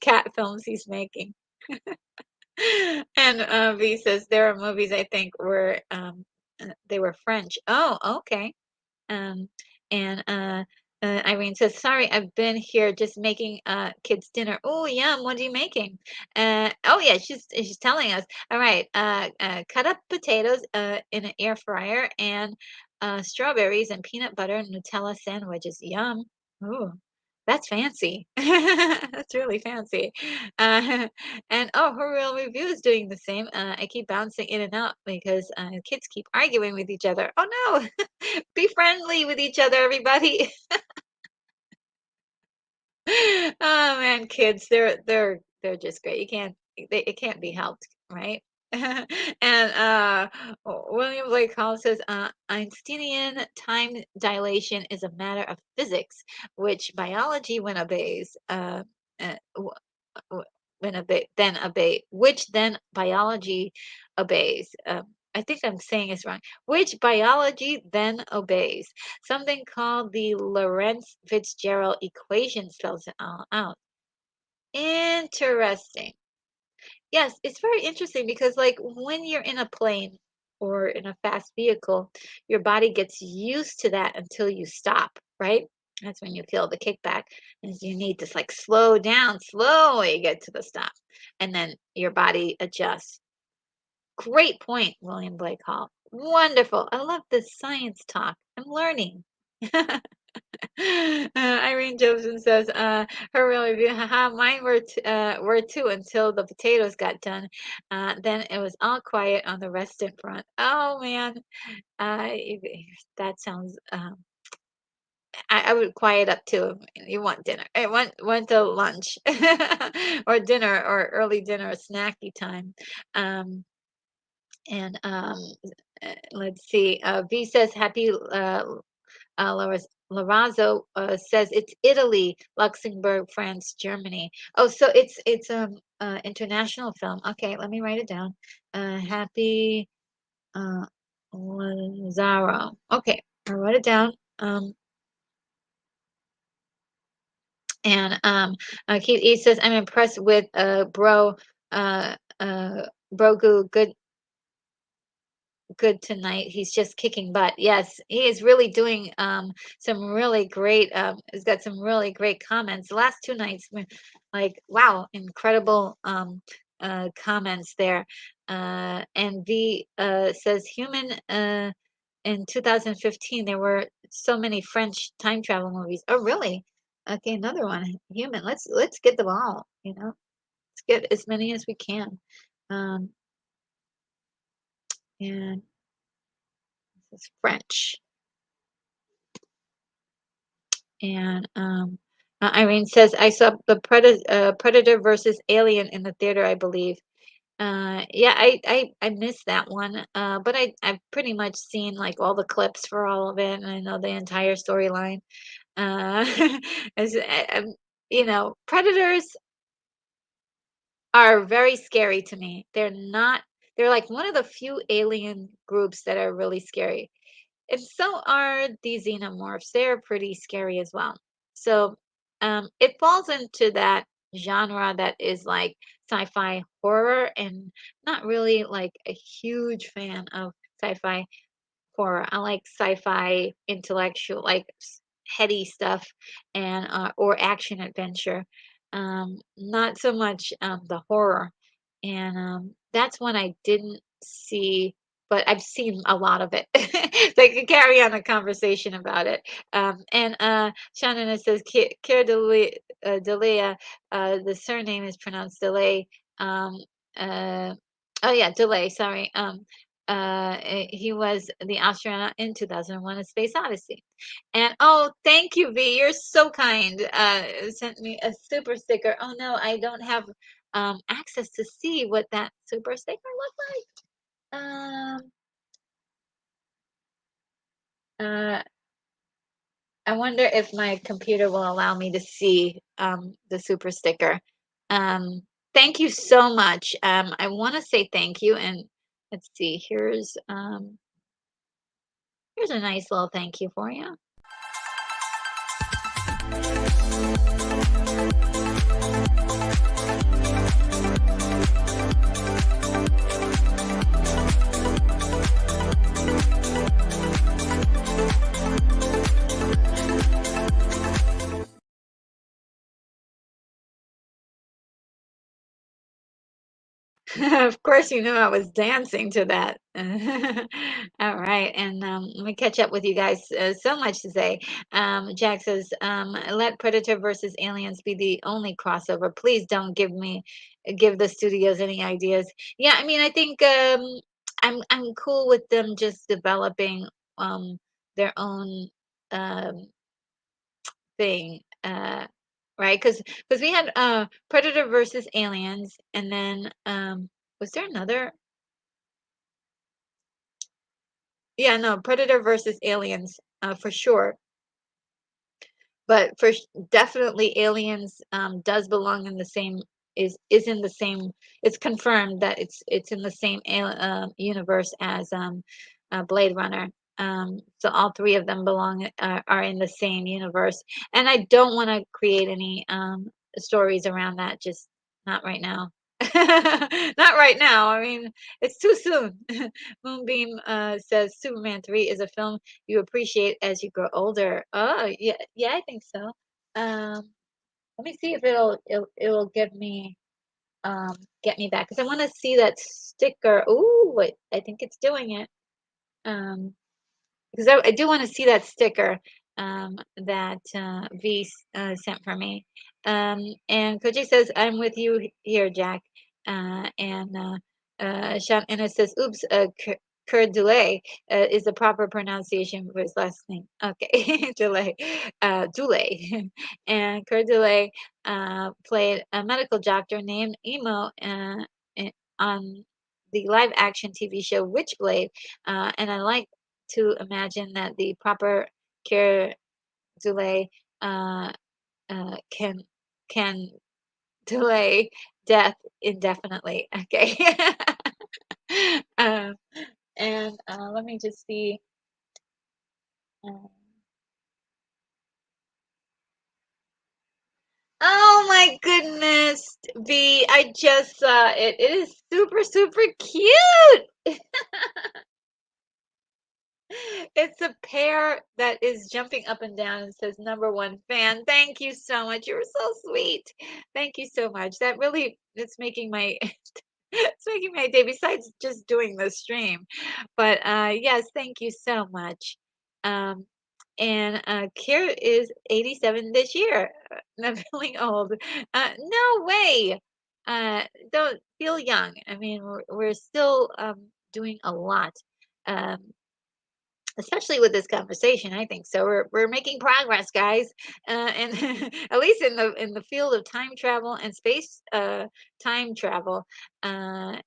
cat films he's making. And V says there are movies I think were they were French. Oh, okay. Um, and Irene says, "Sorry, I've been here just making kids dinner. Oh, yum! What are you making?" Oh yeah, she's telling us. All right, cut up potatoes in an air fryer and strawberries and peanut butter and Nutella sandwiches. Yum! Ooh, that's fancy. That's really fancy. Uh, and oh, her real review is doing the same. I keep bouncing in and out because kids keep arguing with each other. Oh no! Be friendly with each other, everybody. Oh man, kids, they're just great. It can't be helped, right? And William Blake Hall says Einsteinian time dilation is a matter of physics, which biology, when obeys, w- when which then biology obeys. I think I'm saying it's wrong. Which biology then obeys. Something called the Lorentz Fitzgerald equation spells it all out. Interesting. Yes, it's very interesting because, like, when you're in a plane or in a fast vehicle, your body gets used to that until you stop, right? That's when you feel the kickback, and you need to like slow down, slowly get to the stop, and then your body adjusts. Great point, William Blake Hall. Wonderful. I love this science talk. I'm learning. Irene Jobson says, her real review, haha, mine were too until the potatoes got done. Then it was all quiet on the restaurant front. Oh man, that sounds. I would quiet up too. You want dinner? I want to lunch or dinner or early dinner, snacky time. Um, and let's see. V says happy Lorazzo says it's Italy, Luxembourg, France, Germany. Oh, so it's international film. Okay, let me write it down. Happy uh Lazaro. Okay, I wrote it down. And Keith E says I'm impressed with uh Brogu. Good tonight. He's just kicking butt. Yes, he is really doing some really great he's got some really great comments. The last two nights were like wow, incredible comments there. And V says human in 2015 there were so many French time travel movies. Oh really? Okay, another one. Human. Let's get them all, you know. Let's get as many as we can. Um and this is French. And Irene says, I saw the Predator versus Alien in the theater, I believe. Yeah, I missed that one. But I've pretty much seen like all the clips for all of it, and I know the entire storyline. Uh, you know, Predators are very scary to me. They're like one of the few alien groups that are really scary. And so are the xenomorphs. They're pretty scary as well. So it falls into that genre that is like sci-fi horror, and not really like a huge fan of sci-fi horror. I like sci-fi intellectual, like heady stuff, and or action adventure. Not so much the horror. And that's one I didn't see, but I've seen a lot of it. So I could carry on a conversation about it. And Shannon says, Kira Delia, the surname is pronounced Delay. Um, uh, oh yeah, Delay, sorry. He was the astronaut in 2001: A Space Odyssey. And oh, thank you, V. You're so kind. Sent me a super sticker. Oh no, I don't have access to see what that super sticker looked like. Uh, I wonder if my computer will allow me to see the super sticker. Um, Thank you so much. I want to say thank you, and let's see. Here's a nice little thank you for you. Of course, you know I was dancing to that. All right, and let me catch up with you guys. So much to say. Jack says, "Let Predator versus Aliens be the only crossover. Please don't give the studios any ideas." Yeah, I mean, I think I'm cool with them just developing their own um, thing. Right? Because we had Predator versus Aliens, and then was there another? Yeah, no, Predator versus Aliens, for sure. But definitely Aliens does belong in the same is in the same. It's confirmed that it's in the same universe as Blade Runner. So all three of them belong are in the same universe. And I don't want to create any stories around that. Just not right now. Not right now. I mean, it's too soon. Moonbeam says Superman 3 is a film you appreciate as you grow older. Oh, yeah, yeah, I think so. Um, Let me see if it'll give me get me back because I want to see that sticker. Ooh, wait, I think it's doing it. Um, because I do want to see that sticker that V sent for me. And Koji says, "I'm with you here, Jack." Sean Ennis says, "Oops, Cur Dulé is the proper pronunciation for his last name." Okay, Dulé, Dulé, and Cur Dulé played a medical doctor named Emo on the live action TV show Witchblade, and I like to imagine that the proper care delay uh, can delay death indefinitely. Okay. um, and let me just see. Um, oh my goodness, V! I just saw it. It is super, super cute. It's a pair that is jumping up and down and says number one fan. Thank you so much. You're so sweet. Thank you so much. That really it's making my it's making my day besides just doing the stream. But yes, thank you so much. Um and Kira is 87 this year. Not feeling old. No way. Uh don't feel young. I mean, we're still doing a lot. Um especially with this conversation. I think so. We're making progress, guys, and at least in the field of time travel and space time travel. And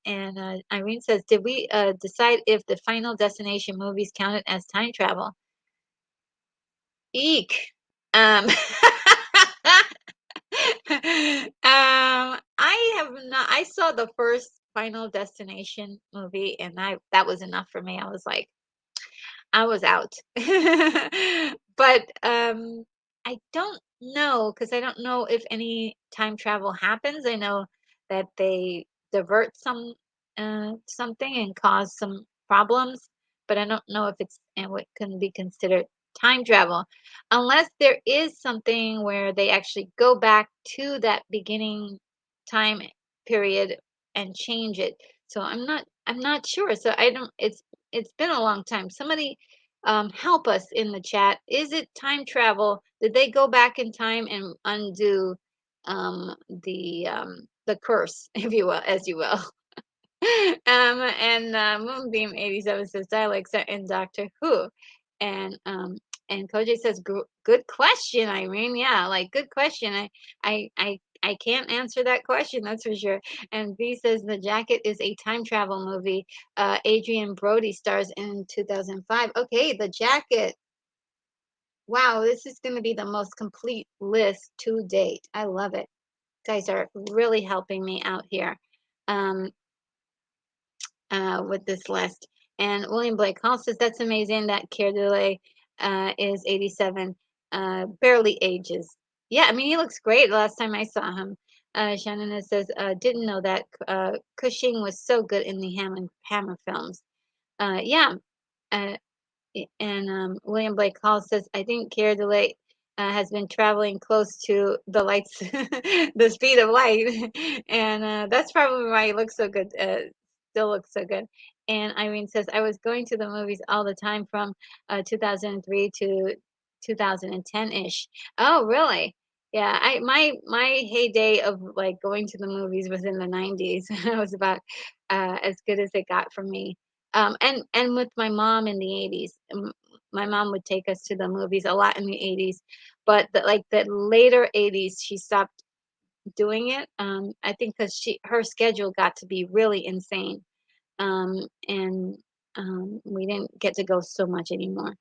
Irene says, did we decide if the Final Destination movies counted as time travel? Eek. Um, I have not. I saw the first Final Destination movie, and I that was enough for me. I was like, I was out. But I don't know because I don't know if any time travel happens. I know that they divert something and cause some problems, but I don't know if it's and what can be considered time travel unless there is something where they actually go back to that beginning time period and change it. So I'm not sure. So I don't it's been a long time. Somebody help us in the chat. Is it time travel? Did they go back in time and undo the curse, if you will, as you will? And Moonbeam 87 says dialects are in Doctor Who, and Koji says good question, Irene. Yeah, like good question. I can't answer that question, that's for sure. And V says the jacket is a time travel movie. Adrian Brody stars in 2005. Okay, the jacket. Wow, this is going to be the most complete list to date. I love it. Guys are really helping me out here. Um, with this list. And William Blake Hall says that's amazing that Keir Dullea is 87, barely ages. Yeah, I mean he looks great. Last time I saw him, Shannon says didn't know that Cushing was so good in the Hammer films. Yeah, uh, and William Blake Hall says, I think Keir Dullea has been traveling close to the lights, the speed of light. And that's probably why he looks so good, still looks so good. And Irene says, I was going to the movies all the time from 2003 to 2010-ish. Oh, really? Yeah, my heyday of like going to the movies was in the 90s. It was about as good as it got for me. And with my mom in the 80s. My mom would take us to the movies a lot in the 80s, but the later 80s, she stopped doing it. I think because her schedule got to be really insane. And We didn't get to go so much anymore.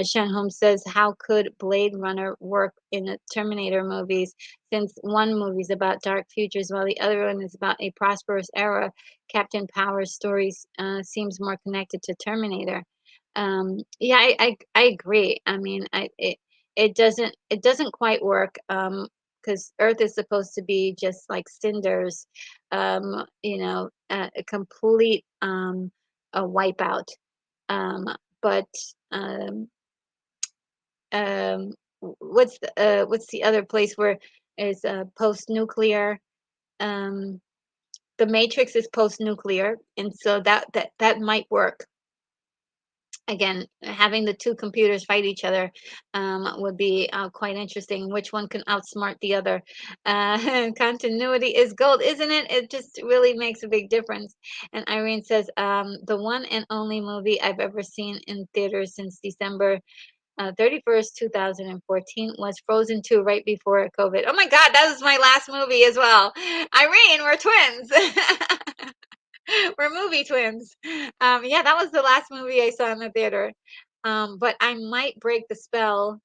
Shen Holmes says, "How could Blade Runner work in the Terminator movies? Since one movie's about dark futures while the other one is about a prosperous era, Captain Power's stories seems more connected to Terminator." Yeah, I agree. I mean, it doesn't quite work because Earth is supposed to be just like cinders, a complete a wipeout. Um, but um, what's the other place where is post-nuclear? Um, the Matrix is post-nuclear, and so that might work. Again, having the two computers fight each other would be quite interesting. Which one can outsmart the other? Continuity is gold, isn't it? It just really makes a big difference. And Irene says, the one and only movie I've ever seen in theaters since December 31st, 2014 was Frozen 2 right before COVID. Oh my God, that was my last movie as well. Irene, we're twins. We're movie twins. Yeah, that was the last movie I saw in the theater. But I might break the spell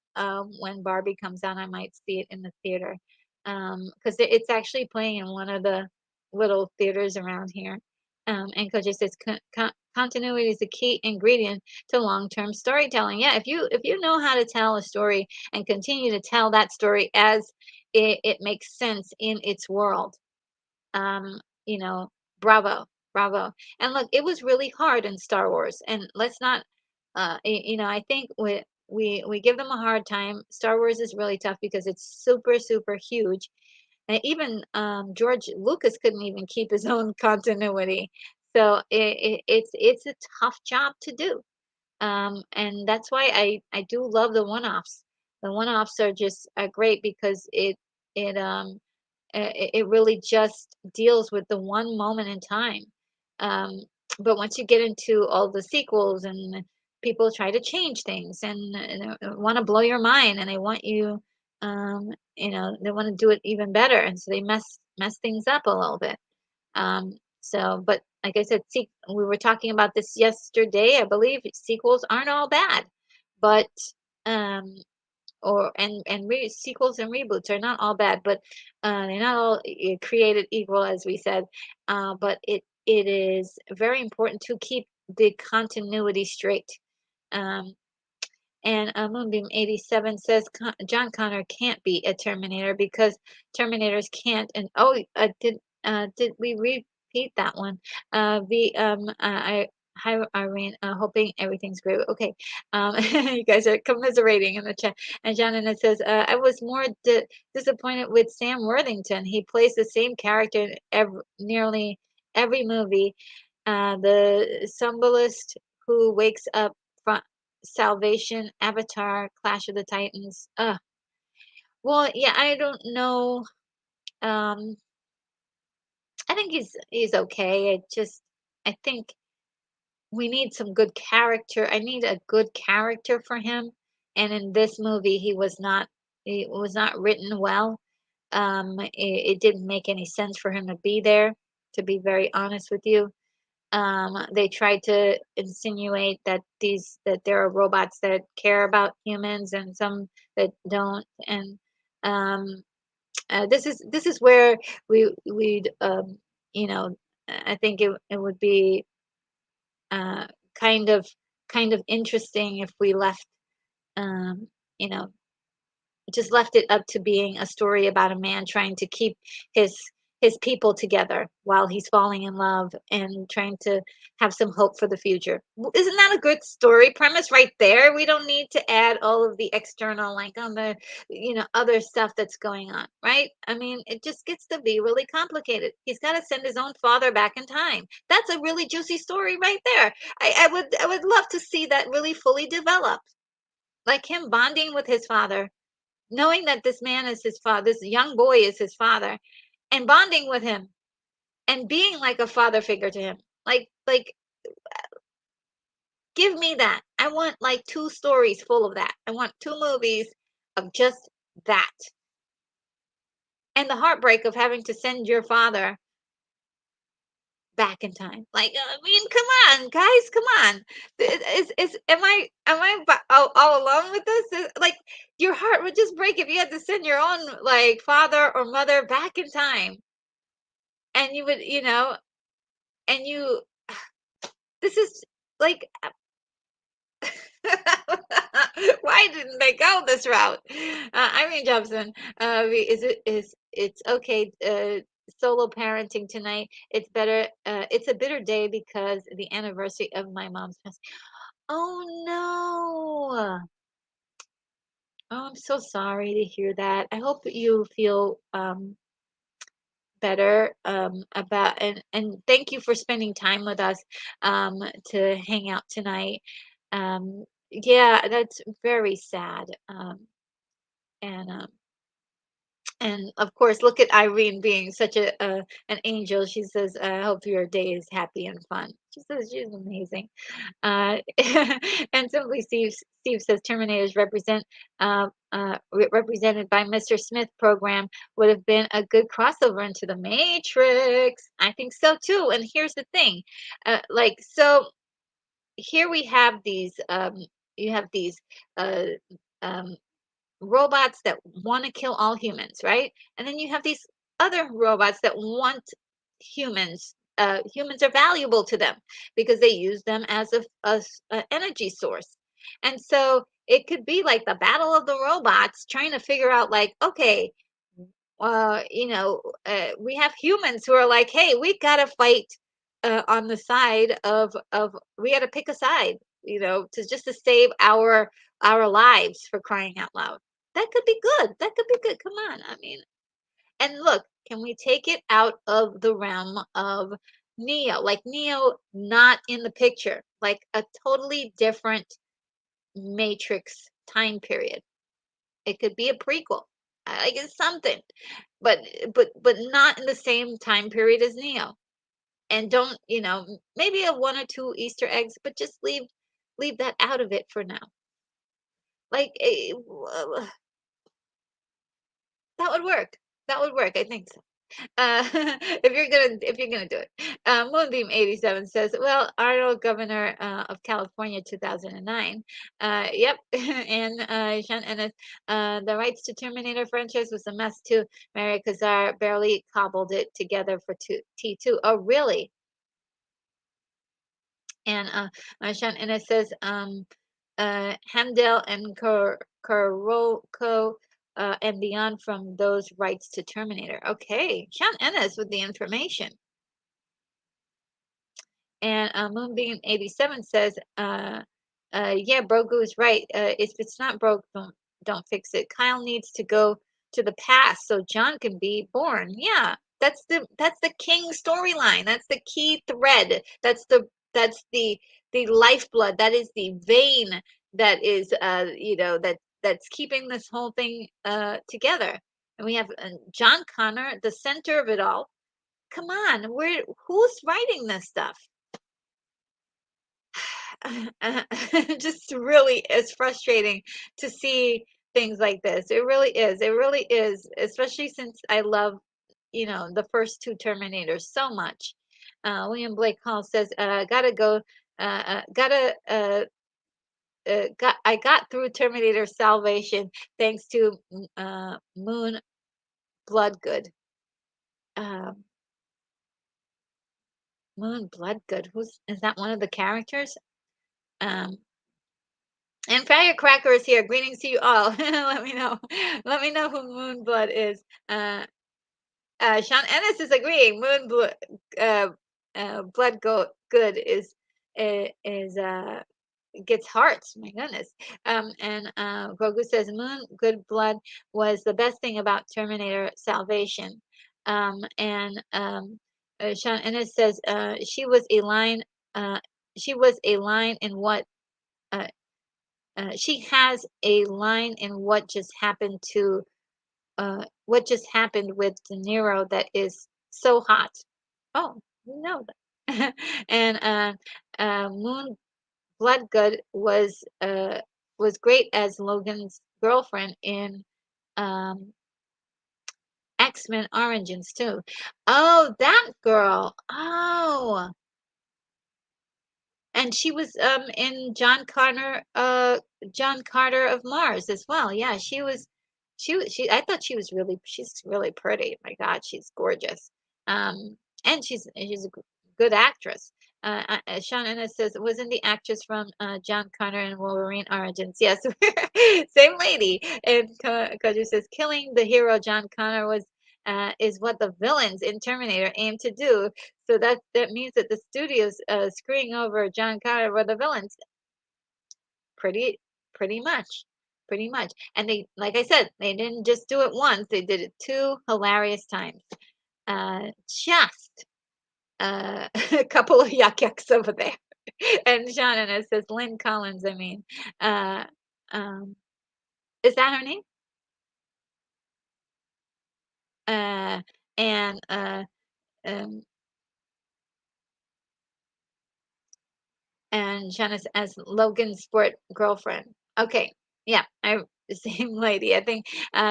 when Barbie comes out. I might see it in the theater because it's actually playing in one of the little theaters around here. And Coach says continuity is the key ingredient to long-term storytelling. Yeah, if you know how to tell a story and continue to tell that story as it makes sense in its world, um, you know, bravo, bravo. And look, it was really hard in Star Wars, and let's not, I think we give them a hard time. Star Wars is really tough because it's super, super huge, and even George Lucas couldn't even keep his own continuity. So it's a tough job to do, and that's why I do love the one-offs. The one-offs are just great because it it really just deals with the one moment in time. Um, but once you get into all the sequels and people try to change things and want to blow your mind and they want you, they want to do it even better, and so they mess things up a little bit. But like I said, we were talking about this yesterday. I believe sequels aren't all bad, but um, or sequels and reboots are not all bad, but they're not all created equal, as we said. But it is very important to keep the continuity straight. Um, and Moonbeam 87 says John Connor can't be a Terminator because Terminators can't. And oh, did we repeat that one? Hi Irene, hoping everything's great. Okay, you guys are commiserating in the chat. And John says I was more disappointed with Sam Worthington. He plays the same character in nearly every movie. The symbolist who wakes up from Salvation, Avatar, Clash of the Titans. Well, yeah, I don't know. Um, I think he's okay. I think we need some good character. I need a good character for him. And in this movie, he was not written well. It didn't make any sense for him to be there, to be very honest with you. They tried to insinuate that there are robots that care about humans and some that don't, and um, this is where we'd you know I think it would be uh, kind of kind of interesting if we left um, you know just left it up to being a story about a man trying to keep his his people together while he's falling in love and trying to have some hope for the future. Isn't that a good story premise right there? We don't need to add all of the external, like on the, other stuff that's going on, right? I mean, it just gets to be really complicated. He's got to send his own father back in time. That's a really juicy story right there. I would love to see that really fully developed, like him bonding with his father, knowing that this man is his father, this young boy is his father, and bonding with him and being like a father figure to him. Like give me that. I want like two stories full of that. I want two movies of just that. And the heartbreak of having to send your father back in time. Like, I mean, come on, guys, come on. Am I all alone with this? Like, your heart would just break if you had to send your own like father or mother back in time, and you would, and you. This is like, why didn't they go this route? Irene Jobson, it's okay, solo parenting tonight. It's better. It's a bitter day because the anniversary of my mom's passing. Oh no. Oh, I'm so sorry to hear that. I hope that you feel better about, and thank you for spending time with us to hang out tonight. Yeah, that's very sad. And and of course, look at Irene being such an angel. She says, "I hope your day is happy and fun." She says she's amazing. Uh, and simply Steve says Terminators represented by Mr. Smith program would have been a good crossover into the Matrix. I think so too. And here's the thing, like so here we have these you have these uh, um, robots that want to kill all humans, right? And then you have these other robots that want humans. Humans are valuable to them because they use them as a energy source. And so it could be like the battle of the robots trying to figure out, like, okay, we have humans who are like, hey, we got to fight on the side of we got to pick a side, to just to save our lives, for crying out loud. That could be good. That could be good. Come on. I mean, and look, can we take it out of the realm of Neo? Like Neo not in the picture, like a totally different Matrix time period. It could be a prequel. Like it's something, but but not in the same time period as Neo. And don't, maybe a one or two Easter eggs, but just leave that out of it for now. Like that would work. That would work. I think so. If you're gonna do it. Moonbeam 87 says, "Well, Arnold, governor of California, 2009." Yep, and Sean Ennis, the rights to Terminator franchise was a mess too. Mary Kazar barely cobbled it together for T2. Oh, really? And Sean Ennis says, Hamdell and Karoko and beyond from those rights to Terminator. Okay, Sean Ennis with the information. And Moonbeam 87 says, yeah, Brogu is right. If it's not broke, don't fix it. Kyle needs to go to the past so John can be born. Yeah, that's the King storyline. That's the key thread. That's the lifeblood. That is the vein that is that's keeping this whole thing together. And we have John Connor, the center of it all. Come on, who's writing this stuff? Just really is frustrating to see things like this. It really is. It really is, especially since I love, the first two Terminators so much. William Blake Hall says, "Gotta go. Gotta. I got through Terminator Salvation thanks to Moon Bloodgood. Um, Moon Bloodgood. Who's is that? One of the characters? Um, And Firecracker is here. Greetings to you all. Let me know. Let me know who Moonblood is. Sean Ennis is agreeing. Moonblood, Blood Good is gets hearts. My goodness. And Grogu says Moon Good Blood was the best thing about Terminator Salvation. And Sean Ennis says she was a line. She was a line in what. Uh, she has a line in what just happened with De Niro that is so hot. Oh, you know that. And Moon Bloodgood was great as Logan's girlfriend in um, X-Men Origins too. Oh, that girl. Oh, and she was in John Carter of Mars as well. Yeah, she I thought she's really pretty. My God, she's gorgeous. And she's a good actress. Sean Ennis says wasn't the actress from John Connor and Wolverine Origins? Yes, same lady. And Koju says killing the hero John Connor was is what the villains in Terminator aim to do. So that means that the studios screwing over John Connor were the villains. Pretty pretty much. Pretty much. And they, like I said, they didn't just do it once, they did it two hilarious times. Just a couple of yucks over there. And Shannon says Lynn Collins, I mean. Uh, um, is that her name? Uh, and um, and Janice as Logan's sport girlfriend. Okay, yeah, I same lady. I think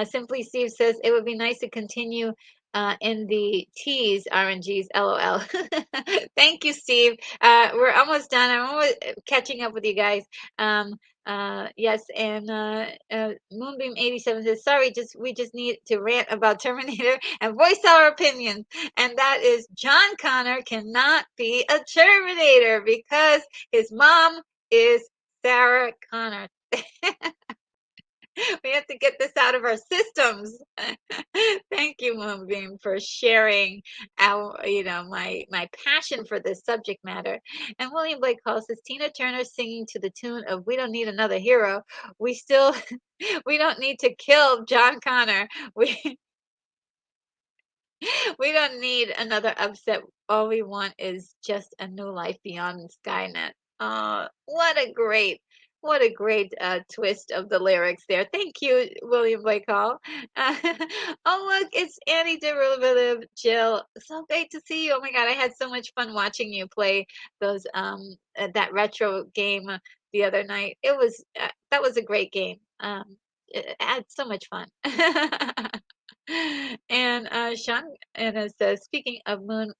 Simply Steve says it would be nice to continue in the T's RNGs. LOL. Thank you, Steve. We're almost done. I'm almost catching up with you guys. Um, yes, and Moonbeam 87 says sorry. We just need to rant about Terminator and voice our opinions, and that is John Connor cannot be a Terminator because his mom is Sarah Connor. We have to get this out of our systems. Thank you, Moonbeam, for sharing my passion for this subject matter. And William Blake calls this Tina Turner singing to the tune of "We Don't Need Another Hero." We still, we don't need to kill John Connor. We we don't need another upset. All we want is just a new life beyond Skynet. What a great twist of the lyrics there. Thank you, William Blake Hall. Uh, oh, look, it's Annie Derivative Jill. So great to see you. Oh my God, I had so much fun watching you play those that retro game the other night. That was a great game. It had so much fun. And Sean Anna says, speaking of Moon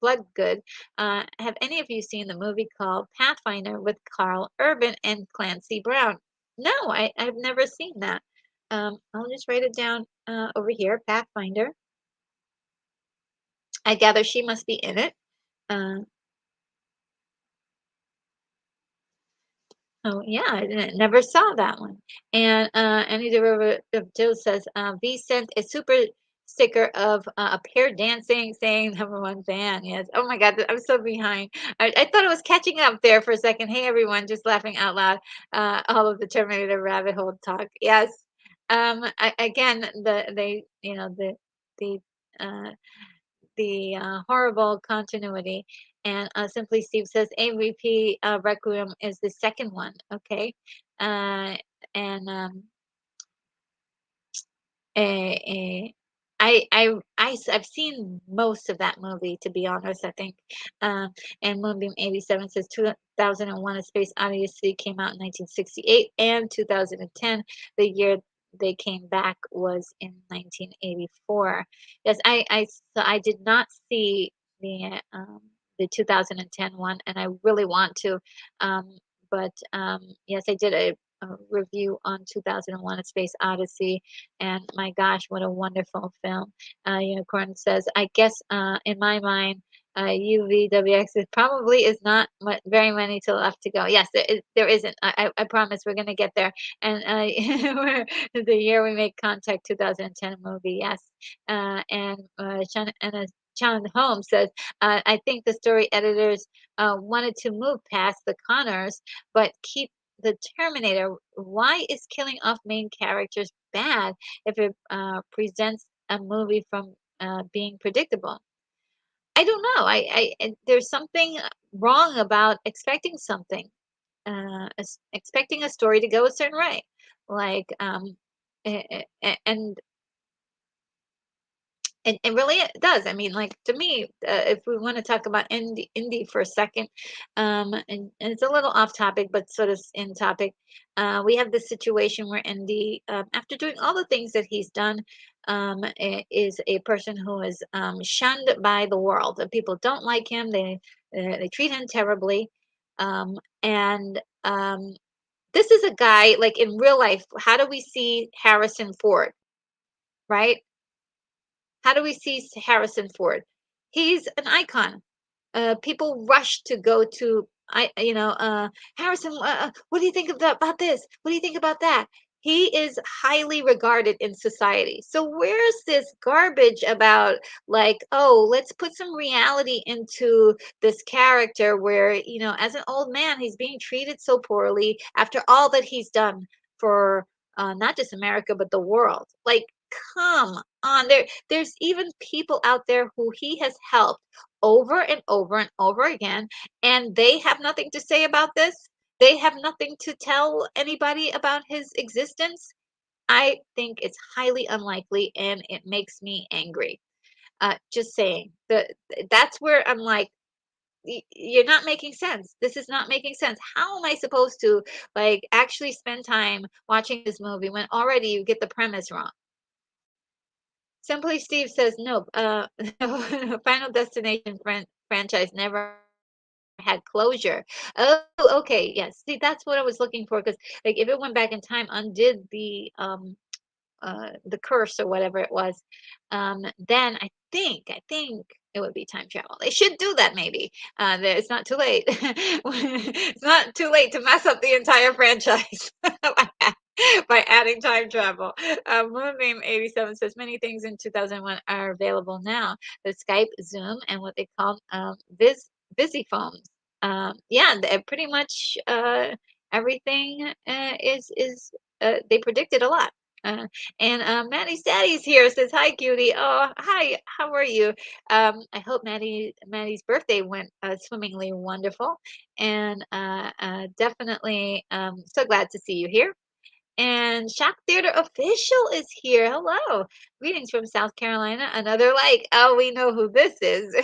Bloodgood, have any of you seen the movie called Pathfinder with Carl Urban and Clancy Brown? No, I've never seen that. I'll just write it down over here, Pathfinder. I gather she must be in it. Uh, Oh yeah, never saw that one. And Annie Derivative Jill says V sent a super sticker of a pair dancing, saying #1 fan. Yes. Oh my God, I'm so behind. I thought it was catching up there for a second. Hey everyone, just laughing out loud. All of the Terminator rabbit hole talk. Yes. Again, the uh, horrible continuity. And Simply Steve says AVP Requiem is the second one. Okay. Uh, and eh, eh, I've seen most of that movie, to be honest, I think. Uh, and Moonbeam 87 says 2001 A Space Odyssey came out in 1968 and 2010. The year they came back was in 1984. Yes, so I did not see the 2010 one, and I really want to. Um, but yes, I did a review on 2001 A Space Odyssey, and my gosh, what a wonderful film. Unicorn says, I guess in my mind, UVWX probably is not very many to left to go. Yes, there isn't. I promise we're going to get there. And the year we make Contact 2010 movie, yes. And Sean Holmes says, I think the story editors wanted to move past the Connors, but keep the Terminator. Why is killing off main characters bad if it presents a movie from being predictable? I don't know. There's something wrong about expecting something, expecting a story to go a certain way, like and and really it does. I mean, like to me, if we want to talk about indie for a second, and it's a little off topic, but sort of in topic. We have this situation where Indy, after doing all the things that he's done, is a person who is shunned by the world. The people don't like him. They treat him terribly. And this is a guy like in real life. How do we see Harrison Ford? Right? How do we see Harrison Ford? He's an icon. People rush to go to Harrison. What do you think of that about this? What do you think about that? He is highly regarded in society. So where's this garbage about like, oh, let's put some reality into this character where, as an old man, he's being treated so poorly after all that he's done for not just America but the world. Like, come on, there's even people out there who he has helped over and over and over again, and they have nothing to say about this. They have nothing to tell anybody about his existence. I think it's highly unlikely, and it makes me angry. Just saying. That's where I'm like, You're not making sense. This is not making sense. How am I supposed to like actually spend time watching this movie when already you get the premise wrong?" Simply Steve says, "Nope. Final Destination franchise never had closure." Oh, okay. Yes. See, that's what I was looking for. Because like, if it went back in time, undid the curse or whatever it was, then I think it would be time travel. They should do that maybe. It's not too late. It's not too late to mess up the entire franchise by adding time travel. Moonbeam 87 says many things in 2001 are available now. The Skype, Zoom, and what they call busy phones. Yeah, pretty much everything is they predicted a lot. Uh, and Maddie's daddy's here. Says hi, cutie. Oh, hi. How are you? I hope Maddie's birthday went swimmingly wonderful, and definitely so glad to see you here. And Shock Theater Official is here. Hello. Greetings from South Carolina. Another like, oh, we know who this is.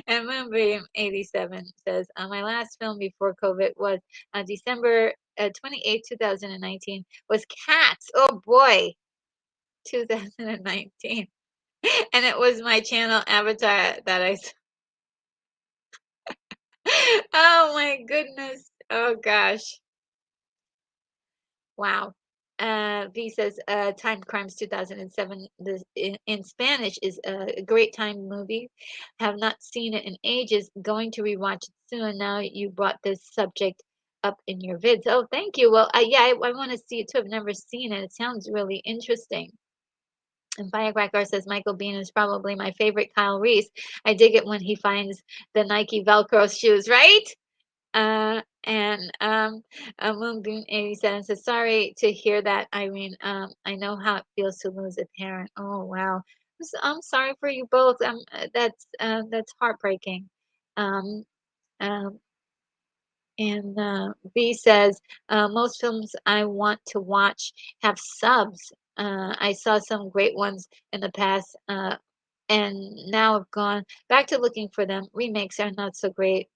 And Moonbeam 87 says, my last film before COVID was December 28, 2019, was Cats. Oh boy, 2019. And it was my channel avatar that I saw. Oh my goodness. Oh gosh. Wow. V says, Time Crimes 2007 in Spanish is a great time movie. Have not seen it in ages. Going to rewatch it soon. Now you brought this subject up in your vids. Oh, thank you. Well, yeah, I want to see it too. I've never seen it. It sounds really interesting. And Firecracker says Michael Bean is probably my favorite Kyle Reese. I dig it when he finds the Nike Velcro shoes, right? And Moonbeam 87 says, sorry to hear that, Irene. I know how it feels to lose a parent. Oh, wow. I'm sorry for you both. That's heartbreaking. Um, um, and B says, most films I want to watch have subs. I saw some great ones in the past, and now I've gone back to looking for them. Remakes are not so great.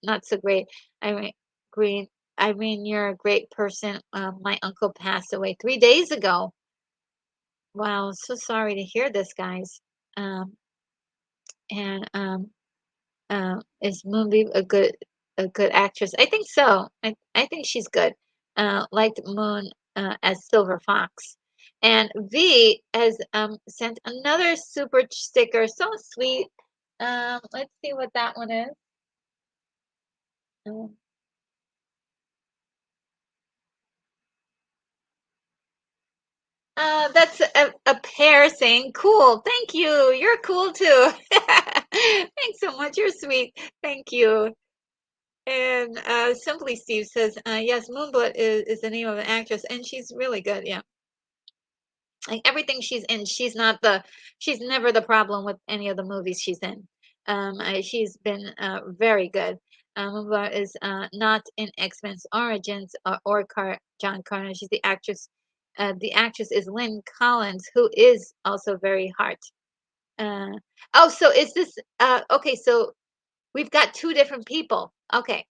Not so great. I mean, Green. Irene, you're a great person. My uncle passed away 3 days ago. Wow, so sorry to hear this, guys. Um, and Is Moonbeam a good actress? I think so. I think she's good. Liked Moon as Silver Fox. And V has sent another super sticker. So sweet. Let's see what that one is. Um, that's a pair saying, cool. Thank you. You're cool too. Thanks so much. You're sweet. Thank you. And Simply Steve says, yes, Moonblood is the name of an actress, and she's really good. Yeah. Like everything she's in, she's never the problem with any of the movies she's in. She's been very good. Moonblood is not in X-Men's Origins or John Connor. She's the actress. The actress is Lynn Collins, who is also very hot. Uh, oh, so is this okay? So we've got two different people. Okay.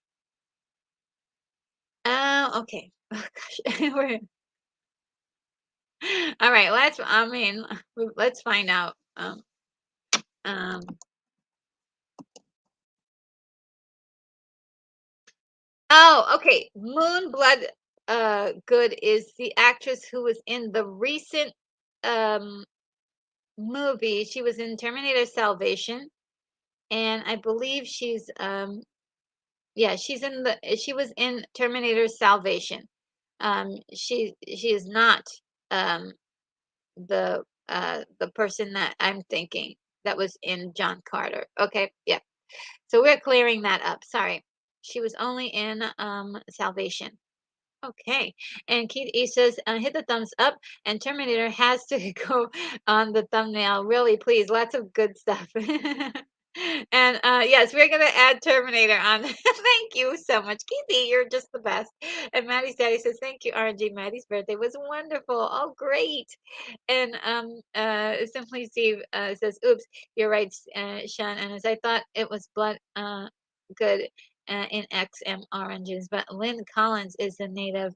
Oh, okay. Oh gosh. All right, let's find out. Um, oh, okay. Moonblood Good is the actress who was in the recent um movie. She was in Terminator Salvation, and I believe she was in Terminator Salvation. She is not um the person that I'm thinking that was in John Carter. Okay, yeah. So we're clearing that up. Sorry. She was only in Salvation. Okay. And Keith E says, hit the thumbs up, and Terminator has to go on the thumbnail. Really, please. Lots of good stuff. And yes, we're going to add Terminator on. Thank you so much, Keith E. You're just the best. And Maddie's daddy says, thank you, RNG. Maddie's birthday was wonderful. Oh, great. And Simply Steve says, oops, you're right, Sean. And as I thought it was blood good in XM oranges, but Lynn Collins is a native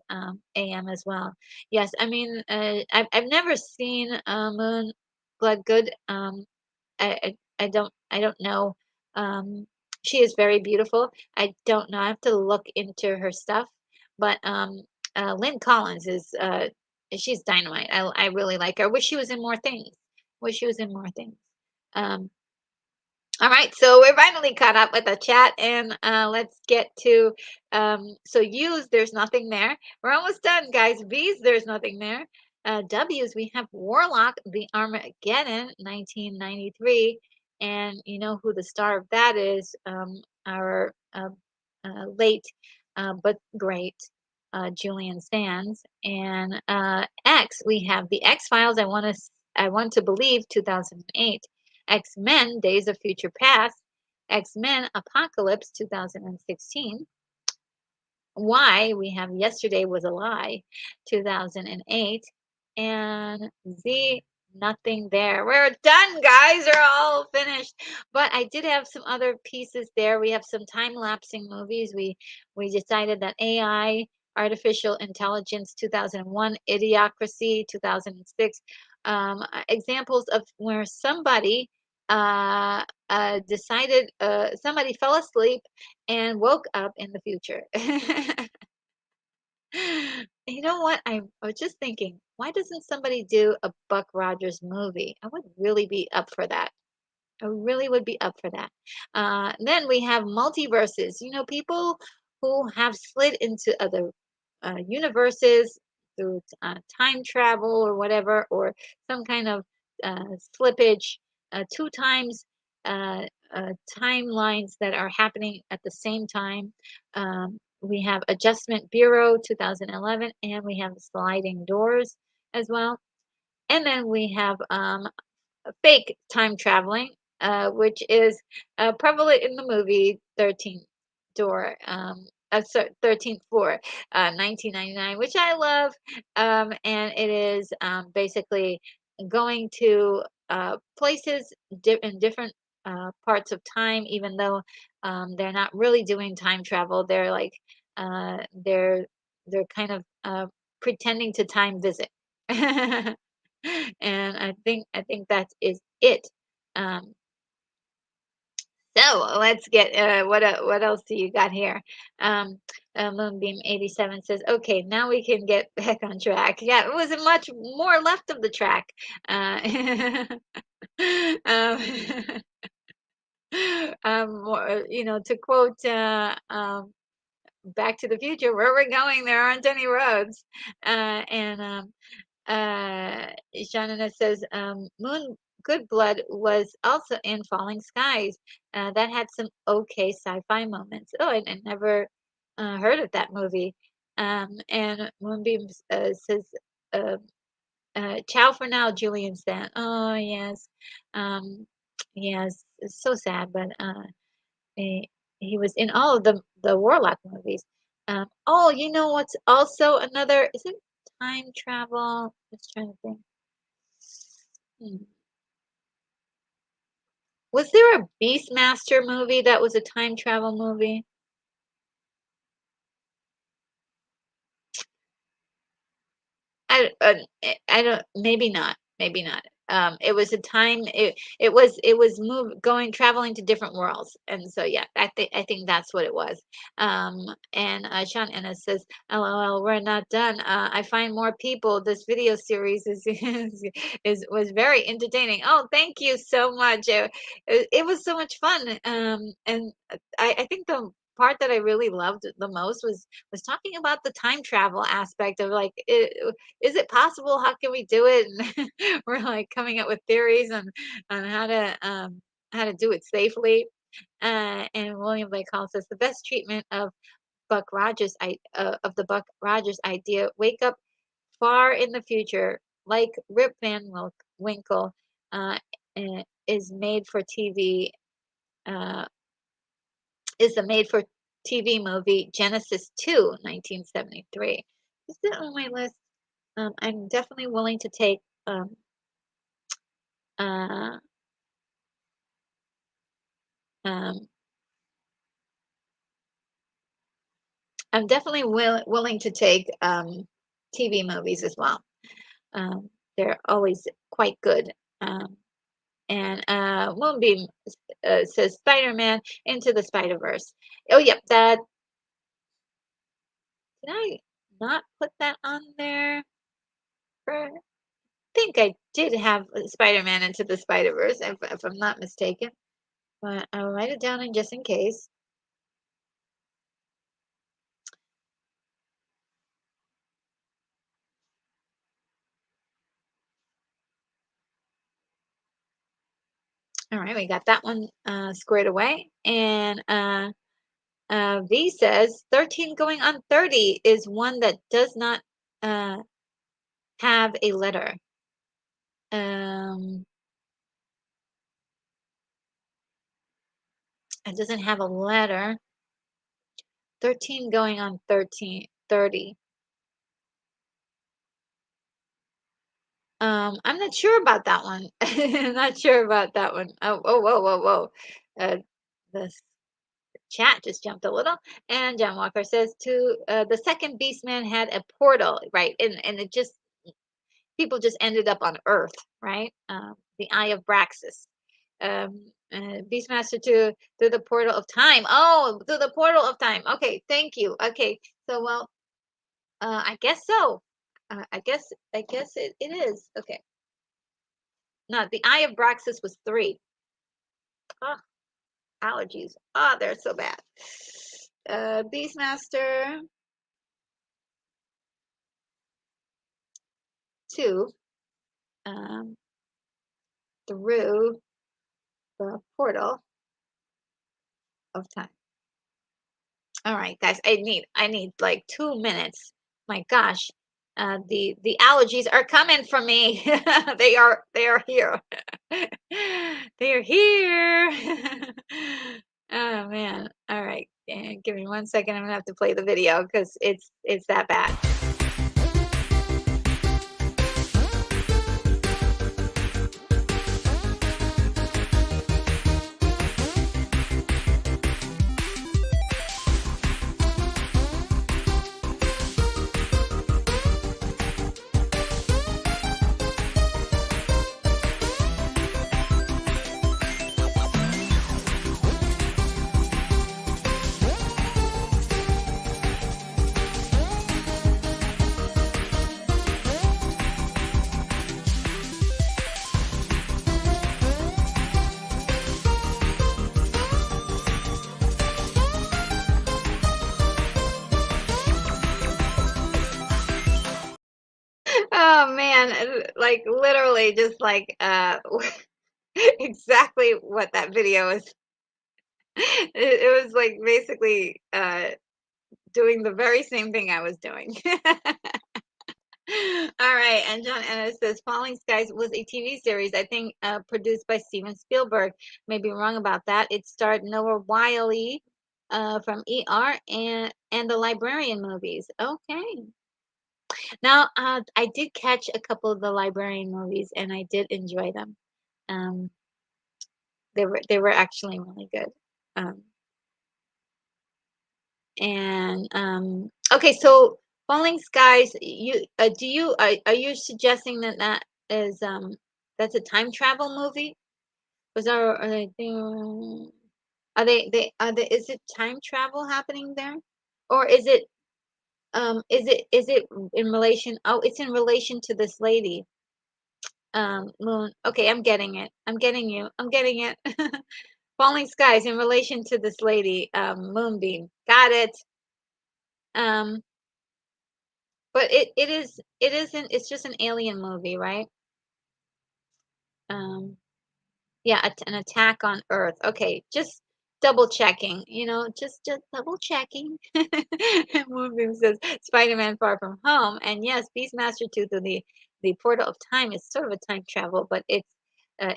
AM as well. Yes, I mean, I've never seen Moon Blood Good. I don't know. Um, she is very beautiful. I don't know. I have to look into her stuff, but Lynn Collins is she's dynamite. I really like her. Wish she was in more things. Wish she was in more things. Um, all right, so we're finally caught up with the chat, and let's get to so U's. There's nothing there. We're almost done, guys. B's. There's nothing there. W's. We have Warlock, the Armageddon, 1993, and you know who the star of that is? Our late but great Julian Sands. And X. We have the X Files. I want to believe 2008. X-Men Days of Future Past, X-Men Apocalypse 2016. Y, we have Yesterday Was a Lie 2008. And Z, nothing there. We're done, guys. We're all finished. But I did have some other pieces there. We have some time-lapsing movies. We decided that AI, Artificial Intelligence 2001, Idiocracy 2006. Examples of where somebody fell asleep and woke up in the future. You know what? I was just thinking, why doesn't somebody do a Buck Rogers movie? I would really be up for that. I really would be up for that. Then we have multiverses. You know, people who have slid into other universes through time travel or whatever, or some kind of slippage, two times uh, timelines that are happening at the same time. We have Adjustment Bureau 2011, and we have Sliding Doors as well. And then we have fake time traveling, which is prevalent in the movie 13th Door, 13th Floor, 1999, which I love. And it is basically going to places in different parts of time, even though they're not really doing time travel. They're like, they're kind of pretending to time visit. And I think that is it. Um, so let's get what else do you got here? Um, Moonbeam 87 says, "Okay, now we can get back on track." Yeah, it wasn't much more left of the track. Uh, um, to quote Back to the Future, "Where we're going, there aren't any roads." And Shannon says, Moon Good Blood was also in Falling Skies. That had some okay sci-fi moments. Oh, I never heard of that movie. And Moonbeam says, uh, ciao for now, Julian Stan. Oh, yes. Um, yes, it's so sad, but he, he was in all of the Warlock movies. Oh, you know what's also another, is it time travel? Just trying to think. Hmm. Was there a Beastmaster movie that was a time travel movie? I don't, maybe not, maybe not. It was a time, it was move going traveling to different worlds, and so yeah, I think that's what it was. And Sean Ennis says, "LOL, we're not done. I find more people. This video series is was very entertaining." Oh, thank you so much. It was so much fun. And I think the part that I really loved the most was talking about the time travel aspect of like is it possible? How can we do it? And we're like coming up with theories on how to do it safely. And William Blake Hall says the best treatment of the Buck Rogers idea. Wake up far in the future, like Rip Van Winkle, is made for TV. Uh, is the made for TV movie Genesis 2, 1973. Is that on my list? I'm definitely willing to take um, uh, um, I'm definitely willing to take TV movies as well. They're always quite good. Um, and Moonbeam says Spider-Man Into the Spider-Verse. Oh, yep, that did I not put that on there? I think I did have Spider-Man Into the Spider-Verse, if I'm not mistaken. But I'll write it down in just in case. All right, we got that one squared away. And V says 13 going on 30 is one that does not uh, have a letter. Um, it doesn't have a letter. 13 going on 30. I'm not sure about that one. I'm not sure about that one. Oh, whoa, whoa, whoa, whoa. The chat just jumped a little. And John Walker says to the second Beastman had a portal, right? And it just people just ended up on Earth, right? The Eye of Braxis. Beastmaster to through the portal of time. Oh, through the portal of time. Okay, thank you. Okay, so well, I guess so. I guess it is. Okay. No, the Eye of Braxis was 3. Oh, allergies. Oh, they're so bad. Beastmaster 2 um, through the portal of time. All right, guys, I need like 2 minutes. My gosh, the allergies are coming from me. They are here. They are here. Oh man. All right, give me 1 second. I'm gonna have to play the video because it's that bad. Oh man, like literally just like exactly what that video is. It was like basically doing the very same thing I was doing. All right, and John Ennis says Falling Skies was a TV series, I think, produced by Steven Spielberg. May be wrong about that. It starred Noah Wyle from ER and the Librarian movies. Okay. Now, I did catch a couple of the Librarian movies, and I did enjoy them. Um, they were actually really good. Um, and okay, so Falling Skies, you do you are you suggesting that that is that's a time travel movie? Was there are they is it time travel happening there? Or is it in relation, oh, it's in relation to this lady, Moon. Okay, I'm getting it. I'm getting you. I'm getting it. Falling Skies in relation to this lady, Moonbeam. Got it. Um, but it isn't, it's just an alien movie, right? Um, yeah, an attack on Earth. Okay, just double checking, just double checking. Moonbeam says Spider-Man Far From Home, and yes, Beastmaster 2 through the portal of time is sort of a time travel, but it's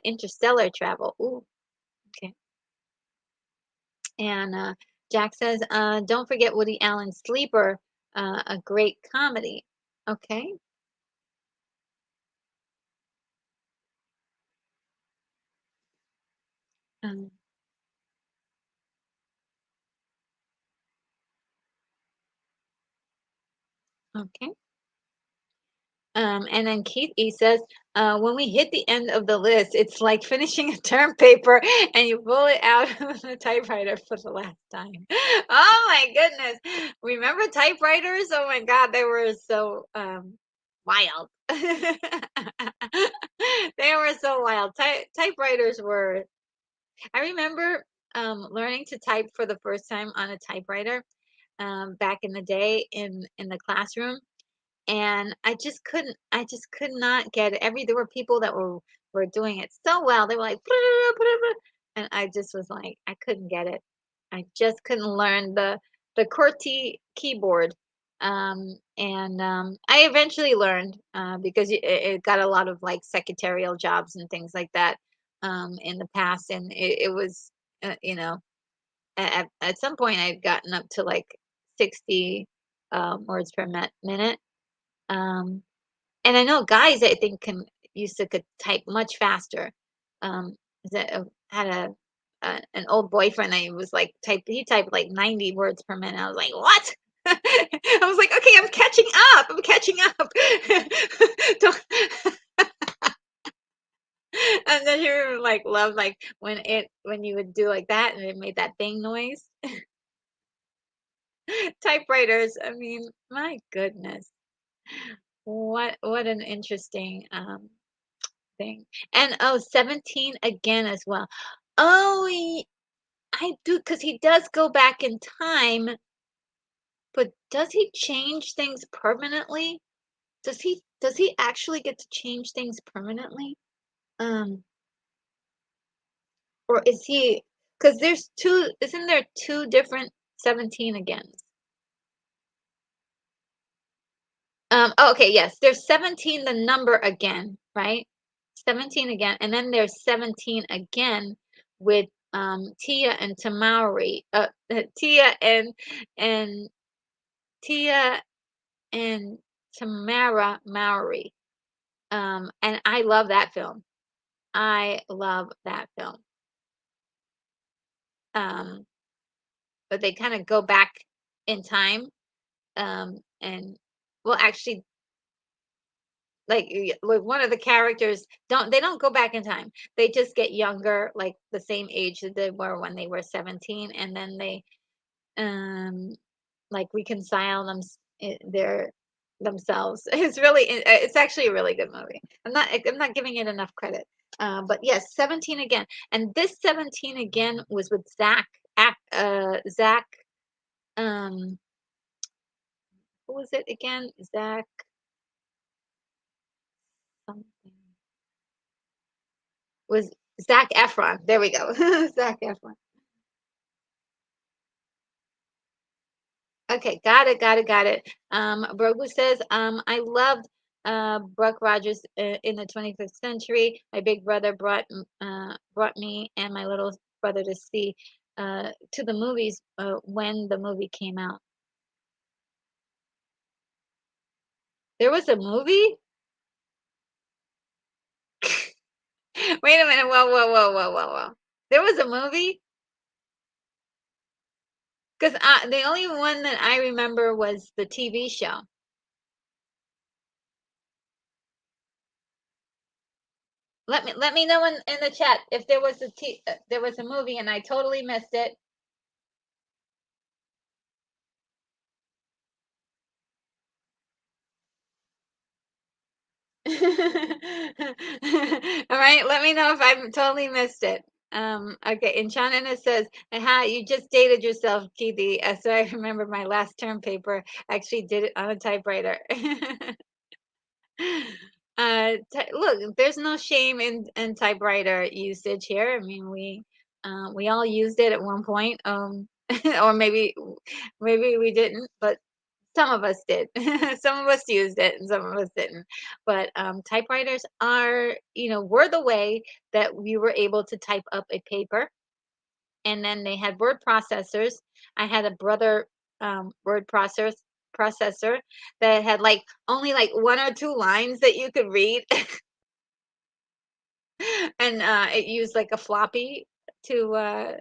interstellar travel. Ooh, okay. And Jack says, don't forget Woody Allen's Sleeper, a great comedy. Okay. Um, okay. And then Keith E says, when we hit the end of the list, it's like finishing a term paper and you pull it out of the typewriter for the last time. Oh my goodness. Remember typewriters? Oh my God, they were so wild. They were so wild. Typewriters were, I remember learning to type for the first time on a typewriter back in the day in the classroom, and I just could not get it. There were people that were doing it so well. They were like, and I just was like, I couldn't get it. I just couldn't learn the QWERTY keyboard. And I eventually learned because it got a lot of like secretarial jobs and things like that in the past, and it was at some point I'd gotten up to like 60 words per minute. Um, and I know guys, I think, could type much faster. That had an old boyfriend that he was like he typed like 90 words per minute. I was like, what? I was like, okay, I'm catching up. I'm catching up. Don't- and then you like love like when you would do like that and it made that bang noise. Typewriters. I mean, my goodness, what an interesting thing. And oh, 17 again as well. Oh, I do, because he does go back in time, but does he change things permanently? Does he actually get to change things permanently? Um, or is he, because there's two, isn't there two different 17 again? Oh, okay, yes, there's 17, the number again, right? 17 again, and then there's 17 again with Tia and Tamari. Tia and Tia and Tamara Mowry. And I love that film. I love that film. Um, but they kind of go back in time. And well, actually, like one of the characters don't go back in time. They just get younger, like the same age that they were when they were 17, and then they um like reconcile their themselves. It's actually a really good movie. I'm not giving it enough credit. But yes, 17 again. And this 17 again was with Zach, um who was it again? Zach something. Was Zach Efron. There we go. Zach Efron. Okay, got it, got it, got it. Brogu says, I loved Buck Rogers in the 25th century. My big brother brought me and my little brother to see to the movies when the movie came out. There was a movie? Wait a minute. Whoa, whoa, whoa, whoa, whoa, whoa. There was a movie? Because the only one that I remember was the TV show. Let me know in the chat if there was there was a movie and I totally missed it. All right, let me know if I've totally missed it. Okay, and Shannon says, "Aha, you just dated yourself, Keithy." So I remember my last term paper. I actually did it on a typewriter. Look, there's no shame in typewriter usage here. I mean, we all used it at one point, or maybe we didn't, but some of us did. Some of us used it, and some of us didn't. But typewriters are, were the way that we were able to type up a paper, and then they had word processors. I had a brother word processor that had like only like one or two lines that you could read, and it used like a floppy to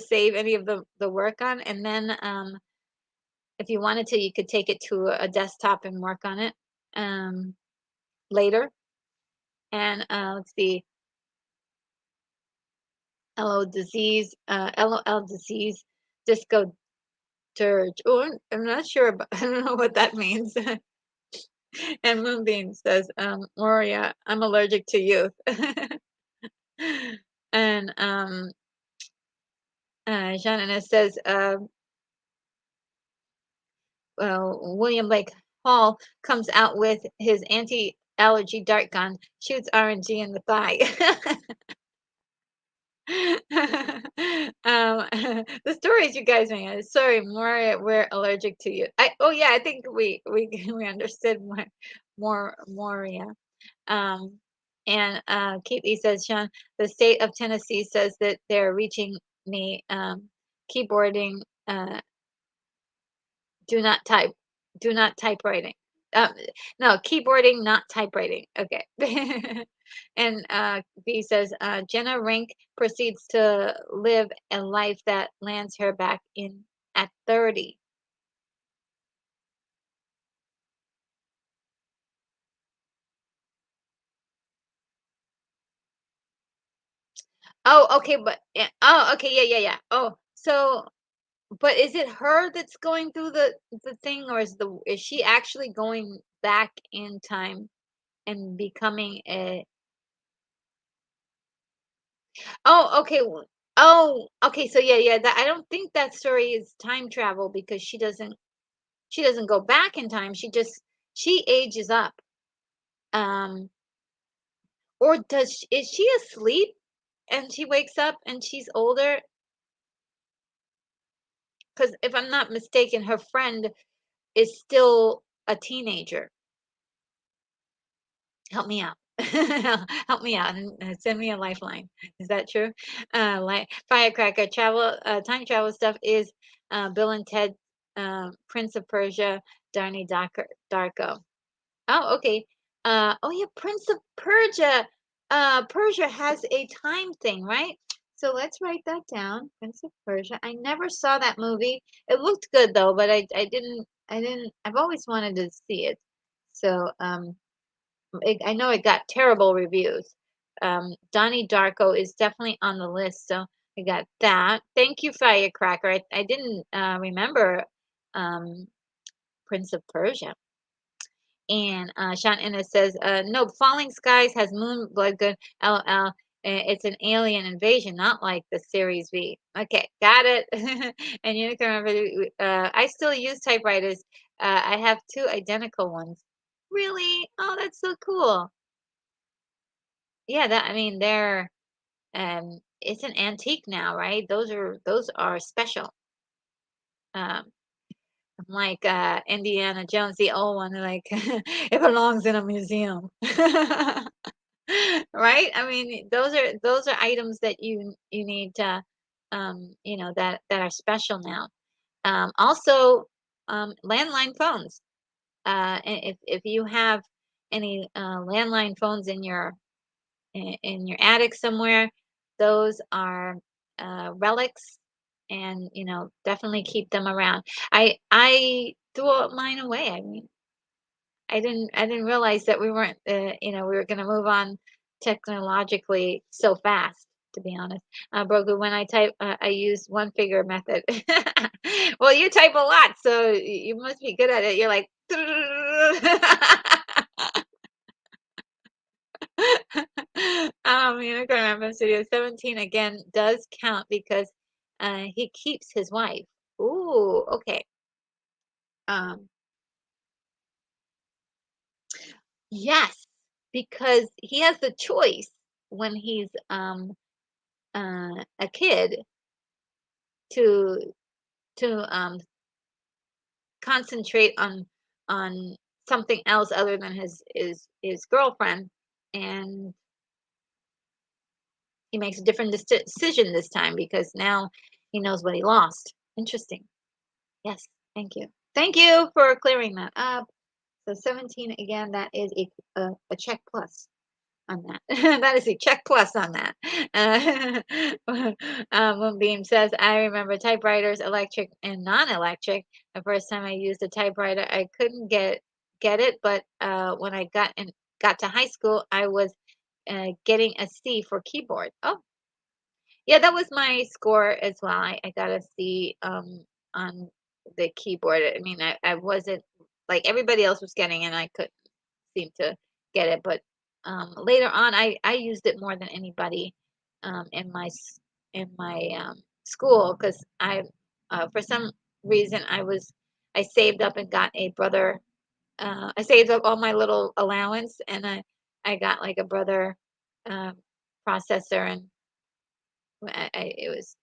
save any of the work on. And then if you wanted to, you could take it to a desktop and work on it um, later. And let's see, LOL disease, disco dirge. Oh, I'm not sure, but I don't know what that means. And Moonbeam says, Moria, I'm allergic to youth. And Shannon says, William Blake Hall comes out with his anti-allergy dart gun, shoots RNG in the thigh. The stories you guys made. Sorry, Moria, we're allergic to you. Oh yeah, I think we we understood more Moria. Um, and Keithley says, Sean, the state of Tennessee says that they're reaching me keyboarding. Do not type. Do not typewriting. Um, no, keyboarding, not typewriting. Okay. And B says, Jenna Rink proceeds to live a life that lands her back in at 30. Oh, okay, but oh, okay, yeah, yeah, yeah. Oh, so, but is it her that's going through the thing, or is she actually going back in time and becoming a? Oh, okay. Oh, okay. So yeah, yeah. That I don't think that story is time travel because she doesn't go back in time. She ages up. Um, or is she asleep and she wakes up and she's older? Because if I'm not mistaken, her friend is still a teenager. Help me out. Help me out and send me a lifeline. Is that true? Like Firecracker time travel stuff is Bill and Ted, Prince of Persia, Darko. Oh, okay. Oh yeah, Prince of Persia. Persia has a time thing, right? So let's write that down. Prince of Persia. I never saw that movie. It looked good though, but I didn't. I've always wanted to see it. So I know it got terrible reviews. Donnie Darko is definitely on the list, so I got that. Thank you, Firecracker. I didn't remember um, Prince of Persia. And Sean Ennis says, no, Falling Skies has moon blood good. LOL. It's an alien invasion, not like the Series V. Okay, got it. And Unicorn, I still use typewriters. I have two identical ones. Really? Oh, that's so cool. Yeah, I mean, it's an antique now, right? Those are special. Um, like Indiana Jones, the old one, like it belongs in a museum. Right? I mean, those are items that you need to that are special now. Also landline phones. If you have any landline phones in your attic somewhere, those are relics, and definitely keep them around. I threw mine away. I mean, I didn't realize that we weren't we were going to move on technologically so fast, to be honest. Broku, when I type, I use one finger method. Well, you type a lot, so you must be good at it. You're like, Unicorn Rainbow Studio 17 again does count because he keeps his wife. Ooh, okay. Um, yes, because he has the choice when he's a kid to to concentrate on something else other than his girlfriend, and he makes a different decision this time because now he knows what he lost. Interesting. Yes, thank you for clearing that up. So 17 again, that is a check plus on that. That is a check plus on that. Moonbeam says, I remember typewriters, electric and non-electric. The first time I used a typewriter, I couldn't get it, but when I got to high school, I was getting a C for keyboard. Oh, yeah, that was my score as well. I got a C on the keyboard. I mean, I wasn't like everybody else was getting it, and I couldn't seem to get it. But later on, I used it more than anybody in my school because I for some reason I saved up and got a brother. I saved up all my little allowance, and I got like a brother um, processor, and it was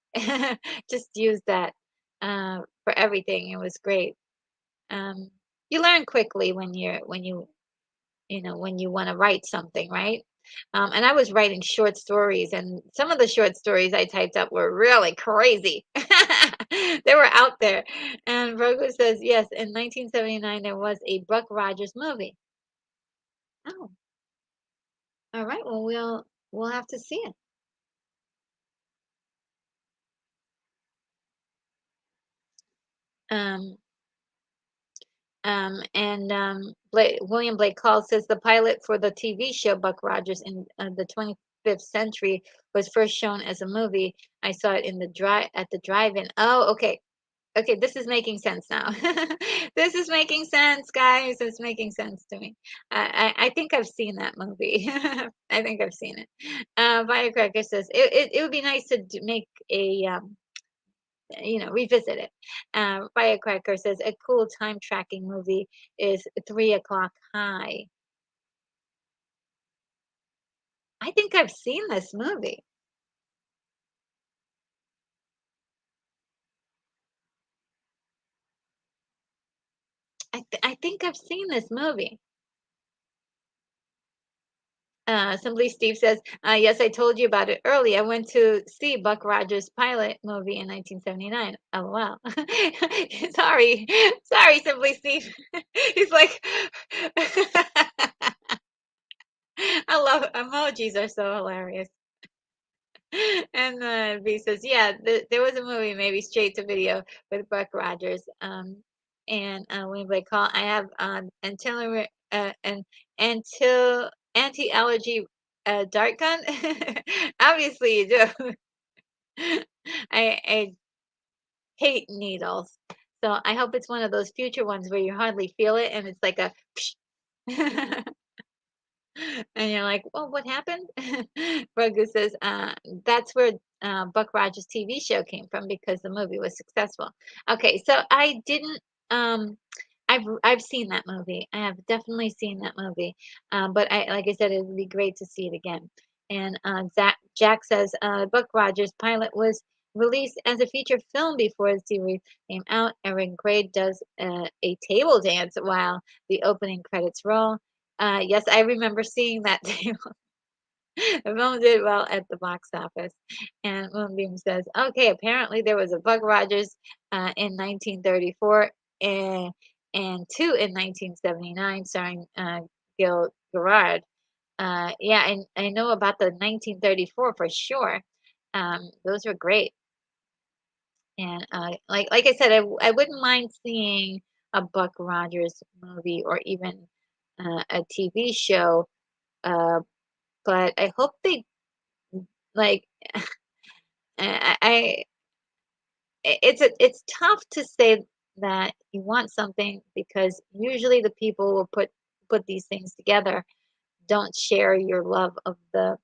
just use that for everything. It was great. Um, you learn quickly when you want to write something, right? And I was writing short stories, and some of the short stories I typed up were really crazy. They were out there. And Rogo says, yes, in 1979 there was a Buck Rogers movie. Oh, all right. Well, we'll have to see it. Um, William Blake Hall says the pilot for the TV show Buck Rogers in the 25th century was first shown as a movie. I saw it in the drive-in. Oh, okay. Okay, this is making sense now. This is making sense, guys. It's making sense to me. I think I've seen that movie. I think I've seen it. Firecracker says it would be nice to make a revisit it. Firecracker says a cool time tracking movie is 3 o'clock high. I think I've seen this movie. I think I've seen this movie. Simply Steve says, yes, I told you about it early. I went to see Buck Rogers' pilot movie in 1979. Oh, wow. Sorry. Sorry, Simply Steve. He's like, I love emojis are so hilarious. And B says, yeah, there was a movie, maybe straight to video with Buck Rogers. And William Blake Hall. I have until anti-allergy dart gun. Obviously, you do. I hate needles, so I hope it's one of those future ones where you hardly feel it, and it's like a. And you're like, well, what happened? Grogu says, that's where Buck Rogers' TV show came from because the movie was successful. Okay, so I didn't. I've seen that movie. I have definitely seen that movie. But like I said, it would be great to see it again. And Jack says, Buck Rogers' pilot was released as a feature film before the series came out. Erin Gray does a table dance while the opening credits roll. Yes, I remember seeing that too. The film did well at the box office. And Moonbeam says, okay, apparently there was a Buck Rogers in 1934 and two in 1979 starring Gil Gerard. Yeah, I know about the 1934 for sure. Those were great. And like I said, I wouldn't mind seeing a Buck Rogers movie or even a TV show. Uh, but I hope they like. I it's tough to say that you want something because usually the people who put these things together don't share your love of the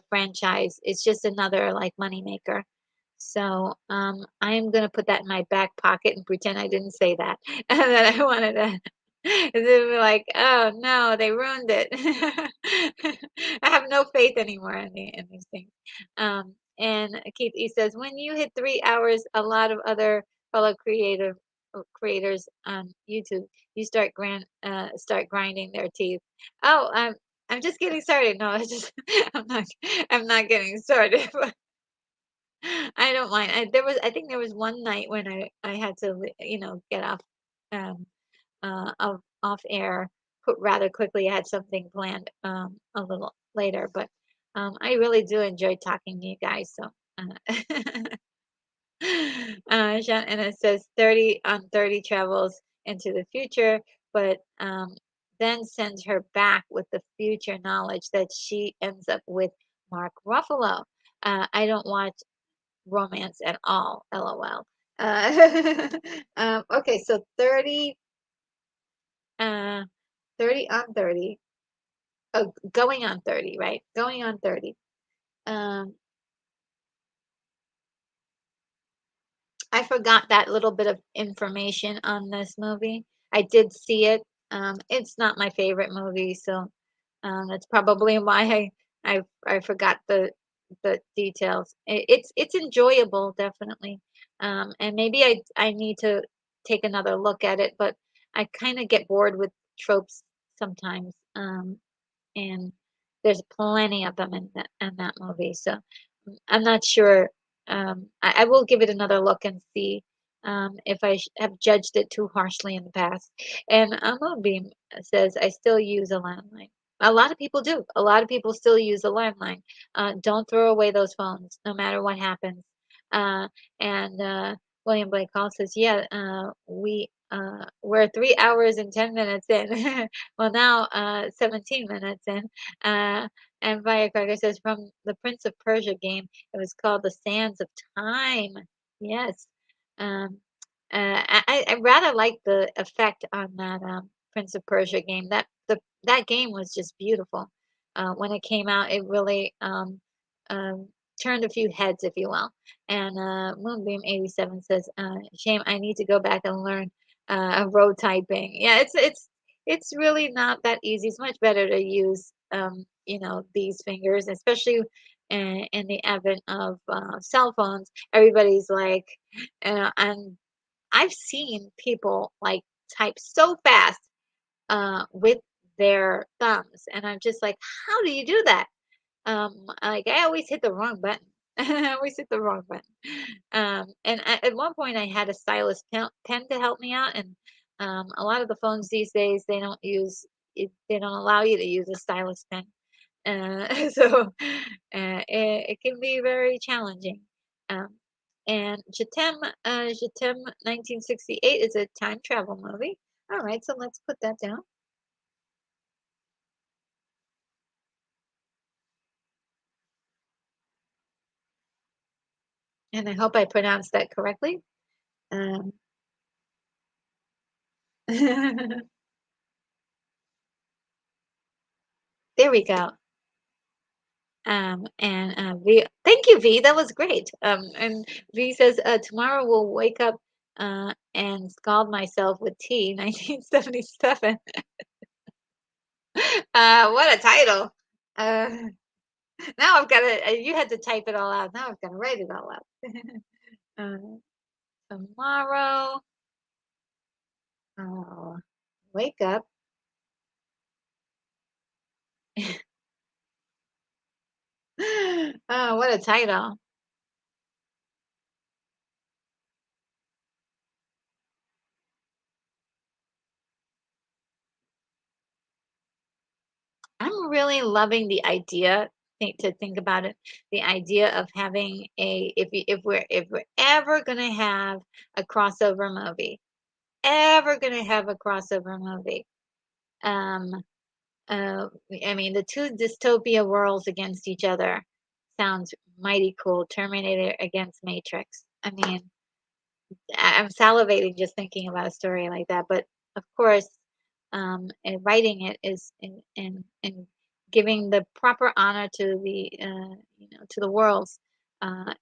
franchise. It's just another like moneymaker. So I'm gonna put that in my back pocket and pretend I didn't say that, and that I wanted to. And then be like, oh no, they ruined it. I have no faith anymore in these things. And Keith E says, when you hit 3 hours, a lot of other fellow creators on YouTube, you start grinding their teeth. Oh, I'm just getting started. No, it's just I'm not getting started. But I don't mind. I think there was one night when I had to get off um off air rather quickly. I had something planned a little later, but I really do enjoy talking to you guys. So and it says 30 on 30 travels into the future, but then sends her back with the future knowledge that she ends up with Mark Ruffalo. I don't watch romance at all, lol. Okay, so uh, 30 on 30. Oh, going on 30, right? Going on 30. Um, I forgot that little bit of information on this movie. I did see it. It's not my favorite movie, so that's probably why I forgot the details. It's enjoyable, definitely, and maybe I need to take another look at it. But I kind of get bored with tropes sometimes, and there's plenty of them in that movie. So I'm not sure. I will give it another look and see if I have judged it too harshly in the past. And Moonbeam says, I still use a landline. A lot of people do. A lot of people still use a landline. Don't throw away those phones, no matter what happens. And William Blake Hall says, yeah, we're 3 hours and 10 minutes in. Well, now 17 minutes in. Uh, and Firecracker says, from the Prince of Persia game, it was called The Sands of Time. Yes. Um, I rather like the effect on that Prince of Persia game. That game was just beautiful. When it came out, it really um, turned a few heads, if you will. And Moonbeam 87 says, "Shame, I need to go back and learn road typing." Yeah, it's really not that easy. It's much better to use these fingers, especially in the advent of cell phones. Everybody's like, and I've seen people like type so fast with their thumbs, and I'm just like, how do you do that? Like I always hit the wrong button. I always hit the wrong button. And at one point, I had a stylus pen to help me out, and a lot of the phones these days they don't use it. They don't allow you to use a stylus pen. So it can be very challenging. Um, and Jatem 1968 is a time travel movie. All right, so let's put that down. And I hope I pronounced that correctly. Um, there we go. And V, thank you, V. That was great. And V says, tomorrow we'll wake up and scald myself with tea, 1977. What a title. Uh, now I've got to, you had to type it all out. Now I've got to write it all out. uh, Tomorrow, oh, wake up. Oh, what a title. I'm really loving the idea. To think about it, the idea of having if we're ever gonna have a crossover movie, ever gonna have a crossover movie, um, Uh, I mean, the two dystopia worlds against each other sounds mighty cool. Terminator against Matrix. I mean, I'm salivating just thinking about a story like that. But of course, and writing it is and giving the proper honor to the to the worlds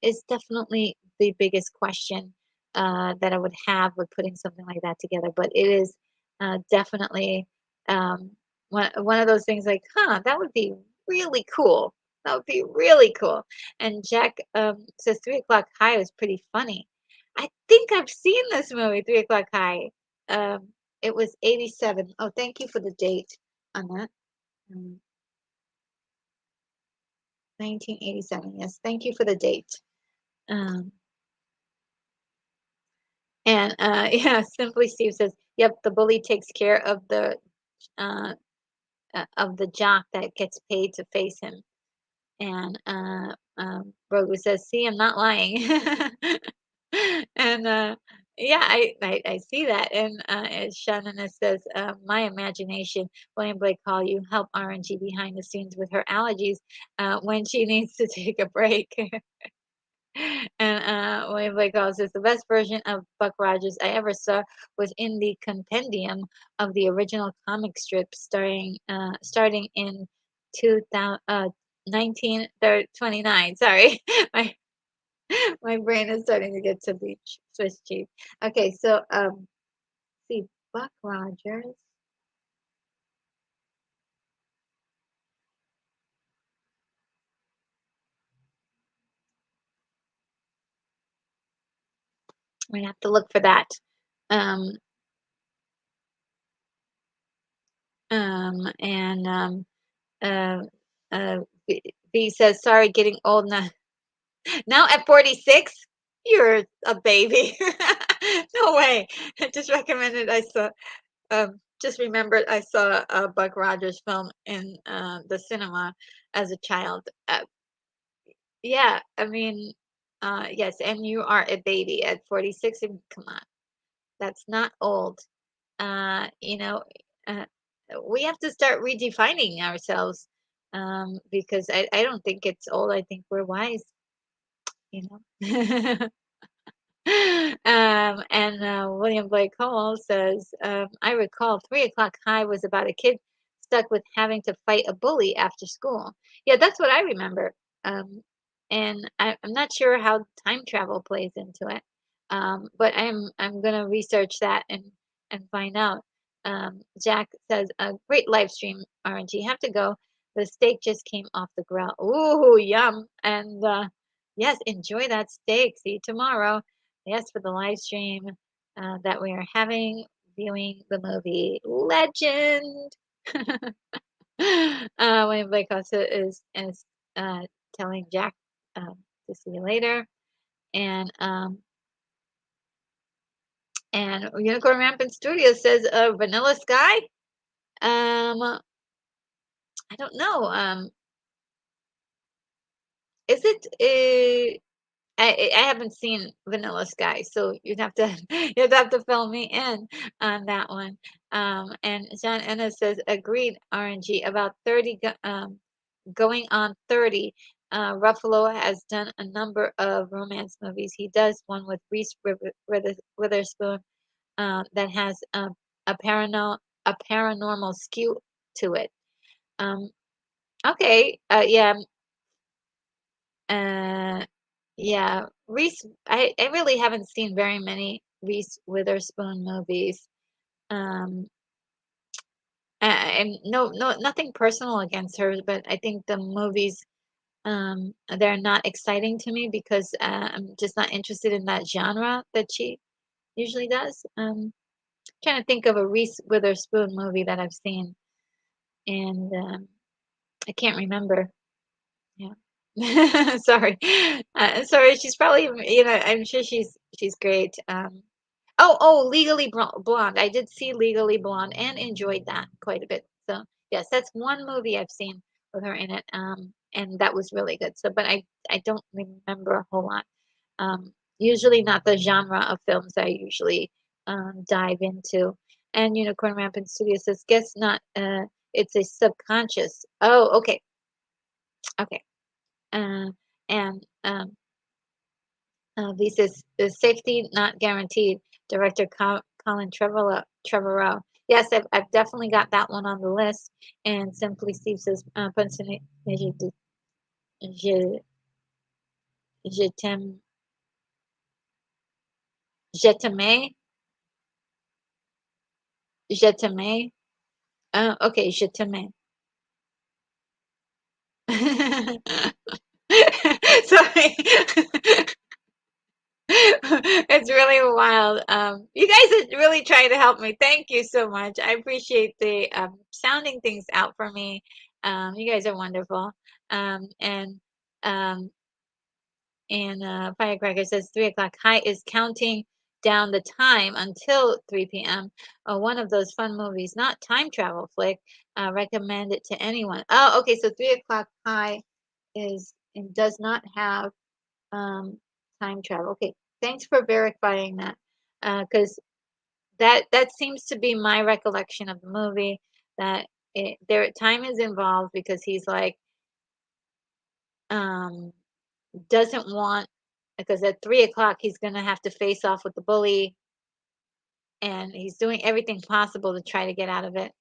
is definitely the biggest question that I would have with putting something like that together. But it is definitely um, one of those things like, huh, that would be really cool. That would be really cool. And Jack says 3 o'clock high was pretty funny. I think I've seen this movie, 3 o'clock high. It was 87. Oh, thank you for the date on that. Um, 1987. Yes, thank you for the date. Um, and yeah, Simply Steve says, "Yep, the bully takes care uh, of the jock that gets paid to face him." And Rogu says, "See, I'm not lying." And yeah, I see that. And as Shannon says, "My imagination, William Blake Hall, you help RNG behind the scenes with her allergies when she needs to take a break." And William Blake Hall says, "The best version of Buck Rogers I ever saw was in the compendium of the original comic strip starting in 2000, 1929. Sorry, my my brain is starting to get to be Swiss cheese. Okay, so see, Buck Rogers. We have to look for that. Um, and uh, B, B says, "Sorry, getting old now." Now at 46, you're a baby. No way. I just recommended. I saw. Just remembered I saw a Buck Rogers film in the cinema as a child. Yeah, I mean, yes, and you are a baby at 46. And come on, that's not old. Uh, you know, uh, we have to start redefining ourselves because I don't think it's old. I think we're wise, you know. And William Blake Hall says, I recall 3 o'clock high was about a kid stuck with having to fight a bully after school. Yeah, that's what I remember. Um, and I'm not sure how time travel plays into it. But I'm gonna research that and find out. Jack says, a great live stream, RNG. Have to go. The steak just came off the grill. Ooh, yum. And yes, enjoy that steak. See you tomorrow. Yes, for the live stream that we are having, viewing the movie Legend. William Blake also is uh, telling Jack to see you later, and Unicorn Rampant Studio says Vanilla Sky. I don't know. Is it? I haven't seen Vanilla Sky, so you'd have to you'd have to fill me in on that one. And John Ennis says, agreed, RNG, about 30 going on 30. Ruffalo has done a number of romance movies. He does one with Witherspoon that has a paranormal skew to it. Um, okay, yeah, uh, yeah, Reese, I really haven't seen very many Reese Witherspoon movies. Um, and no, nothing personal against her, but I think the movies, they're not exciting to me because I'm just not interested in that genre that she usually does. Trying to think of a Reese Witherspoon movie that I've seen, and I can't remember. Yeah. Sorry. Sorry, she's probably, I'm sure she's great. Legally Blonde. I did see Legally Blonde and enjoyed that quite a bit. So, yes, that's one movie I've seen with her in it. And that was really good. So, but I don't remember a whole lot. Usually not the genre of films I usually dive into. And Unicorn Rampant Studio says, guess not. It's a subconscious. Oh, okay, okay. Uh, and He says, "The safety not guaranteed." Director Colin Trevorrow. Yes, I've definitely got that one on the list. And Simply Steve says, je, je, je t'aime, je t'aime, je t'aime. Okay, je t'aime. Sorry. It's really wild. You guys are really trying to help me. Thank you so much. I appreciate the sounding things out for me. You guys are wonderful. Um, and um, Firecracker says 3 o'clock high is counting down the time until 3 p.m. One of those fun movies, not time travel flick. Recommend it to anyone. Oh, okay. So 3 o'clock high is and does not have time travel. Okay, thanks for verifying that. Because that seems to be my recollection of the movie. That there time is involved because he's like um doesn't want because at 3 o'clock he's gonna have to face off with the bully, and he's doing everything possible to try to get out of it.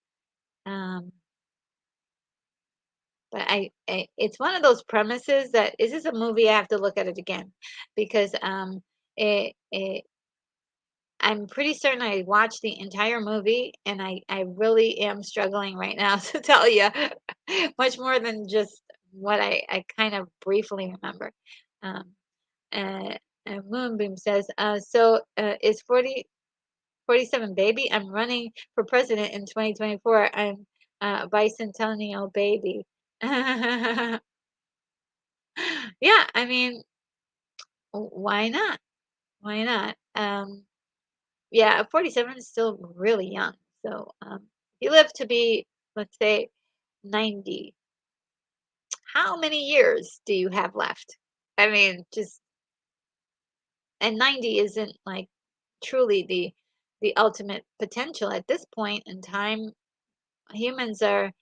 Um, but it's one of those premises that is this a movie I have to look at it again because it I'm pretty certain I watched the entire movie, and I really am struggling right now to tell you much more than just what I kind of briefly remember. Um, uh, Moonbeam says, is 47 baby? I'm running for president in 2024. I'm bicentennial baby. Yeah, I mean, why not? Why not? Yeah, 47 is still really young. So, if you live to be, let's say, 90, how many years do you have left? I mean, just and 90 isn't like truly the ultimate potential at this point in time. Humans are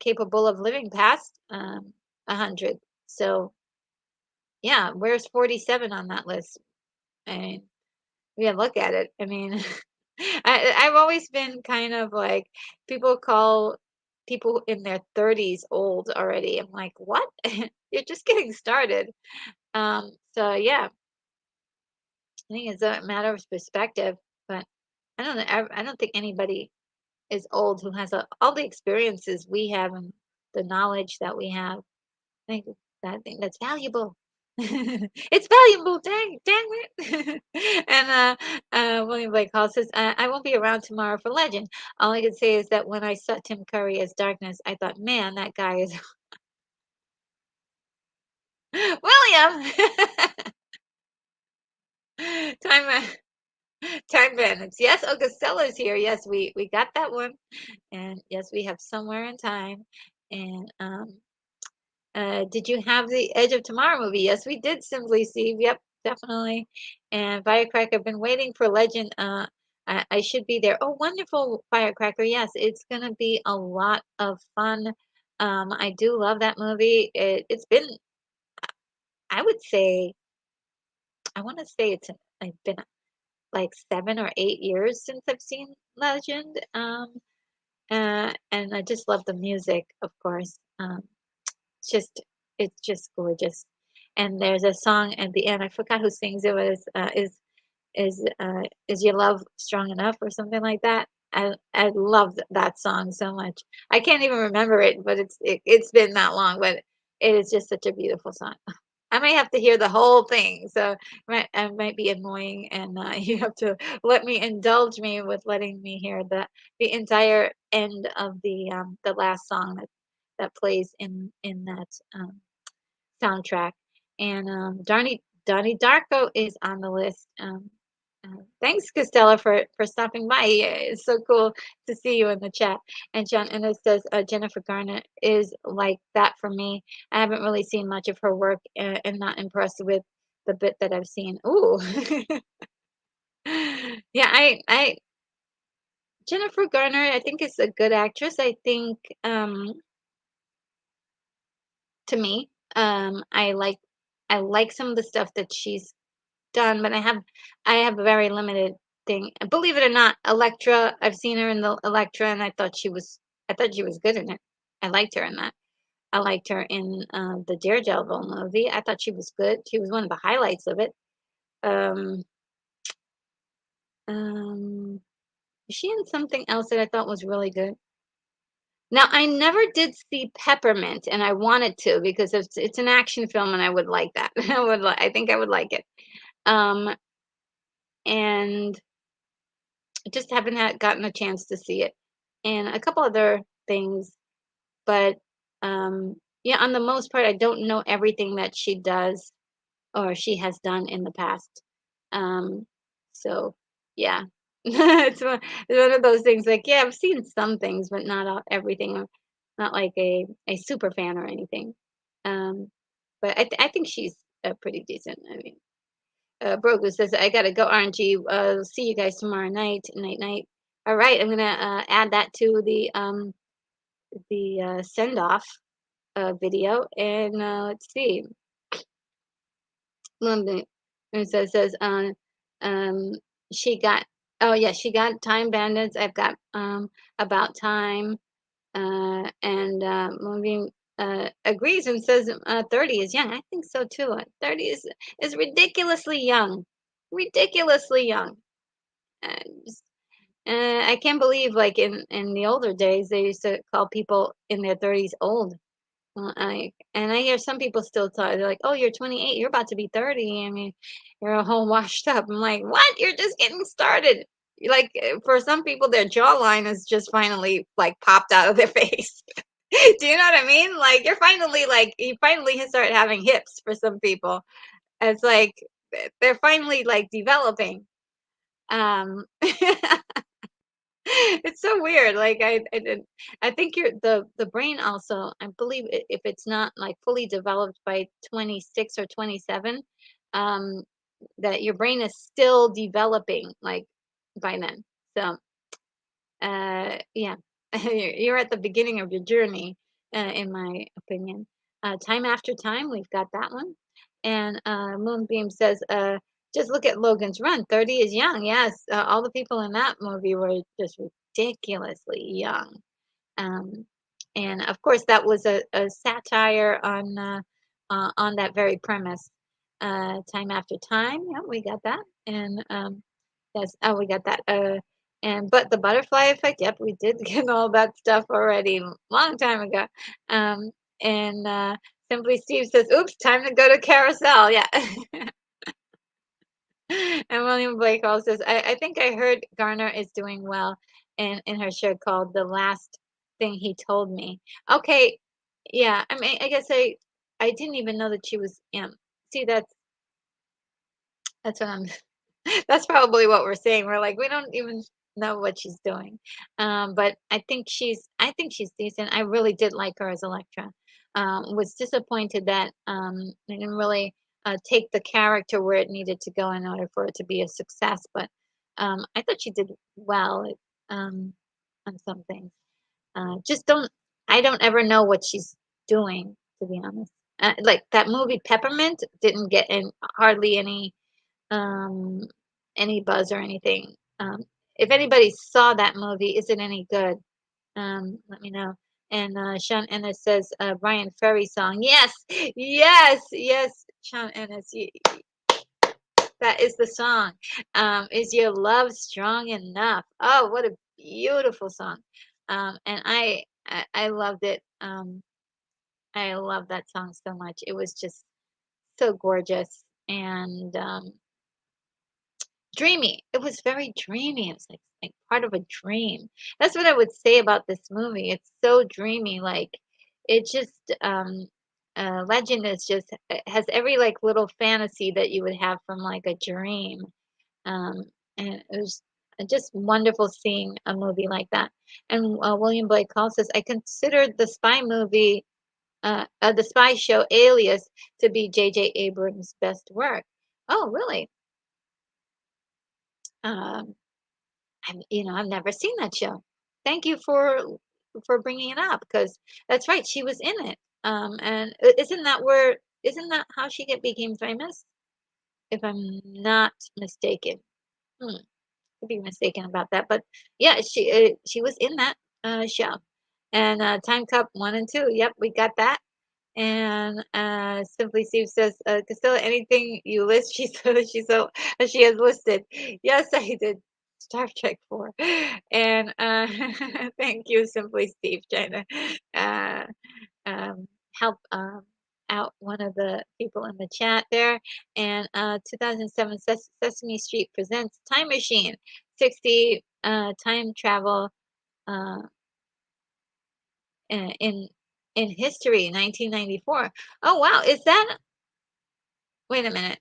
capable of living past 100. So, yeah, where's 47 on that list? I mean, yeah, look at it. I mean, I've always been kind of like people call people in their 30s old already. I'm like, what? You're just getting started. So yeah, I think it's a matter of perspective, but I don't know. I don't think anybody is old who has all the experiences we have and the knowledge that we have. I think that's valuable. It's valuable, dang it. And William Blake Hall says, I won't be around tomorrow for Legend. All I can say is that when I saw Tim Curry as Darkness, I thought, man, that guy is William. Time time bandits. Yes, oh, Costello's here. Yes, we got that one. And yes, we have Somewhere in Time. And did you have the Edge of Tomorrow movie? Yes, we did, Simply Steve. Yep, definitely. And Firecracker, I've been waiting for Legend. I should be there. Oh, wonderful, Firecracker. Yes, it's gonna be a lot of fun. I do love that movie. It's been, I would say, I want to say it's been like 7 or 8 years since I've seen Legend. And I just love the music, of course. It's just it's just gorgeous. And there's a song at the end. I forgot who sings it. Was is your love strong enough or something like that? I love that song so much. I can't even remember it, but it's been that long. But it is just such a beautiful song. I might have to hear the whole thing, so I might be annoying, and you have to let me indulge me with letting me hear the entire end of the last song that plays in that soundtrack. And Donnie Darko is on the list. Thanks, Costello, for stopping by. It's so cool to see you in the chat. And John Ennis says Jennifer Garner is like that for me. I haven't really seen much of her work and not impressed with the bit that I've seen. Ooh, yeah, I Jennifer Garner, I think, is a good actress. I think, to me, I like some of the stuff that she's done, but I have a very limited thing. Believe it or not, Elektra, I've seen her in the Elektra, and I thought she was good in it. I liked her in that. I liked her in the Daredevil movie. I thought she was good. She was one of the highlights of it. Um, um, was she in something else that I thought was really good? Now, I never did see Peppermint, and I wanted to because it's an action film, and I would like that. I think I would like it. Um, and I just haven't gotten a chance to see it. And a couple other things, but yeah, on the most part, I don't know everything that she does or she has done in the past. Um, so yeah, it's one of those things. Like, yeah, I've seen some things, but not everything. I'm not like a super fan or anything. Um, but I think she's pretty decent. I mean, Brogu says I gotta go. RNG. See you guys tomorrow night. Night night. All right, I'm gonna add that to the send off video, and let's see. London. And so it says, um, she got, oh yeah, she got Time Bandits. I've got About Time, and Moonbeam agrees and says 30 is young. I think so too. 30 is ridiculously young, ridiculously young. Uh, just- I can't believe, like in the older days, they used to call people in their 30s old. I hear some people still talk. They're like, "Oh, you're 28. You're about to be 30. I mean, you're all washed up." I'm like, "What? You're just getting started." Like for some people, their jawline is just finally like popped out of their face. Do you know what I mean? Like you finally start having hips for some people. It's like they're finally like developing. Um, It's so weird. Like I think the brain also. I believe if it's not like fully developed by 26 or 27, um, that your brain is still developing like by then. So yeah, you're at the beginning of your journey, in my opinion. Time After Time, we've got that one. And Moonbeam says, just look at Logan's Run. 30 is young. Yes, all the people in that movie were just ridiculously young. Um, and of course, that was a satire on that very premise. Time After Time. Yeah, we got that. And yes, oh, we got that. And but the butterfly effect. Yep, we did get all that stuff already long time ago. Um, and Simply Steve says, "Oops, time to go to carousel." Yeah. And William Blake also says, I think I heard Garner is doing well in her show called The Last Thing He Told Me. Okay, yeah, I mean, I guess I didn't even know that she was, see, that's what I'm that's probably what we're saying. We're like, we don't even know what she's doing. But I think she's decent. I really did like her as Electra. Was disappointed that they didn't really take the character where it needed to go in order for it to be a success. But I thought she did well on some things. Just don't I don't ever know what she's doing, to be honest. Like that movie Peppermint didn't get in hardly um, any buzz or anything. If anybody saw that movie, is it any good? Let me know. And Sean Ennis says Brian Ferry song. Yes, yes, yes. Sean Ennis, that is the song. Is your love strong enough? Oh, what a beautiful song. And I loved it. I love that song so much. It was just so gorgeous and dreamy. It was very dreamy. It was like part of a dream. That's what I would say about this movie. It's so dreamy. Like it just Legend is just has every like little fantasy that you would have from like a dream. Um and it was just wonderful seeing a movie like that. And William Blake Hall says, I considered the spy show Alias to be J.J. Abrams' best work. Oh, really? Um, I've never seen that show. Thank you for bringing it up because that's right, she was in it. And isn't that how she get became famous? If I'm not mistaken. Hmm, could be mistaken about that, but yeah, she was in that show. And Time Cup 1 and 2. Yep, we got that. And Simply Steve says, Casilla, anything you list, she has listed. Yes, I did. Star Trek 4. And thank you, Simply Steve, trying to uh, help out one of the people in the chat there. And 2007 Sesame Street presents Time Machine, 60 time travel uh, in history, 1994. Oh wow, is that? Wait a minute.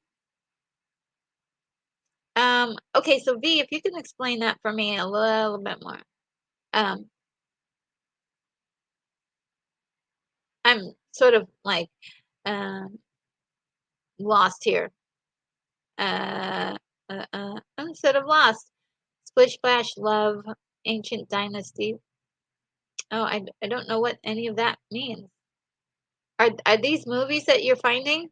Okay, so V, if you can explain that for me a little bit more. Um, I'm sort of like um lost here. Uh, I'm sort of lost. Splish Splash Love, Ancient Dynasty. Oh, I don't know what any of that means. Are these movies that you're finding?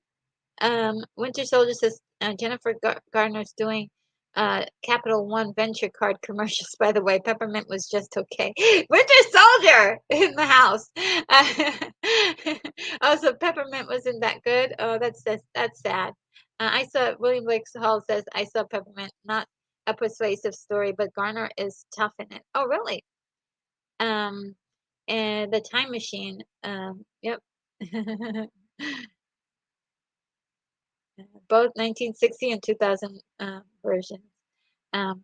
Winter Soldier says Jennifer Gardner's doing Capital One venture card commercials. By the way, Peppermint was just okay. Winter Soldier in the house. Oh, so Peppermint wasn't that good. Oh, that's sad. I saw William Blake Hall says I saw Peppermint, not a persuasive story, but Garner is tough in it. Oh, really? Um, and the Time Machine. Yep. Both 1960 and 2000 versions. Um,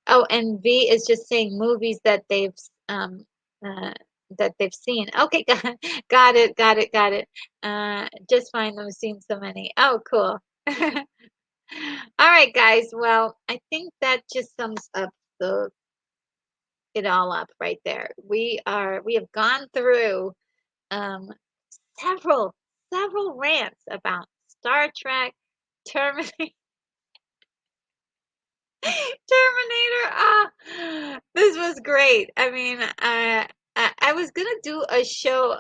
oh, and V is just saying movies um, uh, that they've seen. Okay, got it. Just find them, seen so many. Oh, cool. All right, guys. Well, I think that just sums up the it all up right there. We have gone through um, several rants about Star Trek, Terminator. Terminator. This was great. I mean, I was gonna do a show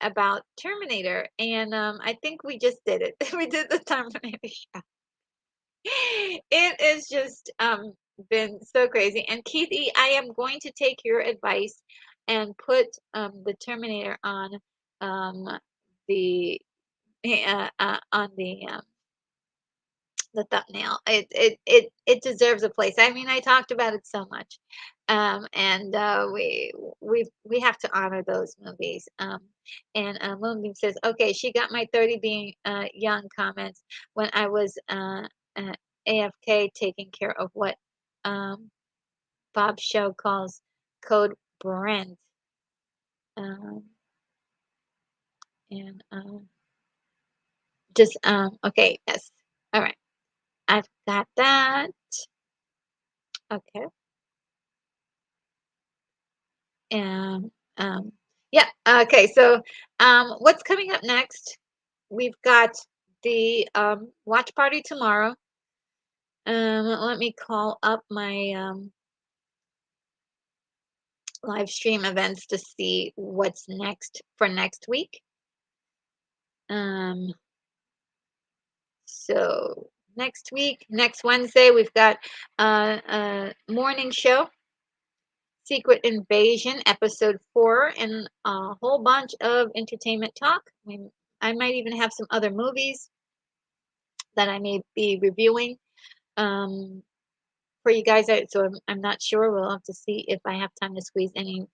about Terminator, and I think we just did it. We did the Terminator show. It is just been so crazy. And Keithy, I am going to take your advice and put the Terminator um the on the thumbnail. It deserves a place. I mean, I talked about it so much, and we have to honor those movies. And Moonbeam says, okay, she got my 30 being young comments when I was uh, AFK taking care of what um, Bob's show calls Code Brent. Um, and just okay, yes, all right, I've got that. Okay. And yeah, okay. So what's coming up next? We've got the watch party tomorrow. Let me call up my live stream events to see what's next for next week. Um, so next week, next Wednesday, we've got a morning show. Secret Invasion, episode 4, and a whole bunch of entertainment talk. I might even have some other movies that I may be reviewing um, for you guys. So I'm not sure. We'll have to see if I have time to squeeze any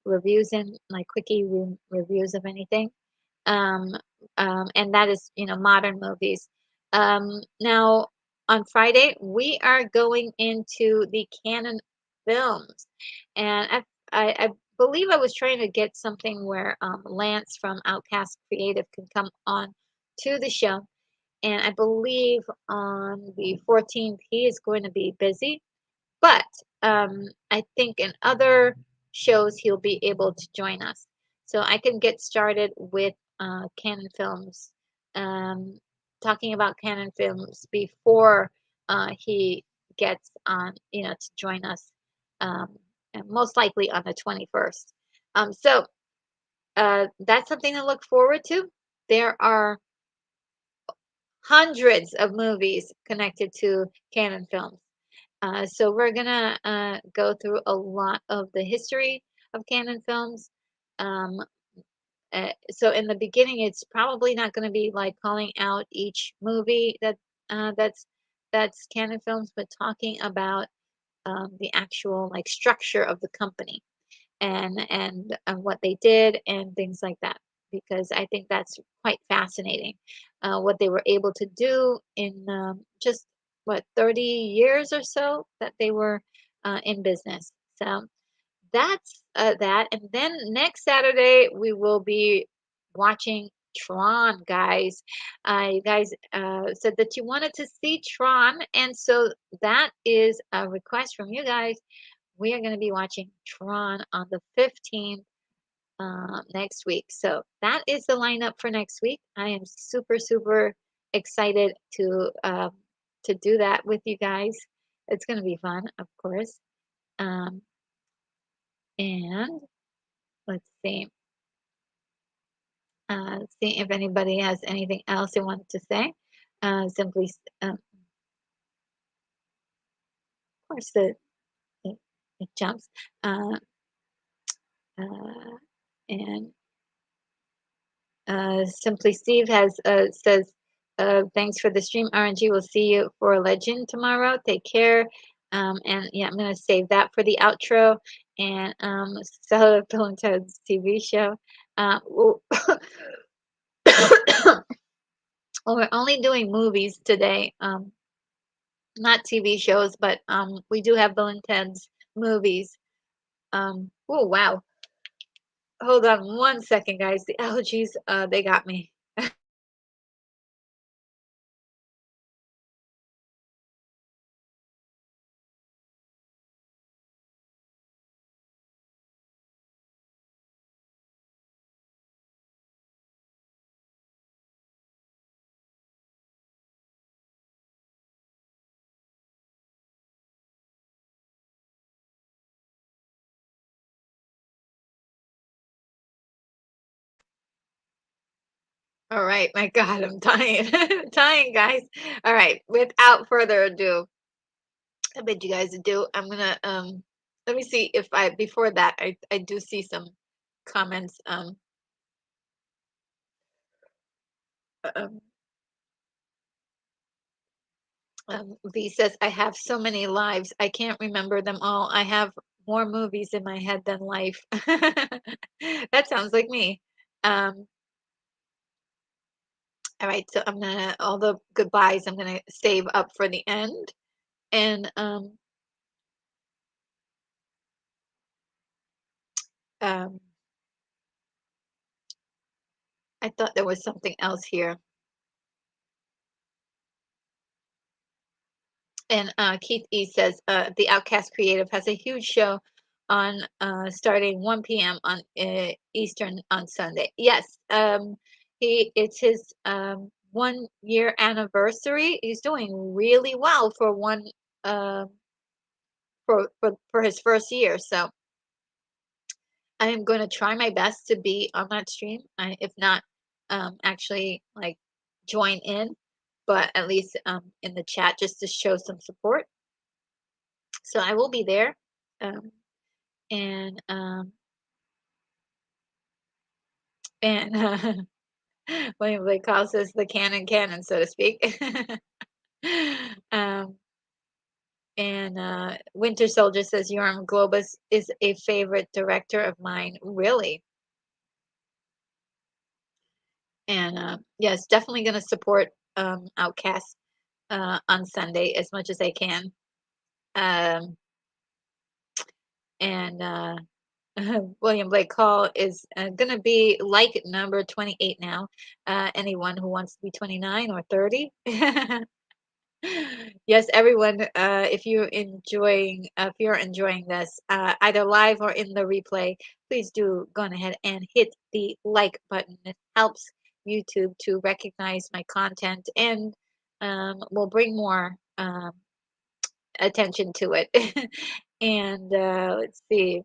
reviews in, like quickie reviews of anything. Um, and that is, modern movies. Now, on Friday, we are going into the canon films. And I believe I was trying to get something where Lance from Outcast Creative can come on to the show. And I believe on the 14th, he is going to be busy. But I think in other shows, he'll be able to join us. So I can get started with Canon Films, um, talking about Canon Films before he gets on, to join us and most likely on the 21st. So that's something to look forward to. There are hundreds of movies connected to Canon Films. So we're gonna go through a lot of the history of Canon Films. Um, so in the beginning, it's probably not going to be like calling out each movie that's Canon Films, but talking about the actual like structure of the company and what they did and things like that, because I think that's quite fascinating what they were able to do in just what 30 years or so that they were in business. So that's that. And then next Saturday we will be watching Tron, guys. You guys said that you wanted to see Tron, and so that is a request from you guys. We are going to be watching Tron on the 15th next week. So that is the lineup for next week. I am super, super excited to do that with you guys. It's going to be fun, of course. Um, and let's see. See if anybody has anything else they wanted to say. Simply, of course, it, it jumps. Uh, uh, and Simply Steve has says, thanks for the stream. RNG, we'll see you for Legend tomorrow. Take care. And yeah, I'm gonna save that for the outro. And so Bill and Ted's TV show. Well, well, we're only doing movies today. Not TV shows, but we do have Bill and Ted's movies. Oh wow. Hold on one second, guys. The allergies, they got me. All right, my God, I'm dying, dying, guys. All right, without further ado, I bid you guys adieu. I'm gonna let me see if I before that I do see some comments. Um, V says I have so many lives, I can't remember them all. I have more movies in my head than life. That sounds like me. Um, all right, so I'm gonna all the goodbyes I'm gonna save up for the end, and um I thought there was something else here. And Keith E says the Outcast Creative has a huge show on starting 1 p.m. on Eastern on Sunday. Yes, it's his 1 year anniversary. He's doing really well for one uh, for his first year. So I am going to try my best to be on that stream. If not, actually like join in, but at least in the chat just to show some support. So I will be there. Um, and and William Blake calls us the canon, so to speak. um, and Winter Soldier says Yoram Globus is a favorite director of mine. Really? And yes, definitely going to support Outcast on Sunday as much as I can. Um, and William Blake Hall is going to be like number 28 now. Anyone who wants to be 29 or 30. Yes, everyone, if you're enjoying this, either live or in the replay, please do go ahead and hit the like button. It helps YouTube to recognize my content and will bring more attention to it. And let's see.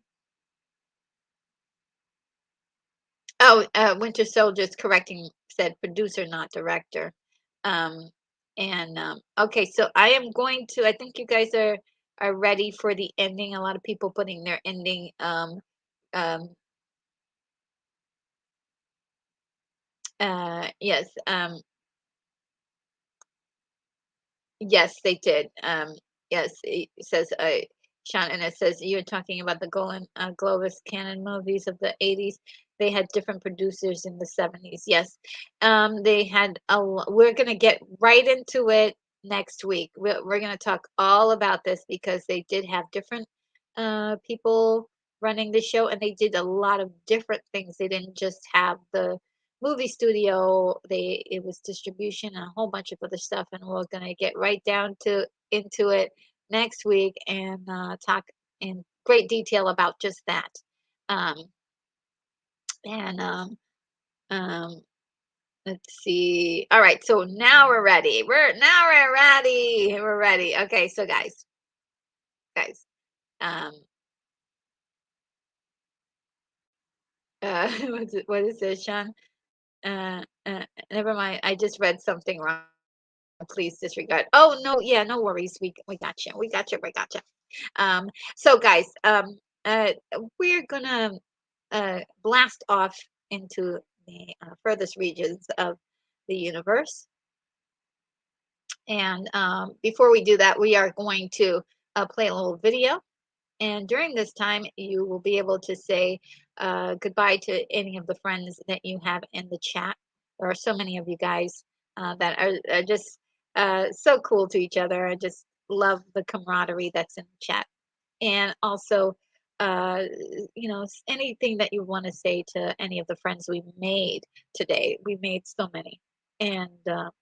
Oh, Winter Soldier's correcting, said producer, not director. Um, and okay, so I am going to. I think you guys are ready for the ending. A lot of people putting their ending. Um, yes. Yes, they did. Yes, it says, Sean, and it says you're talking about the Golden Globus canon movies of the 80s. They had different producers in the 70s. Yes, they had we're gonna get right into it next week. We're gonna talk all about this because they did have different people running the show, and they did a lot of different things. They didn't just have the movie studio. It was distribution and a whole bunch of other stuff, and we're gonna get right down to into it next week and talk in great detail about just that. Um, and um, let's see. All right, so now we're ready. We're ready. We're ready. Okay, so guys, um, what is this, Sean? Never mind. I just read something wrong. Please disregard. Oh no, yeah, no worries. We got you. We got you. We got you. So guys, we're gonna blast off into the furthest regions of the universe. And before we do that, we are going to play a little video. And during this time, you will be able to say goodbye to any of the friends that you have in the chat. There are so many of you guys that are just so cool to each other. I just love the camaraderie that's in the chat. And also, uh, anything that you want to say to any of the friends we made today. We made so many. And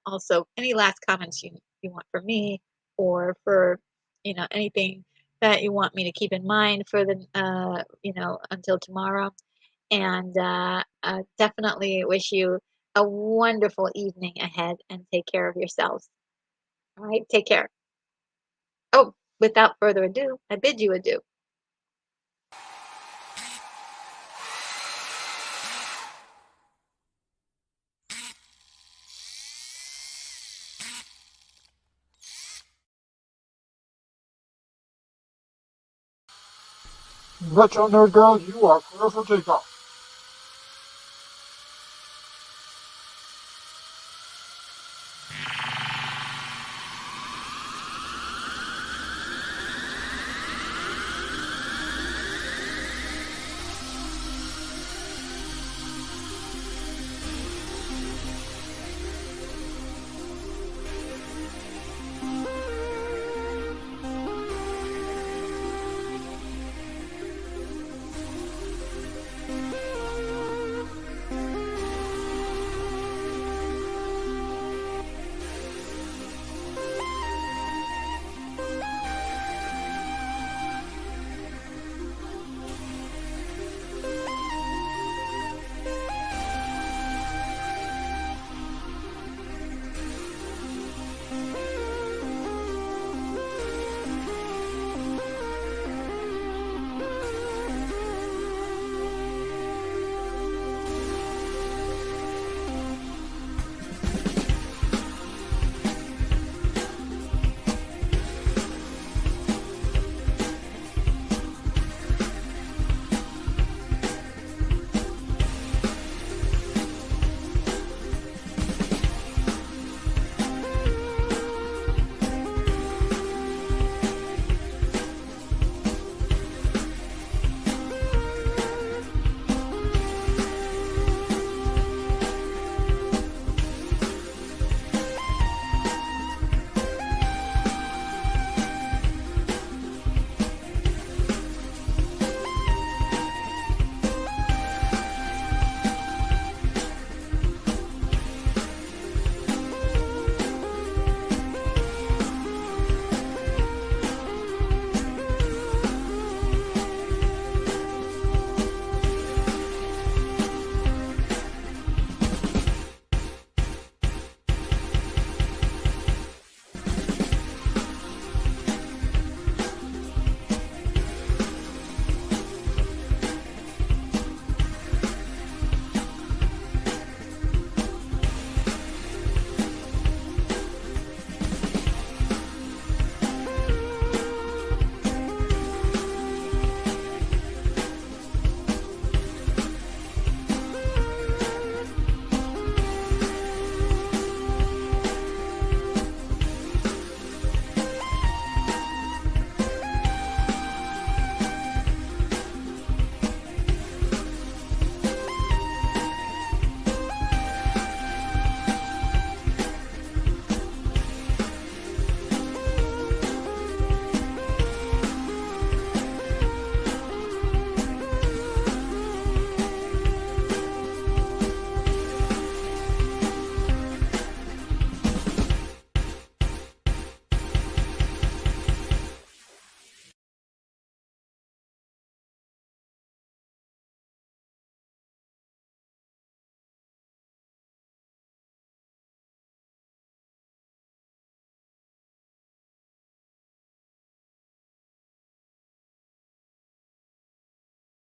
also, any last comments you want from me or for, anything that you want me to keep in mind for the until tomorrow. And definitely wish you a wonderful evening ahead and take care of yourselves. All right, take care. Oh, without further ado, I bid you adieu. Retro Nerd Girl, you are clear for takeoff.